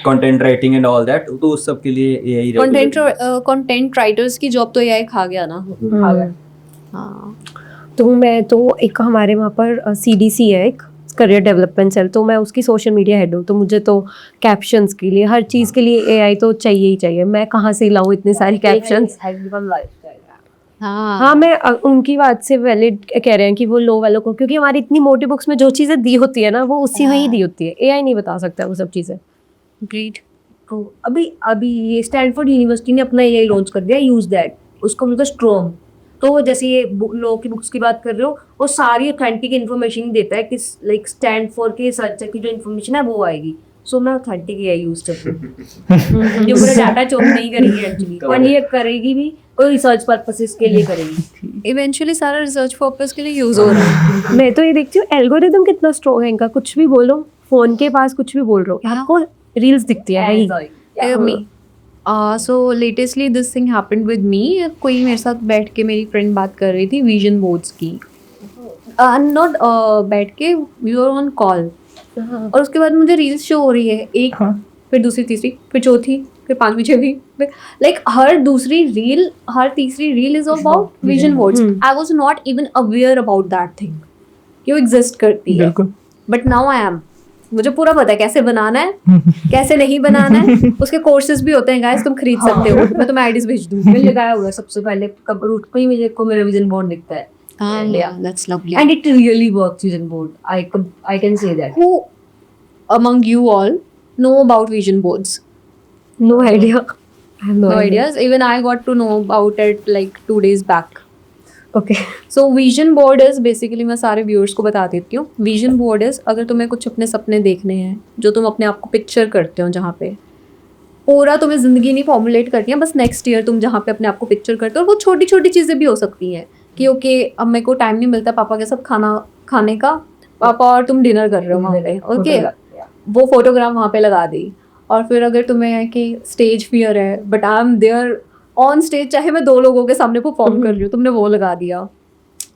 [SPEAKER 4] content writing and all that, तो उस सब के लिए AI
[SPEAKER 2] कंटेंट राइटर्स की जॉब तो AI खा गया ना।
[SPEAKER 3] खा गया।
[SPEAKER 2] हाँ,
[SPEAKER 6] तो मैं तो एक हमारे वहाँ पर CDC है, एक करियर डेवलपमेंट सेल, तो मैं उसकी सोशल मीडिया हेड हूँ। तो मुझे तो कैप्शंस के लिए, हर चीज़ के लिए AI तो चाहिए ही चाहिए। मैं कहाँ से लाऊँ इतने सारे कैप्शंस? हाँ, मैं उनकी बात से वैलिड कह रहे हैं कि वो लो वालों को, क्योंकि हमारी इतनी मोटी बुक्स में जो चीज़ें दी होती है ना, वो उसी में ही दी होती है। AI नहीं बता सकता वो सब चीज़ें।
[SPEAKER 2] ग्रेट।
[SPEAKER 3] तो अभी ये स्टैनफोर्ड यूनिवर्सिटी ने अपना AI लॉन्च कर दिया, यूज दैट, उसको बोलते हैं स्ट्रॉम। तो जैसे ये लॉ की बुक्स की बात कर रहे हो, वो सारी ऑथेंटिक इन्फॉर्मेशन देता है कि लाइक स्टैनफोर्ड के रिसर्चर की जो इन्फॉर्मेशन है वो आएगी। सो मैं ऑथेंटिक AI यूज करती हूँ जो मेरा डाटा चोरी नहीं करेगी एक्चुअली, और ये करेगी भी कोई रिसर्च पर्पसेस के लिए करेगी।
[SPEAKER 2] इवेंचुअली सारा रिसर्च पर्पस के लिए यूज़ हो रहा है।
[SPEAKER 6] मैं तो ये देखती हूँ एल्गोरिदम कितना स्ट्रॉन्ग है इनका, कुछ भी बोलो, फोन के पास कुछ भी बोल रहे हो, आपको रील्स दिखती है ही।
[SPEAKER 2] Me. So latestly this thing happened with me. कोई मेरे साथ बैठ के मेरी फ्रेंड बात कर रही थी विजन बोर्ड्स की. नॉट बैठ के, वी वर ऑन कॉल. और उसके बाद मुझे रील्स शो हो रही है, एक फिर दूसरी तीसरी फिर चौथी फिर पांचवी छठवीं, लाइक हर दूसरी रील हर तीसरी reel is about vision boards. I was not even aware about that thing कि वो एग्जिस्ट करती है.
[SPEAKER 1] बिल्कुल.
[SPEAKER 2] But now I am. मुझे पूरा पता है कैसे बनाना है, कैसे नहीं बनाना है. उसके कोर्सेज भी होते हैं गाइस, तुम खरीद सकते हो. मैं तुम्हें आईडीज भेज दूँ.
[SPEAKER 3] मैंने लगाया हुआ है सबसे पहले, कब रूट पे ही मेरे को मेरा विजन बोर्ड दिखता है.
[SPEAKER 2] Yeah, that's lovely.
[SPEAKER 3] And it really works, vision board. I can say that.
[SPEAKER 2] Who among you all know about vision boards?
[SPEAKER 6] No idea. I have
[SPEAKER 2] No ideas. Even I got to know about it like 2 days back.
[SPEAKER 6] Okay.
[SPEAKER 2] So vision board is basically, मैं सारे viewers को बता देती हूँ. Vision board is अगर तुम्हें कुछ अपने सपने देखने हैं, जो तुम अपने आप को पिक्चर करते हो, जहाँ पे पूरा तुम्हें ज़िंदगी नहीं फॉर्मुलेट करनी है, बस नेक्स्ट ईयर तुम जहाँ पे अपने आप को पिक्चर करते हो. और वो छोटी छोटी चीज़ें भी हो सकती हैं कि ओके अब मेरे को टाइम नहीं मिलता पापा के साथ खाना खाने का, पापा और तुम डिनर कर रहे हो वहाँ पे, ओके वो फोटोग्राफ वहाँ पे लगा दी. और फिर अगर तुम्हें है कि स्टेज फियर है but I am there on stage, चाहे मैं 2 लोगों के सामने परफॉर्म कर रही हूँ, तुमने वो लगा दिया.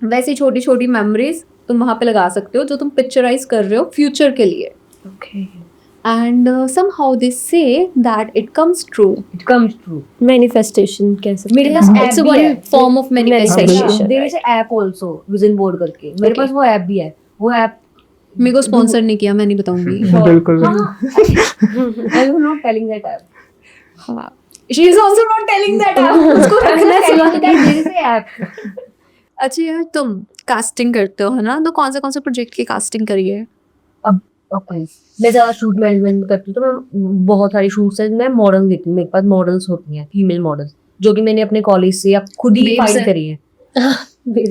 [SPEAKER 2] वैसी छोटी छोटी मेमोरीज तुम वहाँ पे लगा सकते हो जो तुम पिक्चराइज कर रहे हो फ्यूचर के लिए.
[SPEAKER 6] Okay.
[SPEAKER 2] And somehow they say that it comes true.
[SPEAKER 3] It comes true.
[SPEAKER 6] Manifestation कह सकते
[SPEAKER 3] मेरे
[SPEAKER 6] हैं.
[SPEAKER 3] पास
[SPEAKER 2] It's
[SPEAKER 3] ऐप भी
[SPEAKER 2] one
[SPEAKER 3] है.
[SPEAKER 2] form of manifestation.
[SPEAKER 3] There is an app also, vision board करके. मेरे
[SPEAKER 2] Okay.
[SPEAKER 3] पास वो ऐप भी है. वो ऐप
[SPEAKER 2] मेरे को स्पॉन्सर नहीं किया, मैं नहीं बताऊंगी.
[SPEAKER 1] बिल्कुल.
[SPEAKER 3] I am not telling that app.
[SPEAKER 2] She is also not telling that app. उसको रखना चाहिए.
[SPEAKER 3] There is an app.
[SPEAKER 2] अच्छा यार, तुम कास्टिंग करते हो है ना, तो कौन से प्रोजेक्ट की कास्टिंग करी है?
[SPEAKER 3] Okay. मैं ज़्यादा शूट मैनेजमेंट करती हूँ, तो मैं बहुत सारी शूट्स हैं. मैं मॉडल देखती हूँ. मेरे पास मॉडल्स होती हैं, फीमेल मॉडल्स, जो कि मैंने अपने कॉलेज से या खुद ही
[SPEAKER 2] Babes
[SPEAKER 3] फाइंड
[SPEAKER 2] हैं.
[SPEAKER 3] करी है.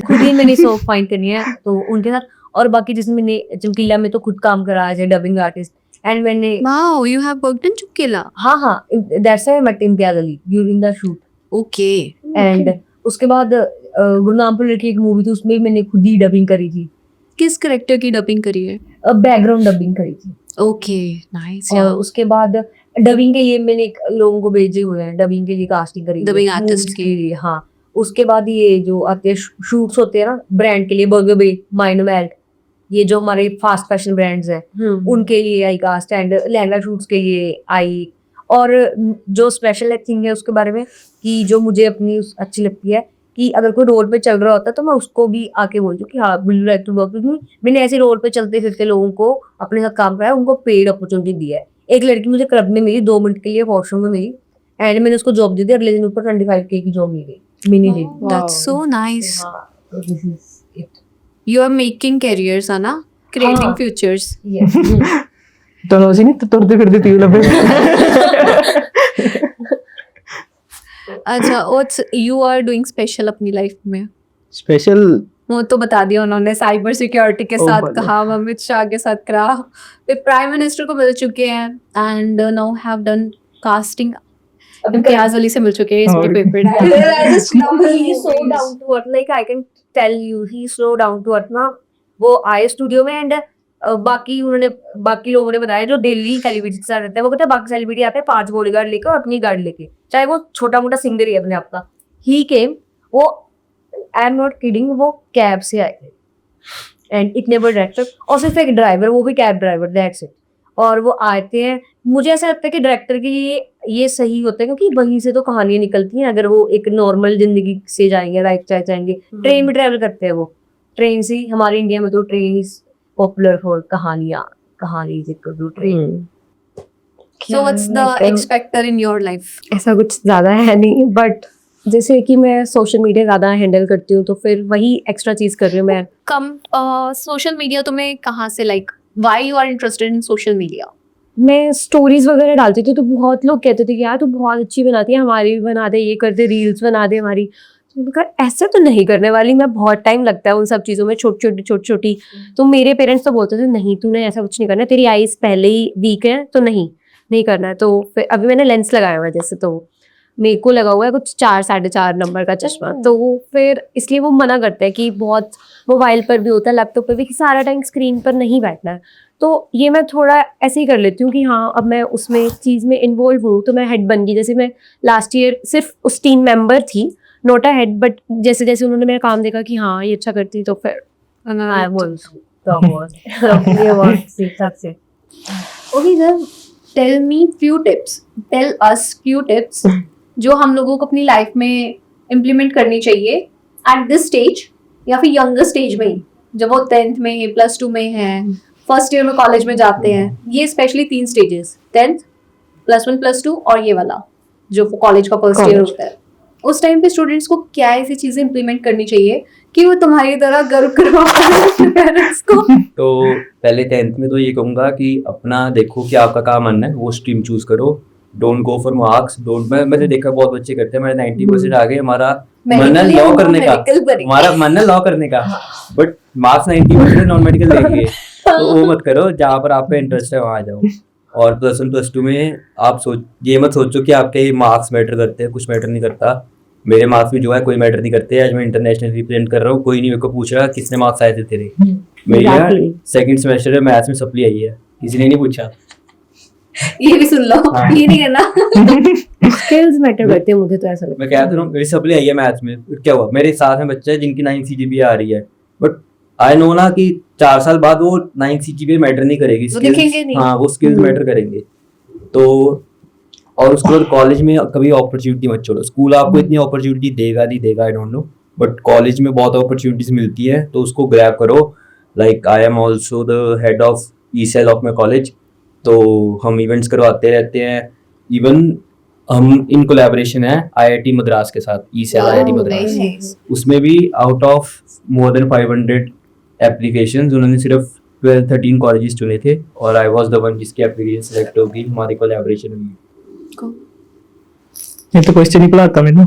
[SPEAKER 3] खुद ही मैंने सो फाइंड करनी है, तो उनके साथ. और बाकी जिसमें मैंने चमकीला में तो खुद काम करा है, डबिंग आर्टिस्ट. एंड मैंने
[SPEAKER 2] Wow, you have worked in चुकेला.
[SPEAKER 3] हाँ that's why I met Imtiaz Ali during the shoot.
[SPEAKER 2] Okay.
[SPEAKER 3] And उसके बाद गुरनाम पर लड़की एक मूवी थी, उसमें भी मैंने खुद ही डबिंग करी थी.
[SPEAKER 2] किस करेक्टर की डबिंग करी है?
[SPEAKER 3] बैकग्राउंड डबिंग करी थी.
[SPEAKER 2] Okay, nice.
[SPEAKER 3] और उसके बाद डबिंग के लिए मैंने लोगों को भेजे हुए हैं, डबिंग के लिए कास्टिंग करी
[SPEAKER 2] Dubbing
[SPEAKER 3] है,
[SPEAKER 2] artist
[SPEAKER 3] movies के लिए. हाँ, उसके बाद ये जो आते हैं शूट्स होते हैं ना ब्रांड के लिए, बर्गर बे, माइनोमेल्ट, ये जो हमारे फास्ट फैशन ब्रांड्स हैं, उनके लिए आई कास्ट. एंड लहंगा शूट्स के लिए आई. और जो स्पेशल थिंग है उसके बारे में कि जो मुझे अपनी अच्छी लगती है कि अगर कोई रोड पे चल रहा होता है तो मैं उसको भी आके बोलती हूँ कि हाँ will you like to work with me. मैंने ऐसे रोड पे चलते फिरते लोगों को अपने साथ काम कराया, उनको पेड अपॉर्चुनिटी दी है. एक लड़की मुझे क्लब में मिली 2 मिनट के लिए, वॉशरूम में मिली, एंड मैंने उसको जॉब दे दी. अगले दिन ऊपर 25K की जॉब मिल गई, मैंने दे दी.
[SPEAKER 2] That's so nice.
[SPEAKER 3] हाँ, so this is it.
[SPEAKER 2] You are making careers, है ना? Creating
[SPEAKER 3] हाँ.
[SPEAKER 2] futures.
[SPEAKER 3] Yes.
[SPEAKER 1] तो नौसी नहीं तो तुरते फिरते टीवी लगे.
[SPEAKER 2] अच्छा, what's you are doing special अपनी लाइफ में?
[SPEAKER 1] स्पेशल
[SPEAKER 2] वो तो बता दिया उन्होंने, साइबर सिक्योरिटी के
[SPEAKER 1] Oh,
[SPEAKER 2] साथ
[SPEAKER 1] भले.
[SPEAKER 2] कहा, अमित शाह के साथ करा, फिर प्राइम मिनिस्टर को मिल चुके हैं, and now have done casting. Imtiaz Ali से मिल चुके हैं
[SPEAKER 1] और-
[SPEAKER 2] इसके paper.
[SPEAKER 3] He is so down to earth, like I can tell you, he is so down to earth ना. वो आए स्टूडियो में एंड बाकी लोगों ने बताया जो दिल्ली सेलिब्रिटी के साथ रहते हैं, वो कहते हैं बाकी सेलिब्रिटी आते हैं 5 बॉडीगार्ड लेकर और अपनी गाड़ी लेके, चाहे वो छोटा मोटा सिंगर ही है अपने आप का. ही केम, वो आई एम नॉट किडिंग, वो कैब से आए थे. एंड इतने बड़े डायरेक्टर और सिर्फ एक ड्राइवर, वो भी कैब ड्राइवर, दैट्स इट. और वो आते हैं. मुझे ऐसा लगता है कि डायरेक्टर के लिए ये सही होता है क्योंकि वहीं से तो कहानियां निकलती हैं. अगर वो एक नॉर्मल जिंदगी से जाएंगे, लाइफ चाहे जाएंगे, ट्रेन में ट्रैवल करते हैं, वो ट्रेन से. हमारे इंडिया में तो ट्रेन पॉपुलर फॉर कहानी जिक्र train.
[SPEAKER 2] So what's the X factor in your life?
[SPEAKER 6] ऐसा कुछ ज़्यादा है नहीं, बट जैसे कि मैं सोशल मीडिया ज़्यादा हैंडल करती हूँ तो फिर वही एक्स्ट्रा चीज़ कर रही हूँ मैं.
[SPEAKER 2] कम सोशल मीडिया तुम्हें कहाँ से, like why you are interested in social media?
[SPEAKER 6] मैं स्टोरीज वगैरह डालती थी तो बहुत लोग कहते थे कि यार तू बहुत अच्छी बनाती है, हमारी भी बना दे, ये कर दे, रील्स बना दे हमारी. तो मैंने कहा ऐसा तो नहीं करने वाली मैं, बहुत टाइम लगता है उन सब चीज़ों में, छोटी छोटी. तो मेरे पेरेंट्स तो बोलते थे नहीं तूने ऐसा कुछ नहीं करना, तेरी आईज पहले ही वीक है तो नहीं करना है. तो फिर अभी मैंने लेंस लगाया हुआ है, जैसे तो मेरे को लगा हुआ है कुछ 4-4.5 नंबर का चश्मा. तो वो फिर इसलिए वो मना करते हैं कि बहुत मोबाइल पर भी होता है, लैपटॉप पर भी, कि सारा टाइम स्क्रीन पर नहीं बैठना है. तो ये मैं थोड़ा ऐसे ही कर लेती हूँ कि हाँ अब मैं उसमें चीज़ में इन्वॉल्व हूँ तो मैं हेड बन गई। जैसे मैं लास्ट ईयर सिर्फ उस टीम मेंबर थी, नॉट अ हेड, बट जैसे जैसे उन्होंने मेरा काम देखा कि हाँ ये अच्छा करती तो फिर
[SPEAKER 3] I was the boss. ये बहुत सीखा से।
[SPEAKER 5] Okay sir, tell me few tips, tell us few tips जो हम लोगों को अपनी लाइफ में इम्प्लीमेंट करनी चाहिए एट दिस स्टेज या फिर यंगर स्टेज में ही, जब वो 10th में, +2 में है, फर्स्ट ईयर में कॉलेज में जाते हैं। ये स्पेशली 3 स्टेजेस, 10th, +1 +2 और ये वाला जो कॉलेज का फर्स्ट ईयर होता है। उस टाइम पे स्टूडेंट्स को क्या ऐसी चीजें इम्प्लीमेंट करनी चाहिए कि वो तुम्हारी तरह गर्व करवा पाए अपने पेरेंट्स को?
[SPEAKER 4] तो पहले 10th में तो ये कहूँगा कि अपना देखो कि आपका क्या मन है, वो स्ट्रीम चूज करो। Don't go for marks, don't. मैंने देखा बहुत बच्चे करते हैं, मेरे 90% आ गए, हमारा मन है लॉ करने का, हमारा मन है लॉ करने का, बट मार्क्स 90% नॉन मेडिकल लेंगे, तो वो मत करो। जहाँ पर आपका इंटरेस्ट है वहाँ आ जाओ। और +1 +2 में आप ये मत सोचो कि आपके मार्क्स मैटर करते हैं, कुछ मैटर नहीं करता। मेरे मार्क्स भी जो है कोई मैटर नहीं करते। आज मैं इंटरनेशनल रिप्रेजेंट कर रहा हूँ, कोई नहीं मेरे को पूछ रहा किसने मार्क्स आए थे तेरे। मेरी यार सेकंड सेमेस्टर में मैथ्स में सप्ली आई है, किसी ने नहीं पूछा।
[SPEAKER 5] ये भी सुन लो, ये नहीं करना।
[SPEAKER 6] स्किल्स मैटर करते हैं, मुझे तो ऐसा लगता
[SPEAKER 4] मैं कहता हूँ मेरी सप्ली आई है मैथ्स में, फिर क्या हुआ? मेरे साथ में बच्चे हैं जिनकी 9 CGPA आ रही है, बट आई नो ना कि 4 साल बाद वो 9 CGPA मैटर नहीं करेगी,
[SPEAKER 5] दिखेंगे नहीं।
[SPEAKER 4] हाँ वो स्किल्स मैटर करेंगे। तो और उसके बाद कॉलेज में कभी अपॉर्चुनिटी मत छोड़ो। स्कूल आपको इतनी अपॉर्चुनिटी देगा नहीं देगा, आई डोंट नो, बट कॉलेज में बहुत अपॉर्चुनिटीज मिलती है, तो उसको ग्रैब करो। Like I am also the head of ई-सेल of my college, तो हम इवेंट्स करवाते रहते हैं। इवन हम इन कोलैबोरेशन है IIT मद्रास के साथ, ई-सेल IIT मद्रास, उसमें भी out of more than 500 applications उन्होंने सिर्फ 12-13 कॉलेजेस चुने थे, और आई वाज द वन जिसकी एप्लीकेशन सेलेक्ट होगी, हमारी कोलैबोरेशन हुई।
[SPEAKER 1] ये तो क्वेश्चन ही पढ़ाता मैंने।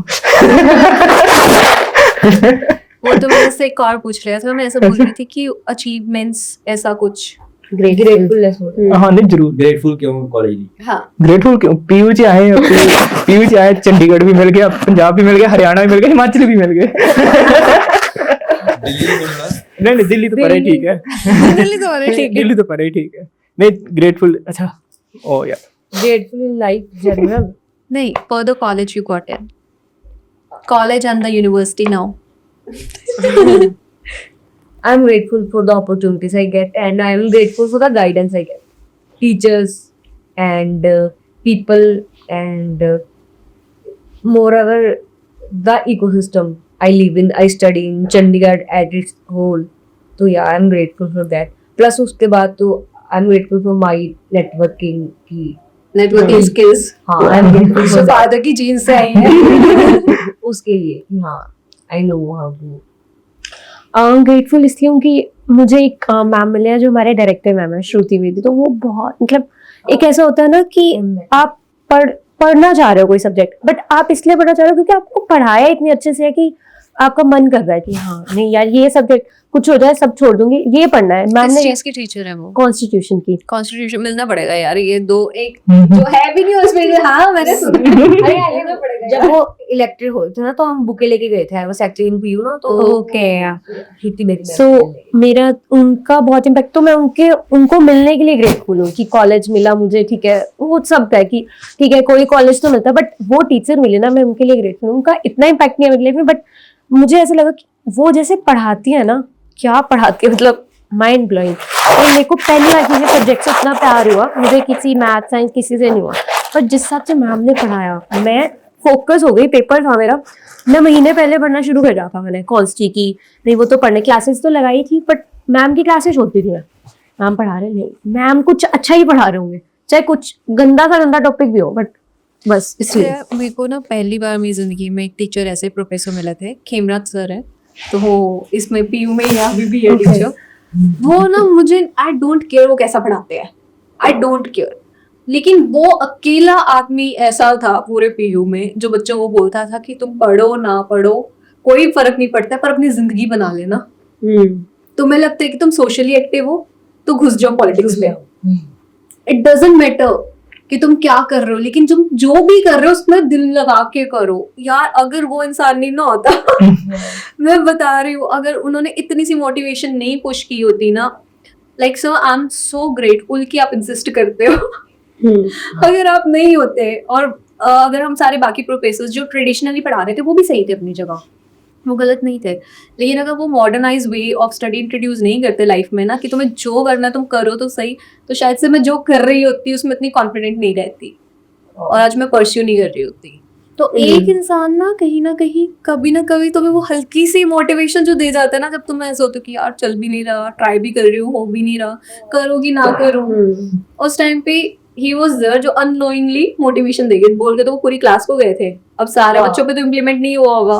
[SPEAKER 2] वो तो मेरे से एक और पूछ रहा था, मैं ऐसा बोल रही थी कि अचीवमेंट्स ऐसा कुछ।
[SPEAKER 3] ग्रेटफुलनेस।
[SPEAKER 1] हाँ नहीं जरूर,
[SPEAKER 4] ग्रेटफुल क्यों कॉलेज ली?
[SPEAKER 5] हाँ,
[SPEAKER 1] ग्रेटफुल क्यों? PU से आए, PU से आए, चंडीगढ़ भी मिल गया, पंजाब भी मिल गया, हरियाणा भी मिल गया, हिमाचल भी मिल गए। नहीं दिल्ली तो परे ठीक है,
[SPEAKER 2] दिल्ली तो परे ठीक है।
[SPEAKER 1] दिल्ली तो परे ठीक है। नहीं ग्रेटफुल, अच्छा ओ यार,
[SPEAKER 3] Grateful in life general.
[SPEAKER 2] नहीं, for the college you got in, college and the university now.
[SPEAKER 3] I'm grateful for the opportunities I get, and I'm grateful for the guidance I get. Teachers and people, and moreover, the ecosystem I live in. I study in Chandigarh at its whole. So yeah, I'm grateful for that. Plus उसके बाद तो I'm grateful for my networking की.
[SPEAKER 5] Networking skills.
[SPEAKER 3] हाँ, I'm grateful for that.
[SPEAKER 5] Father की gene से आई है।
[SPEAKER 3] उसके लिए कि हाँ, I know how to.
[SPEAKER 6] Grateful इसलिए हूँ कि मुझे एक मैम मिले हैं जो हमारे डायरेक्टर मैम है, श्रुति वेदी। तो वो बहुत मतलब एक ऐसा होता है ना कि आप पढ़ना चाह रहे हो कोई सब्जेक्ट, बट आप इसलिए पढ़ना चाह रहे हो क्योंकि आपको पढ़ाया इतने अच्छे से है कि आपका मन कर रहा है कि हाँ नहीं यार ये सब्जेक्ट कुछ हो जाए सब छोड़ दूंगी, ये पढ़ना है। मैम
[SPEAKER 2] किस
[SPEAKER 6] ने
[SPEAKER 2] चीज की टीचर है वो?
[SPEAKER 6] कॉन्स्टिट्यूशन की।
[SPEAKER 2] कॉन्स्टिट्यूशन मिलना पड़ेगा यार, ये दो एक
[SPEAKER 5] जो है भी नहीं उसमें। हाँ, मैंने सुना। अरे आना पड़ेगा
[SPEAKER 3] जब वो इलेक्टेड हुए थे ना, तो हम बुके लेके गए थे, वो सेक्रेटरी इन पीयू ना, तो
[SPEAKER 6] ओके
[SPEAKER 3] हिती मेरी
[SPEAKER 6] सो मेरा उनका बहुत इम्पैक्ट, तो मैं उनको मिलने के लिए ग्रेटफुल हूँ कि कॉलेज मिला मुझे। ठीक है, वो सब है कि ठीक है कोई कॉलेज तो मिलता है, बट वो टीचर मिले ना, मैं उनके लिए ग्रेटफुल हूँ। उनका इतना इम्पैक्ट नहीं है मेरे लाइफ में, बट मुझे ऐसा लगा कि वो जैसे पढ़ाती है ना, क्या पढ़ाती है, मतलब माइंड ब्लोइंग। और मेरे को पहली बार किसी सब्जेक्ट से इतना प्यार हुआ, मुझे किसी मैथ साइंस किसी से नहीं हुआ, पर जिस हिसाब से मैम ने पढ़ाया मैं फोकस हो गई। पेपर था मेरा, मैं महीने पहले पढ़ना शुरू कर रहा था मैंने कॉन्स्टी की। नहीं वो तो पढ़ने क्लासेस तो लगाई थी, बट मैम की क्लासेस होती थी, मैम पढ़ा रहे नहीं, मैम कुछ अच्छा ही पढ़ा रहे होंगे, चाहे कुछ गंदा सा गंदा टॉपिक भी हो, बट बस इसलिए।
[SPEAKER 2] मेरे को ना पहली बार मेरी जिंदगी में एक टीचर ऐसे प्रोफेसर मिले थे, खेमराज सर है, तो वो इसमें PU में या भी है टीचर। वो ना मुझे आई डोंट केयर वो कैसा पढ़ाते हैं, आई डोंट केयर, लेकिन वो अकेला आदमी ऐसा था पूरे PU में जो बच्चों को बोलता था कि तुम पढ़ो ना पढ़ो कोई फर्क नहीं पड़ता, पर अपनी जिंदगी बना लेना। तुम्हें लगता है कि तुम सोशली एक्टिव हो तो घुस जाओ पॉलिटिक्स में, इट डजंट मैटर कि तुम क्या कर रहे हो, लेकिन तुम जो भी कर रहे हो उसमें दिल लगा के करो यार। अगर वो इंसान नहीं ना होता मैं बता रही हूँ, अगर उन्होंने इतनी सी मोटिवेशन नहीं पुश की होती ना,
[SPEAKER 5] like so I am so grateful कि आप इंसिस्ट करते हो। अगर आप नहीं होते और अगर हम सारे बाकी प्रोफेसर्स जो ट्रेडिशनली पढ़ा रहे थे वो भी सही थे अपनी जगह, वो गलत नहीं थे, लेकिन अगर वो modernise way of study introduce नहीं करते लाइफ में ना कि तुम्हें जो करना तुम करो तो सही, तो शायद से मैं जो कर रही होती उसमें इतनी कॉन्फिडेंट नहीं रहती और आज मैं परस्यू नहीं कर रही होती। तो एक इंसान ना कहीं कभी ना कभी तुम्हें वो हल्की सी मोटिवेशन जो दे जाता है ना, जब तुम ऐसे होते हो कि यार चल भी नहीं रहा, ट्राई भी कर रही हूँ, हो भी नहीं रहा, करोगी ना करो, उस टाइम पे ही वाज देयर जो अननोइंगली मोटिवेशन देंगे। बोल के तो वो पूरी क्लास को गए थे, अब सारे बच्चों पे तो इम्प्लीमेंट नहीं हुआ होगा।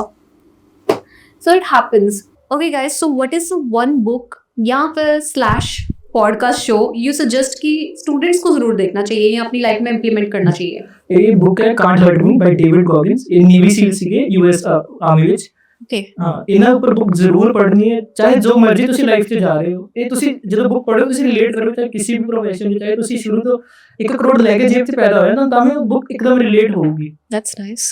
[SPEAKER 5] So it happens. Okay guys, so what is one book या फिर slash podcast show you suggest कि स्टूडेंट्स को जरूर देखना चाहिए या अपनी लाइफ में इम्प्लीमेंट करना चाहिए?
[SPEAKER 1] ये बुक है can't hurt me by David Goggins. ये नेवी सील ਸੀਗੇ यूएस ਆਰਮੀ ਵਿੱਚ।
[SPEAKER 5] ओके,
[SPEAKER 1] ਹਾਂ, ਇਹਨਾਂ ਉੱਪਰ ਬੁੱਕ ਜ਼ਰੂਰ ਪੜ੍ਹਨੀ ਹੈ, ਚਾਹੇ ਜੋ ਮਰਜ਼ੀ ਤੁਸੀਂ ਲਾਈਫ 'ਚ ਜਾ ਰਹੇ ਹੋ। ਇਹ ਤੁਸੀਂ ਜਦੋਂ ਬੁੱਕ ਪੜ੍ਹੋ ਤੁਸੀਂ ਰਿਲੇਟ ਕਰੋ, ਚਾਹੇ ਕਿਸੇ ਵੀ ਪ੍ਰੋਫੈਸ਼ਨ 'ਚ, ਚਾਹੇ ਤੁਸੀਂ ਸ਼ੁਰੂ ਤੋਂ 1 ਕਰੋੜ ਲੈ ਕੇ ਜੇਬ 'ਚ ਪੈਦਾ ਹੋਇਆ ਨਾ, ਤਾਂ ਵੀ ਉਹ ਬੁੱਕ ਇੱਕਦਮ ਰਿਲੇਟ ਹੋਊਗੀ,
[SPEAKER 2] दैट्स नाइस।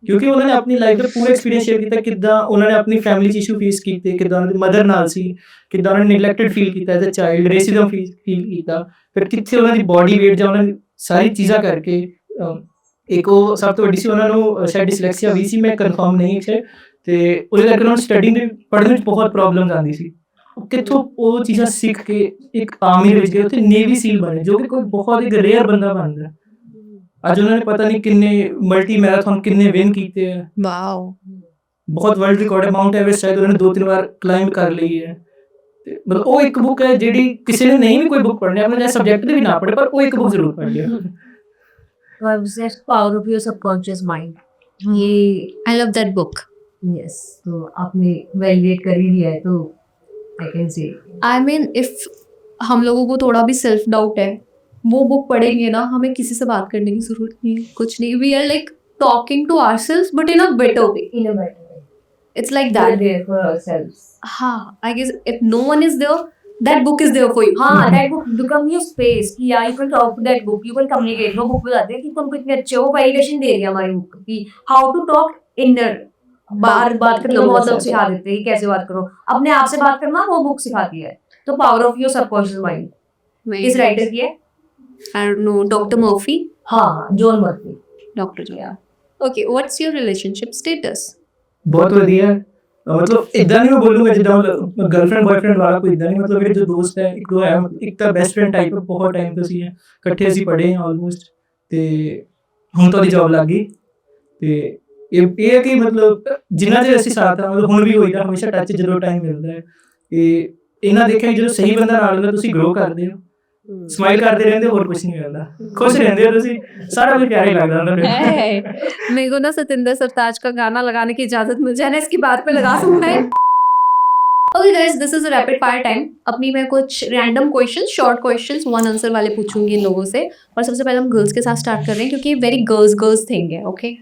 [SPEAKER 1] ਕਿਉਂਕਿ ਉਹਨਾਂ ਨੇ ਆਪਣੀ ਲਾਈਫ ਦਾ ਪੂਰਾ ਐਕਸਪੀਰੀਅੰਸ ਸ਼ੇਅਰ ਕੀਤਾ, ਕਿੱਦਾਂ ਉਹਨਾਂ ਨੇ ਆਪਣੀ ਫੈਮਿਲੀ 'ਚ ਇਸ਼ੂ ਫੇਸ ਕੀਤੇ, ਕਿੱਦਾਂ ਉਹਨਾਂ ਦੀ ਮਦਰ ਨਾਲ ਸੀ, ਕਿੱਦਾਂ ਉਹਨਾਂ ਨੇ ਨੈਗਲੈਕਟਡ ਫੀਲ ਕੀਤਾ as a child, racism feel ਕੀਤਾ, ਫਿਰ ਕਿੱਥੇ ਉਹਨਾਂ ਦੀ ਬੋਡੀ ਵੇਟ ਜਾਂ ਉਹਨਾਂ ਦੀ ਸਾਰੀ ਚੀਜ਼ਾਂ ਕਰਕੇ ਇੱਕ ਉਹ ਸਭ ਤੋਂ ਵੱਡੀ ਸੀ, ਉਹਨਾਂ ਨੂੰ ਸ਼ਾਇਦ ਡਿਸਲੈਕਸੀਆ ਵੀ ਸੀ, ਮੈਂ ਕਨਫਰਮ ਨਹੀਂ ਹੈ, ਤੇ ਉਹਦੇ ਕਰਕੇ ਉਹਨਾਂ ਨੂੰ ਸਟੱਡੀ ਦੇ ਪੜ੍ਹਨ ਵਿੱਚ ਬਹੁਤ ਪ੍ਰੋਬਲਮਸ ਆਉਂਦੀ ਸੀ। ਕਿੱਥੋਂ ਉਹ ਚੀਜ਼ਾਂ ਸਿੱਖ ਕੇ ਇੱਕ ਆਰਮੀ ਵਿੱਚ ਗਏ, ਉੱਥੇ ਨੇਵੀ ਸੀਲ ਬਣੇ, ਜੋ ਕਿ ਕੋਈ ਬਹੁਤ ਇੱਕ ਰੇਅਰ ਬੰਦਾ ਬਣਦਾ। ਅੱਜ ਉਹਨਾਂ ਨੇ ਪਤਾ ਨਹੀਂ ਕਿੰਨੇ ਮਲਟੀ ਮੈਰਾਥਨ ਕਿੰਨੇ ਵਿਨ ਕੀਤੇ ਹੈ,
[SPEAKER 2] वाओ।
[SPEAKER 1] ਬਹੁਤ ਵਰਲਡ ਰਿਕਾਰਡ ਹੈ। ਮਾਊਂਟ ਐਵਰੈਸਟ ਸ਼ਾਇਦ ਉਹਨਾਂ ਨੇ 2-3 ਵਾਰ ਕਲਾਈਂਬ ਕਰ ਲਈ ਹੈ। ਤੇ ਮਤਲਬ ਉਹ ਇੱਕ ਬੁੱਕ ਹੈ ਜਿਹੜੀ ਕਿਸੇ ਨੇ ਨਹੀਂ ਵੀ ਕੋਈ ਬੁੱਕ ਪੜ੍ਹਨੀ, ਆਪਣੇ ਚਾਹੇ ਸਬਜੈਕਟ ਦੇ ਵੀ ਨਾ ਪੜ੍ਹੇ, ਪਰ ਉਹ ਇੱਕ ਬੁੱਕ ਜ਼ਰੂਰ ਪੜ੍ਹ ਲਿਓ।
[SPEAKER 3] Power of your subconscious mind, ये
[SPEAKER 2] I love that book.
[SPEAKER 3] Yes, तो आपने वैलिडेट कर ही लिया है, तो आई कैन से
[SPEAKER 5] आई मीन इफ हम लोगों को थोड़ा भी सेल्फ डाउट है, वो बुक पढ़ेंगे ना, हमें किसी से बात करने की जरूरत नहीं है, कुछ नहीं, we are like talking to ourselves but in a better way,
[SPEAKER 3] in a better way,
[SPEAKER 5] it's like that.
[SPEAKER 3] There for ourselves.
[SPEAKER 5] हाँ, I guess if no one is there, that book is there for you.
[SPEAKER 3] हाँ, that book become your space कि यार you can talk to that book, you can communicate। वो book बताते हैं कि तुम कितने अच्छे हो, वैलिडेशन दे रही है हमारी बुक कि how to talk inner, बाहर बात करना बहुत लोग सिखा देते हैं कैसे बात करो, अपने आप से बात करना वो बुक सिखाती है। तो power of your subconscious mind किस राइटर की है?
[SPEAKER 5] I don't know, Dr. Murphy?
[SPEAKER 3] हाँ, John Murphy.
[SPEAKER 5] Dr. John. Okay, what's your relationship status?
[SPEAKER 1] ਬਹੁਤ ਵਧੀਆ। ਮਤਲਬ ਇਦਾਂ ਨਹੀਂ ਮੈਂ ਬੋਲੂੰਗਾ ਜਿੱਦਾਂ ਗਰਲਫ੍ਰੈਂਡ ਬॉयਫ੍ਰੈਂਡ ਵਾਲਾ ਕੋਈ ਇਦਾਂ ਨਹੀਂ, ਮਤਲਬ ਮੇਰੇ ਜੋ ਦੋਸਤ ਹੈ ਇੱਕ ਦੋ ਹੈ, ਇੱਕ ਤਾਂ ਬੈਸਟ ਫਰੈਂਡ ਟਾਈਪ ਬਹੁਤ ਟਾਈਮ ਤੋਂ ਸੀ, ਇਕੱਠੇ ਅਸੀਂ ਪੜ੍ਹੇ ਹਾਂ ਆਲਮੋਸਟ, ਤੇ ਹੁਣ ਤਾਂ ਉਹਦੀ ਜੌਬ ਲੱਗ ਗਈ। ਤੇ ਇਹ ਹੈ ਕਿ ਮਤਲਬ ਜਿੰਨਾ ਚਿਰ ਅਸੀਂ ਸਾਥ ਆ, ਮਤਲਬ ਹੁਣ ਵੀ ਹੋਈਦਾ, ਹਮੇਸ਼ਾ ਟੱਚ ਜਦੋਂ ਟਾਈਮ ਮਿਲਦਾ ਹੈ। ਇਹ ਇਹਨਾਂ ਦੇਖਿਆ ਜਦੋਂ ਸਹੀ ਬੰਦਾ ਨਾਲ ਹੁੰਦਾ ਤੁਸੀਂ ਗਰੋ ਕਰਦੇ ਹੋ, स्माइल करते रहते हो, और कुछ नहीं होता, खुश रहते हो तुसी, सारा कुछ प्यारा ही लगता है।
[SPEAKER 5] मेरे को ना सतिंदर सरताज का गाना लगाने की इजाजत मिल जाए ना, इसकी बात पे लगा सकते हैं। Okay guys, this is a rapid fire time. अपनी मैं कुछ random questions, short questions, one answer वाले पूछूंगी इन लोगों से, और सबसे पहले हम गर्ल्स के साथ स्टार्ट कर रहे हैं क्योंकि ये वेरी गर्ल्स थिंग है। Okay,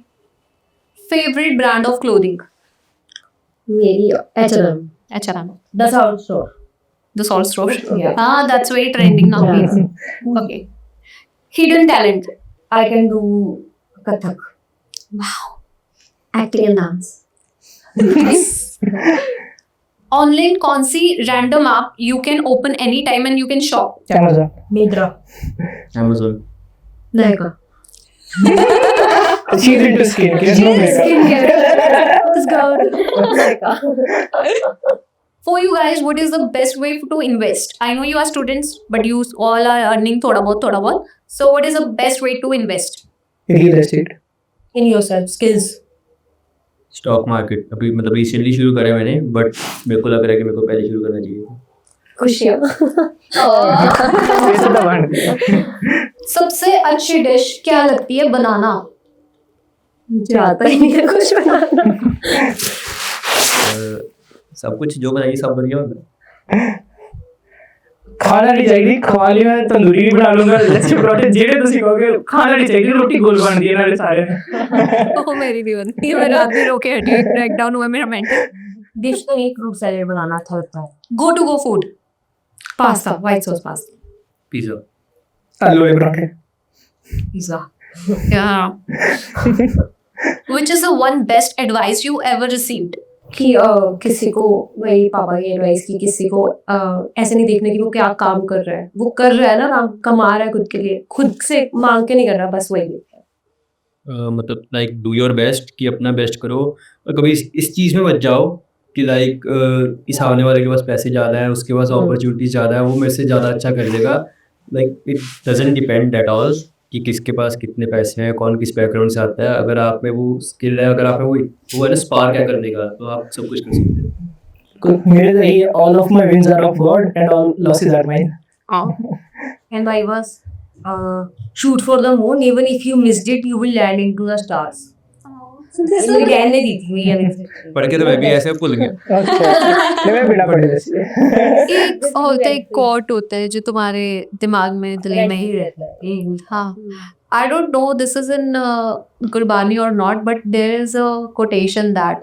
[SPEAKER 5] favourite brand of clothing?
[SPEAKER 3] मेरी H&M,
[SPEAKER 5] H&M,
[SPEAKER 3] The South Shore।
[SPEAKER 5] the Salt Store.
[SPEAKER 3] Yeah.
[SPEAKER 5] Ah, that's very trending nowadays. Okay, hidden talent?
[SPEAKER 3] I can do Kathak,
[SPEAKER 5] Wow.
[SPEAKER 3] acting and dance।
[SPEAKER 5] Online कौन सी random app you can open any time and you can shop?
[SPEAKER 1] Amazon,
[SPEAKER 3] Midra,
[SPEAKER 4] Amazon,
[SPEAKER 3] Nykaa,
[SPEAKER 1] she's into skincare, no makeup.
[SPEAKER 3] skincare। Let's go Nykaa।
[SPEAKER 5] For you guys, what is the best way to invest? I know you are students, but you all are earning thoda bahut. So what is the best way to invest?
[SPEAKER 1] Real estate,
[SPEAKER 3] In yourself, skills।
[SPEAKER 4] Stock market अभी मतलब recently शुरू करा है मैंने, but मेरे को लग रहा है कि मेरे को पहले शुरू करना चाहिए।
[SPEAKER 3] खुशियाँ।
[SPEAKER 1] पैसे तो बांट दिया।
[SPEAKER 5] सबसे अच्छी डिश क्या लगती है बनाना?
[SPEAKER 3] मुझे आता ही नहीं है कुछ बनाना।
[SPEAKER 4] सब कुछ जो बनाइए सब बढ़िया होता है।
[SPEAKER 1] खाना नहीं चाहिए, खवा लिया मैं तंदूरी भी बना लूंगा, लच्छे पराठे जेड़े तुसी कहोगे। खाना नहीं चाहिए, रोटी गोल बन दी नाले सारे।
[SPEAKER 5] ओह मेरी भी बनती है, मैं रात भी रो के हटी, ब्रेक डाउन हुआ मेरा मेंटल।
[SPEAKER 3] डिश तो एक फ्रूट सैलेड बनाना अच्छा लगता है।
[SPEAKER 5] Go to go food? Pasta, white sauce pasta,
[SPEAKER 4] pizza,
[SPEAKER 1] आलू के पराठे,
[SPEAKER 3] pizza.
[SPEAKER 5] yeah. Which is the one best advice you ever received?
[SPEAKER 6] कि किसी को वही पापा की एडवाइस की किसी को ऐसे नहीं देखना कि वो क्या काम कर रहा है, वो कर रहा है ना काम, कमा रहा है खुद के लिए, खुद से मांग के नहीं कर रहा, बस वही देख रहा है।
[SPEAKER 4] मतलब लाइक डू योर बेस्ट कि अपना बेस्ट करो, और कभी इस चीज़ में मत जाओ कि लाइक इस आने वाले के पास पैसे ज़्यादा है, उसके पास अपॉर्चुनिटीज ज़्यादा है, वो मेरे से ज़्यादा अच्छा कर देगा। Like it doesn't depend at all कि किसके पास कितने पैसे हैं, कौन किस बैकग्राउंड से आता है। अगर आप में वो स्किल है, अगर आप में वो है ना स्पार्क है करने का, तो आप सब कुछ कर सकते हैं।
[SPEAKER 1] मेरे तो यही है, all of my wins are of God and all losses are mine.
[SPEAKER 3] And I was shoot for the moon. Even if you missed it, you will land into the stars. मेरी बहन ने दी थी मेरी anniversary।
[SPEAKER 4] पढ़ के तो मैं भी ऐसे भूल गया।
[SPEAKER 1] अच्छा मैं बिना पढ़े वैसे।
[SPEAKER 2] एक होता है, एक कोट होता है जो तुम्हारे दिमाग में, दिल में
[SPEAKER 3] ही रहता है।
[SPEAKER 2] हाँ, I don't know this is in Gurbani और not, but there is a quotation that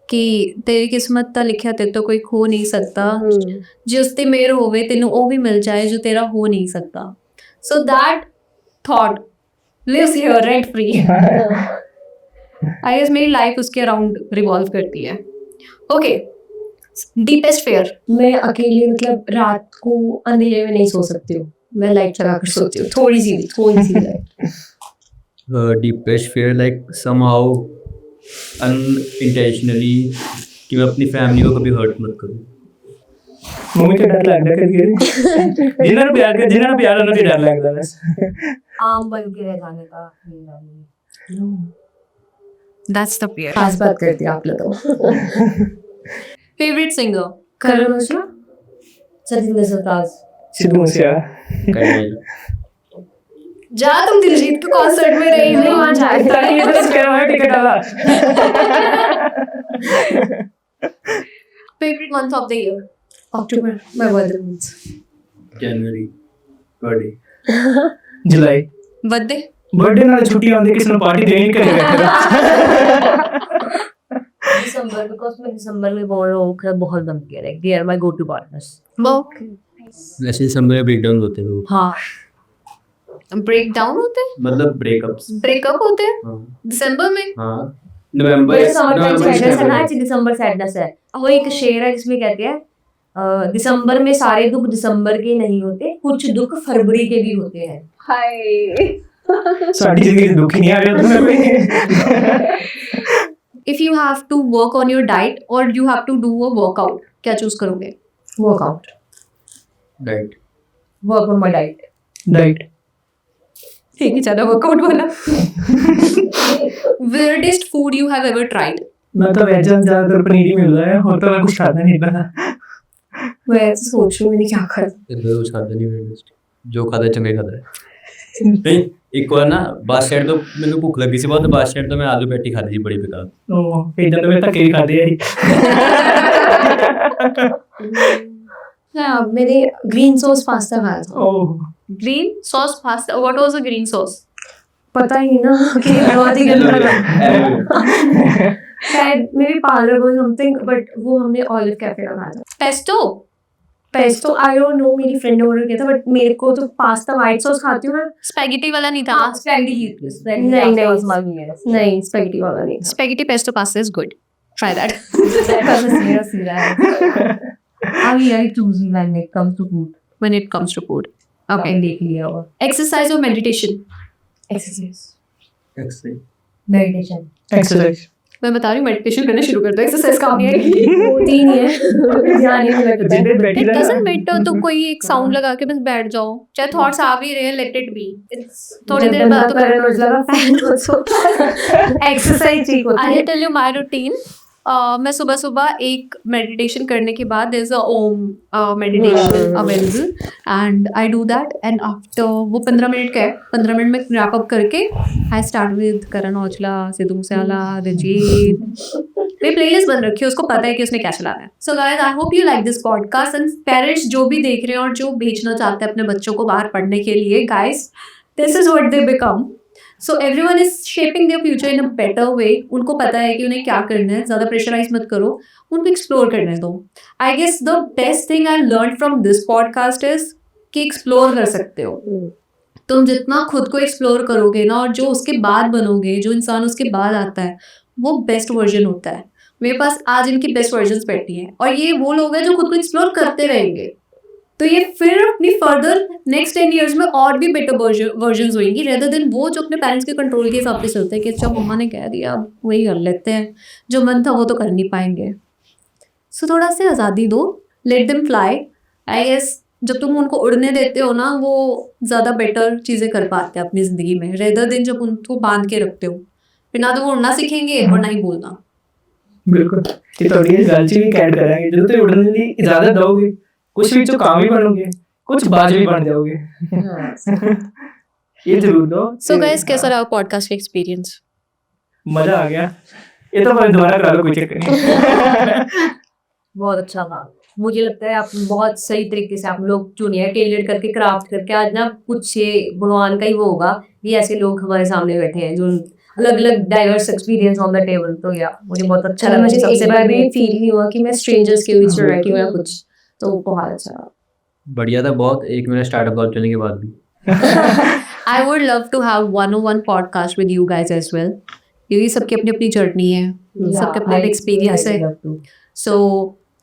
[SPEAKER 2] कि तेरी किस्मत ता लिखिया ते तो कोई खो नहीं सकता, जिस ते मेर होवे तेनू ओ भी मिल जाए जो तेरा हो नहीं सकता। So that thought lives here rent free. I guess मेरी लाइफ उसके अराउंड रिवॉल्व करती है। Okay, deepest fear.
[SPEAKER 6] मैं अकेले मतलब रात को अंधेरे में नहीं सो सकती हूँ, मैं लाइट लगा कर सोती हूँ, थोड़ी सी light.
[SPEAKER 4] Deepest fear like somehow unintentionally कि मैं अपनी फैमिली को कभी हर्ट मत करूँ।
[SPEAKER 1] मम्मी को डर लगता है कभी जिन्होंने प्यार उन्हें डर लगता है बस।
[SPEAKER 3] आम बन के रह जाने का।
[SPEAKER 2] That's the fear.
[SPEAKER 6] खास बात करती है आप लोग तो।
[SPEAKER 2] Favourite singer?
[SPEAKER 6] करण औजला,
[SPEAKER 3] सतिंदर सरताज।
[SPEAKER 1] सिद्धू मूसेवाला।
[SPEAKER 2] जा तुम दिलजीत के कॉन्सर्ट में रही हो, वहां जाता है, ये तो
[SPEAKER 1] कह रहा है टिकट वाला।
[SPEAKER 2] Favourite month of the year?
[SPEAKER 6] October, my birthday month.
[SPEAKER 4] January, birthday,
[SPEAKER 1] July.
[SPEAKER 2] Birthday
[SPEAKER 1] ਨਾਲ ਛੁੱਟੀ ਆਉਂਦੀ ਕਿਸੇ ਨੂੰ ਪਾਰਟੀ ਦੇਣੀ ਨਹੀਂ ਕਰੇ
[SPEAKER 3] दिसंबर, बिकॉज मैं दिसंबर में बोल रहा हूँ बहुत बन गया है, they are my go to partners.
[SPEAKER 4] वैसे दिसंबर में ब्रेकडाउन होते हैं,
[SPEAKER 3] हाँ
[SPEAKER 2] ब्रेक डाउन होते हैं,
[SPEAKER 4] मतलब ब्रेकअप्स।
[SPEAKER 2] ब्रेकअप होते हैं
[SPEAKER 4] हाँ
[SPEAKER 2] दिसंबर में।
[SPEAKER 4] हाँ नवंबर
[SPEAKER 3] सैडनेस है ना, दिसंबर सैडनेस है। वो एक शेर है जिसमें कहते हैं दिसंबर में सारे दुख दिसंबर के नहीं होते, कुछ दुख फरवरी के भी होते हैं।
[SPEAKER 2] हाय,
[SPEAKER 1] ਸਾਡੀ ਜ਼ਿੰਦਗੀ ਚ ਦੁੱਖ ਨਹੀਂ ਆ ਰਿਹਾ ਤੁਹਾਨੂੰ ਕੋਈ।
[SPEAKER 2] if you have to work on your diet or you have to do a workout, क्या चूज करोगे?
[SPEAKER 3] Workout,
[SPEAKER 4] right,
[SPEAKER 3] work on my diet.
[SPEAKER 1] Diet
[SPEAKER 2] ठीक है, ज्यादा वर्कआउट वाला। weirdest food you have ever tried?
[SPEAKER 1] मैं तो वेज ज्यादातर पनीर ही मिल रहा है और तो मैं कुछ खाता नहीं इतना।
[SPEAKER 6] मैं सोच रही हूँ मैंने क्या खाया।
[SPEAKER 4] इधर कुछ खाता नहीं है, जो खाता है चंगे खाता है। नहीं, एक बार ना बस स्टैंड तो मैंने भूख लगी सी बहुत, बस स्टैंड तो मैं आलू पैटी खाती थी बड़ी बेकार।
[SPEAKER 1] ओह इधर तो मैं धक्के ही खाते हैं।
[SPEAKER 6] हाँ, मैंने ग्रीन सॉस पास्ता खाया था।
[SPEAKER 1] ओह
[SPEAKER 2] Green sauce pasta. What was the green sauce?
[SPEAKER 6] पता ही नहीं ना कि बहुत ही गंदा लगा। शायद मेरी पार्लर को समथिंग, बट वो हमने ऑलिव कैफे का खाया था।
[SPEAKER 2] Pesto.
[SPEAKER 6] Pesto I don't no, मेरी फ्रेंड ने ऑर्डर किया था, बट मेरे को तो पास्ता व्हाइट सॉस खाती हूँ मैं।
[SPEAKER 2] Spaghetti वाला नहीं था।
[SPEAKER 6] नहीं स्पैगेटी वाला नहीं था।
[SPEAKER 2] Spaghetti pesto pasta is good. Try that.
[SPEAKER 3] I'm very choosy when it comes to food।
[SPEAKER 2] When it comes to food. Okay.
[SPEAKER 3] देख लिया और
[SPEAKER 2] Exercise or meditation?
[SPEAKER 6] Exercise,
[SPEAKER 3] meditation.
[SPEAKER 1] Exercise.
[SPEAKER 2] मैं बता रही हूँ, मेडिटेशन करना शुरू कर दो, एक्सरसाइज काम नहीं आएगी।
[SPEAKER 6] होती ही नहीं है, ध्यान ही नहीं लगता।
[SPEAKER 1] जिधर बैठी
[SPEAKER 2] It
[SPEAKER 1] रहना।
[SPEAKER 2] doesn't matter, तो कोई एक साउंड लगा के बस बैठ जाओ, चाहे थॉट्स आ भी रहे हैं, let it be. थोड़ी देर बाद तो
[SPEAKER 6] करण औजला का फैन हो तो एक्सरसाइज ठीक होती
[SPEAKER 2] I'll
[SPEAKER 6] है।
[SPEAKER 2] tell you my routine. मैं सुबह सुबह एक मेडिटेशन करने के बाद there's a Om meditation available and I do that, and after वो 15 मिनट का है, 15 मिनट में रैप अप करके I start with Karan Aujla, Sidhu Moosewala, Diljit. मेरी प्लेलिस्ट बन रखी है, उसको पता है कि उसने क्या चलाना है। So guys, I hope you like this podcast, and parents जो भी देख रहे हैं और जो भेजना चाहते हैं अपने बच्चों को बाहर पढ़ने के लिए, guys this is what they become. So everyone is shaping their future in a better वे। उनको पता है कि उन्हें क्या करना है, ज़्यादा प्रेशराइज मत करो, उनको एक्सप्लोर करने दो। I guess the best thing I learn from this podcast is कि एक्सप्लोर कर सकते हो। तुम जितना खुद को एक्सप्लोर करोगे ना, और जो उसके बाद बनोगे, जो इंसान उसके बाद आता है, वो बेस्ट वर्जन होता है।
[SPEAKER 5] मेरे पास आज इनकी बेस्ट वर्जन्स बैठी हैं, और ये वो लोग हैं जो खुद को एक्सप्लोर करते रहेंगे, तो ये फिर अपनी फर्दर नेक्स्ट 10 इयर्स में और भी बेटर वर्जन्स होंगी, रेदर देन वो जो अपने पेरेंट्स के कंट्रोल के हिसाब से चलते हैं कि अच्छा मम्मा ने कह दिया अब वही कर लेते हैं, जो मन था वो तो कर नहीं पाएंगे। सो थोड़ा सी आज़ादी दो, let them fly. I guess जब तुम उनको उड़ने देते हो ना, वो ज़्यादा बेटर चीज़ें कर पाते हैं अपनी ज़िंदगी में, रेदर देन जब उनको बांध के रखते हो, फिर ना तो वो उड़ना सीखेंगे और ना ही बोलना।
[SPEAKER 1] बिल्कुल, ये थोड़ी इस गल च भी कैड करांगे, जो तुम उड़ने की इजाजत दोगे कुछ भी काम भी बनोगे, कुछ बाज भी बन जाओगे। ये जरूर दो।
[SPEAKER 2] सो गाइस, कैसा रहा पॉडकास्ट का एक्सपीरियंस?
[SPEAKER 1] मजा आ गया, ये तो मैं दोबारा करा लो, कोई चक्कर नहीं।
[SPEAKER 3] बहुत अच्छा था। मुझे लगता है आप बहुत सही तरीके से आप लोग चुने हैं, टेलर करके क्राफ्ट करके। आज ना कुछ ये भगवान का ही वो होगा, ये ऐसे लोग हमारे सामने बैठे हैं जो अलग अलग diverse experience on the table. तो या मुझे बहुत अच्छा लगा। मुझे सबसे बार भी फील नहीं हुआ कि मैं स्ट्रेंजर्स के बीच में बैठी हूँ या कुछ, तो बहुत अच्छा।
[SPEAKER 4] बढ़िया था बहुत, 1 महीना स्टार्टअप लॉन्च होने के बाद भी।
[SPEAKER 2] I would love to have 101 podcast with you guys as well. क्योंकि सबकी अपनी अपनी जर्नी है, सबके अपने एक्सपीरियंस है। सो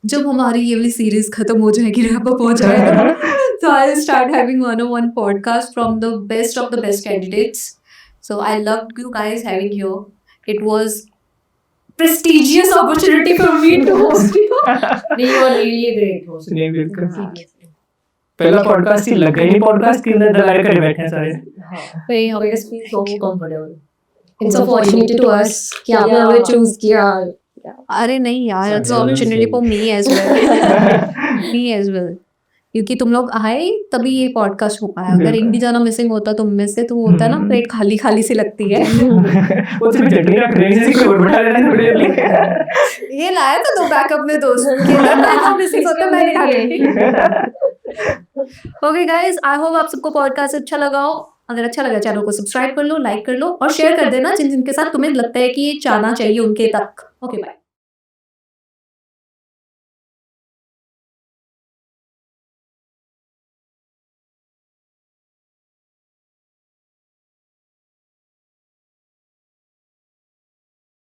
[SPEAKER 2] जब हमारी ये वाली सीरीज खत्म हो जाएगी, रैप अप हो जाएगा, तो I will start having 101 podcast from the best of the best candidates. So I loved you guys having you. It was prestigious opportunity for me to host you.
[SPEAKER 3] You are really great host.
[SPEAKER 1] नहीं, बिल्कुल पहला podcast ही लग गई, नहीं podcast के अंदर दलाल कर बैठे हैं सारे।
[SPEAKER 2] Wait, how
[SPEAKER 3] Just feel so comfortable.
[SPEAKER 6] It's a opportunity to us कि आपने हमें चूज किया।
[SPEAKER 2] अरे नहीं यार, it's opportunity for me as well, me as well, क्योंकि तुम लोग आए तभी ये पॉडकास्ट हो पाया। अगर एक भी जना मिसिंग होता तुम में से, तो वो होता है ना, प्लेट खाली खाली सी लगती है।
[SPEAKER 1] वो तो चटनी रख रहे हैं, कोई और बैठा रहना थोड़ी देर।
[SPEAKER 2] ये लाया था 2 पैक अपने दोस्त के लिए, मैं मिसिंग होता मैंने खा गई। ओके गाइस, आई होप आप सबको पॉडकास्ट अच्छा लगा हो। अगर अच्छा लगा चैनल को सब्सक्राइब कर लो, लाइक कर लो और शेयर कर देना जिन जिनके साथ तुम्हें लगता है कि ये जाना चाहिए उनके तक। Okay bye.